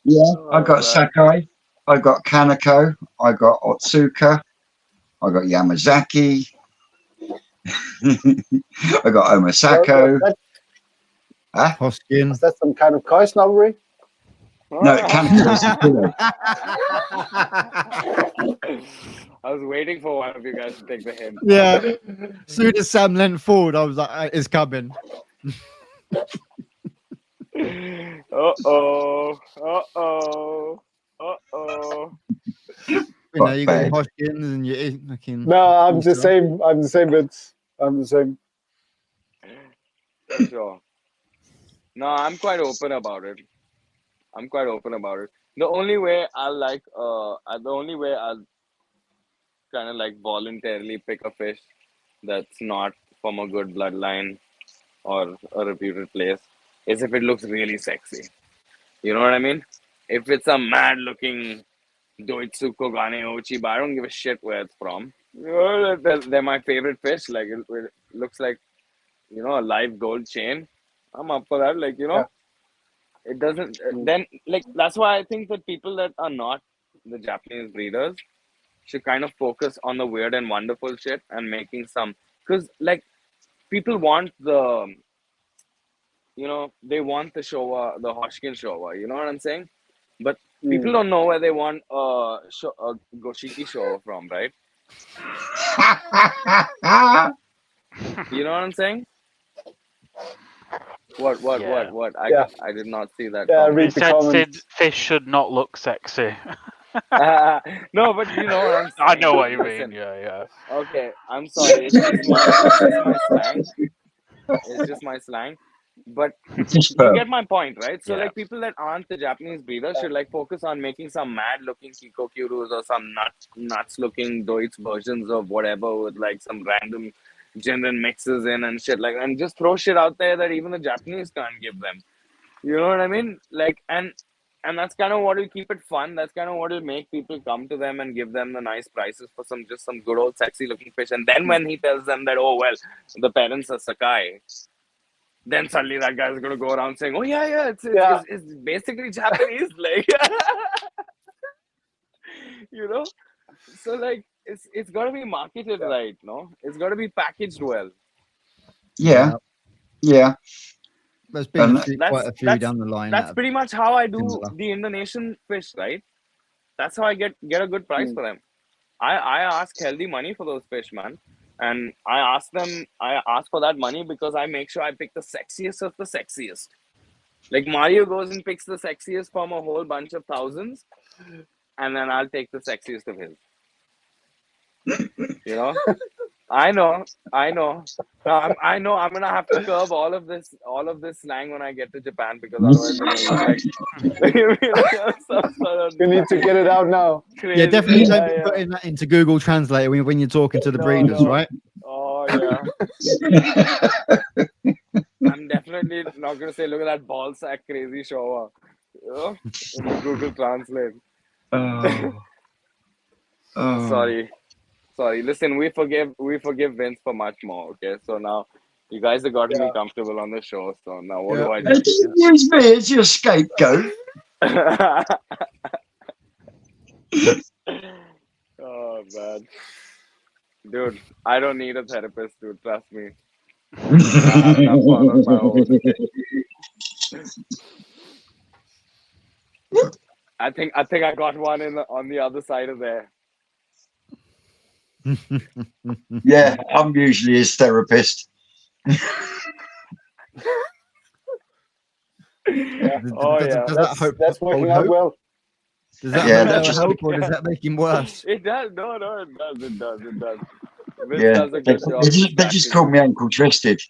Yeah, I got Sakai, I got Kaneko, I got Otsuka, I got Yamazaki, I got Omasako. Hoskin. Is that some kind of koi snobbery? No, Kaneko is I was waiting for one of you guys to take the hint. Yeah. As soon as Sam leant forward, I was like, it's coming. Uh-oh. You got your Hoskins and your fucking. No, I'm the same. I'm the same. I'm the same. Sure. No, I'm quite open about it. The only way I'll kind of like voluntarily pick a fish that's not from a good bloodline or a reputed place is if it looks really sexy. You know what I mean? If it's a mad looking Doitsuko Gane Ochi, but I don't give a shit where it's from. They're my favorite fish. Like it looks like, a live gold chain. I'm up for that. Like, it doesn't. Then like that's why I think that people that are not the Japanese breeders should kind of focus on the weird and wonderful shit and making some, because like people want the, they want the Showa, the Hoshkin Showa. You know what I'm saying? But people don't know where they want a Goshiki Showa from, right? You know what I'm saying? What? Yeah. Yeah. I did not see that. Yeah, comment. read He the said comments. fish should not look sexy. No, but you know what I'm saying. I know what you mean. Listen, Yeah. okay, I'm sorry. It's just my slang. It's just my slang. But you get my point, right? So Yeah. like people that aren't the Japanese breeder should like focus on making some mad looking Kikokurus or some nuts looking Deutsch versions of whatever with like some random gender mixes in and shit like, and just throw shit out there that even the Japanese can't give them. You know what I mean? Like, and that's kind of what will keep it fun. That's kind of what will make people come to them and give them the nice prices for some good old sexy looking fish. And then when he tells them that, oh well, the parents are Sakai, then suddenly that guy's gonna go around saying, "Oh yeah, Yeah. it's basically Japanese, like you know." So like, it's got to be marketed right, no? It's got to be packaged well. Yeah, yeah. There's been And quite a few down the line. That's That pretty much how I do similar. the Indonesian fish, right? That's how I get a good price for them. I ask healthy money for those fish, man. And I ask for that money because I make sure I pick the sexiest of the sexiest. Like Mario goes and picks the sexiest from a whole bunch of thousands, and then I'll take the sexiest of his. You know? I know. I know I'm gonna have to curb all of this slang when I get to Japan because otherwise I'm gonna look like some sort of You need to get it out now. crazy. Yeah, definitely don't be Yeah. putting that into Google Translator when you're talking to the No, breeders, no. right? Oh yeah. I'm definitely not gonna say, look at that ball sack crazy shower. You know? In the Google Translate. Sorry. Listen, we forgive Vince for much more, okay? So now you guys have gotten me comfortable on the show, so now what do I do? use me as your scapegoat. Oh man. Dude, I don't need a therapist, dude, trust me. I have enough fun on my own. I think I got one on the other side of there. Yeah, I'm usually his therapist. Oh yeah. That's working out well. Does that Yeah, hold that help or does that make him worse? It does. No, it does. Vince Yeah, does a good job. they just call me Uncle Twisted.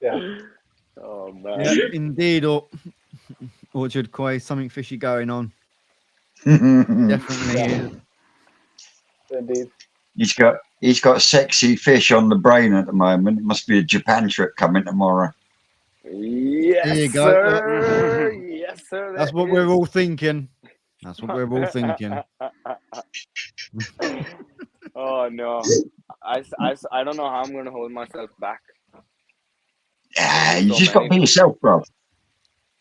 Yeah. Oh man. Yeah, indeed. Or Orchard Koi, something fishy going on. Definitely is. Indeed. He's got sexy fish on the brain at the moment. It must be a Japan trip coming tomorrow. Yes, There you go. sir. Yes, sir. That's what we're all thinking. That's what we're all thinking. Oh no, I don't know how I'm gonna hold myself back. Yeah, you So just got to many- be yourself, bro.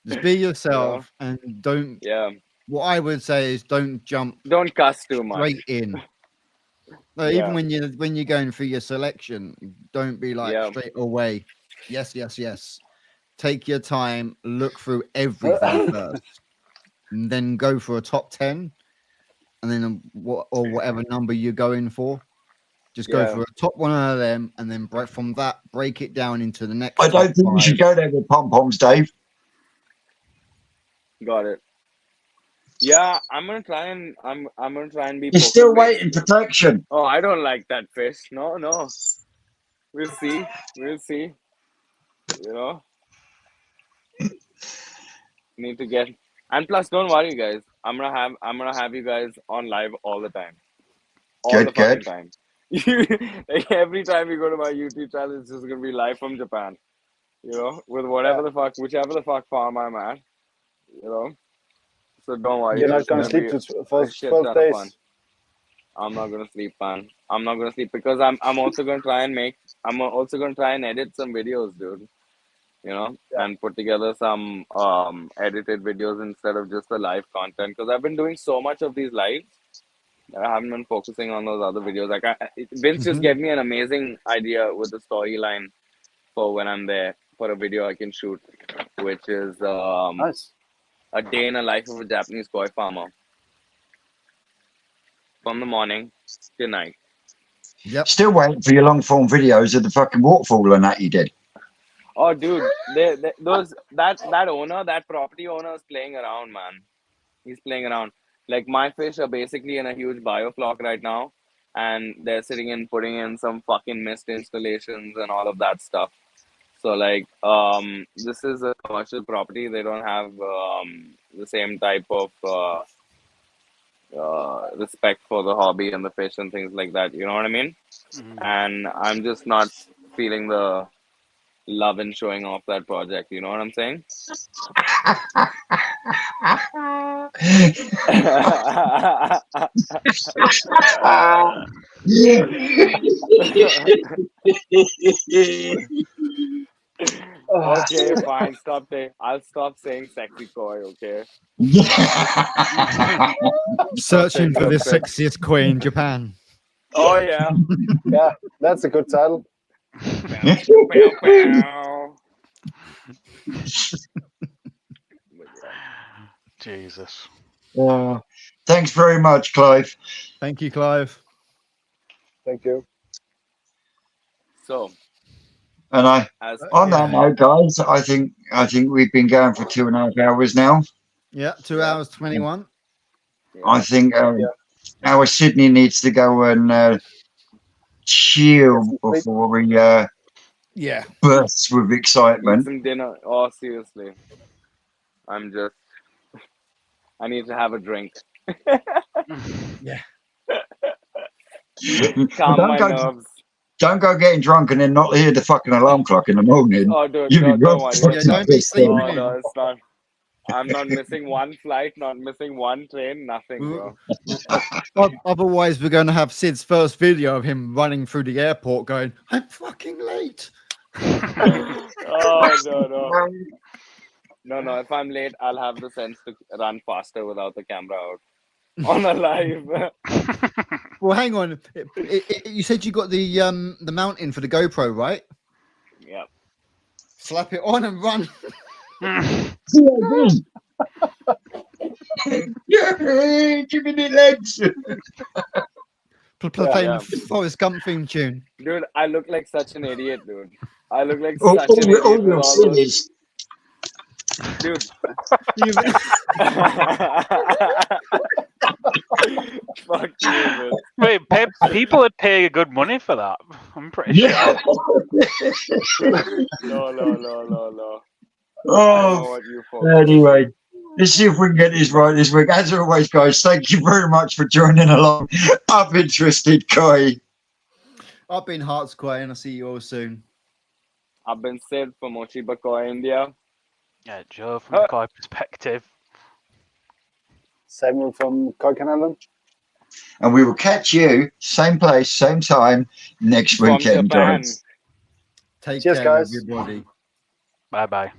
Just be yourself and don't. Yeah, What I would say is don't jump don't cuss too much. straight in. No, Yeah. even when you're going through your selection, don't be like Yeah. straight away. Yes. Take your time, look through everything first, and then go for a top 10, and then whatever number you're going for. Just go Yeah. for a top one of them, and then from that break it down into the next. I don't think you should go there with pom poms, Dave. Got it. Yeah, I'm gonna try and be. You're still poker-based. waiting protection. Oh, I don't like that fish. No. We'll see. You know, need to get. And plus, don't worry, guys. I'm gonna have you guys on live all the time, all the fucking time. Like every time you go to my YouTube channel, it's just gonna be live from Japan. You know, with whichever the fuck farm I'm at. You know, so don't worry. You're not It's gonna gonna sleep be for a shit 12 ton of fun. days. I'm not gonna sleep, man. I'm not gonna sleep because I'm also gonna try and edit some videos, dude. You know, and put together some edited videos instead of just the live content. Because I've been doing so much of these lives, I haven't been focusing on those other videos. Like Vince just gave me an amazing idea with the storyline for when I'm there for a video I can shoot, which is Nice. a day in a life of a Japanese koi farmer. from the morning to night. Yep. Still waiting for your long form videos of the fucking waterfall and that you did. Oh, dude, that owner, that property owner is playing around, man. He's playing around. Like my fish are basically in a huge biofloc right now, and they're sitting in putting in some fucking mist installations and all of that stuff. So like, this is a commercial property. They don't have the same type of respect for the hobby and the fish and things like that. You know what I mean? And I'm just not feeling the love in showing off that project. You know what I'm saying? Okay, fine. I'll stop saying sexy koi. Okay. Searching for the Perfect. sexiest koi in Japan. Oh yeah. Yeah, that's a good title. Bow, bow. Jesus. Thanks very much, Clive. Thank you, Clive. Thank you. So, And as on that note, guys, I think we've been going for 2.5 hours now. Yeah, 2 hours 21. I think our Sydney needs to go and chill before we Yeah. burst with eat excitement. some dinner. Oh, seriously. I need to have a drink. Yeah. Calm my nerves. Don't go getting drunk and then not hear the fucking alarm clock in the morning. Oh, dude, You'll be don't right worry. Yeah, don't be sleeping Oh, in. no, it's not. I'm not missing one flight, not missing one train, nothing, bro. Otherwise, we're going to have Sid's first video of him running through the airport going, I'm fucking late. Oh, no. No, if I'm late, I'll have the sense to run faster without the camera out on a live. Well, hang on. You said you got the mountain for the GoPro, right? Yeah. Slap it on and run. Yeah, give me the legs. Playing Yeah. Forrest Gump theme tune. Dude, I look like such an idiot, dude. I look like All such an idiot with you'll all see those. is Dude. Fuck you, man. Wait, people would pay good money for that. I'm pretty sure. No. I know Oh, what you folks anyway, let's see if we can get this right this week. As always, guys, thank you very much for joining along. I've been Twisted Koi. I've been Hearts Quiet, and I'll see you all soon. I've been Sid from Mochiba Koi, India. Yeah, Joe from the Koi perspective. Samuel from Koikanalen. And we will catch you, same place, same time, next From weekend, Japan. guys. Take Cheers, care, guys. everybody. Bye-bye.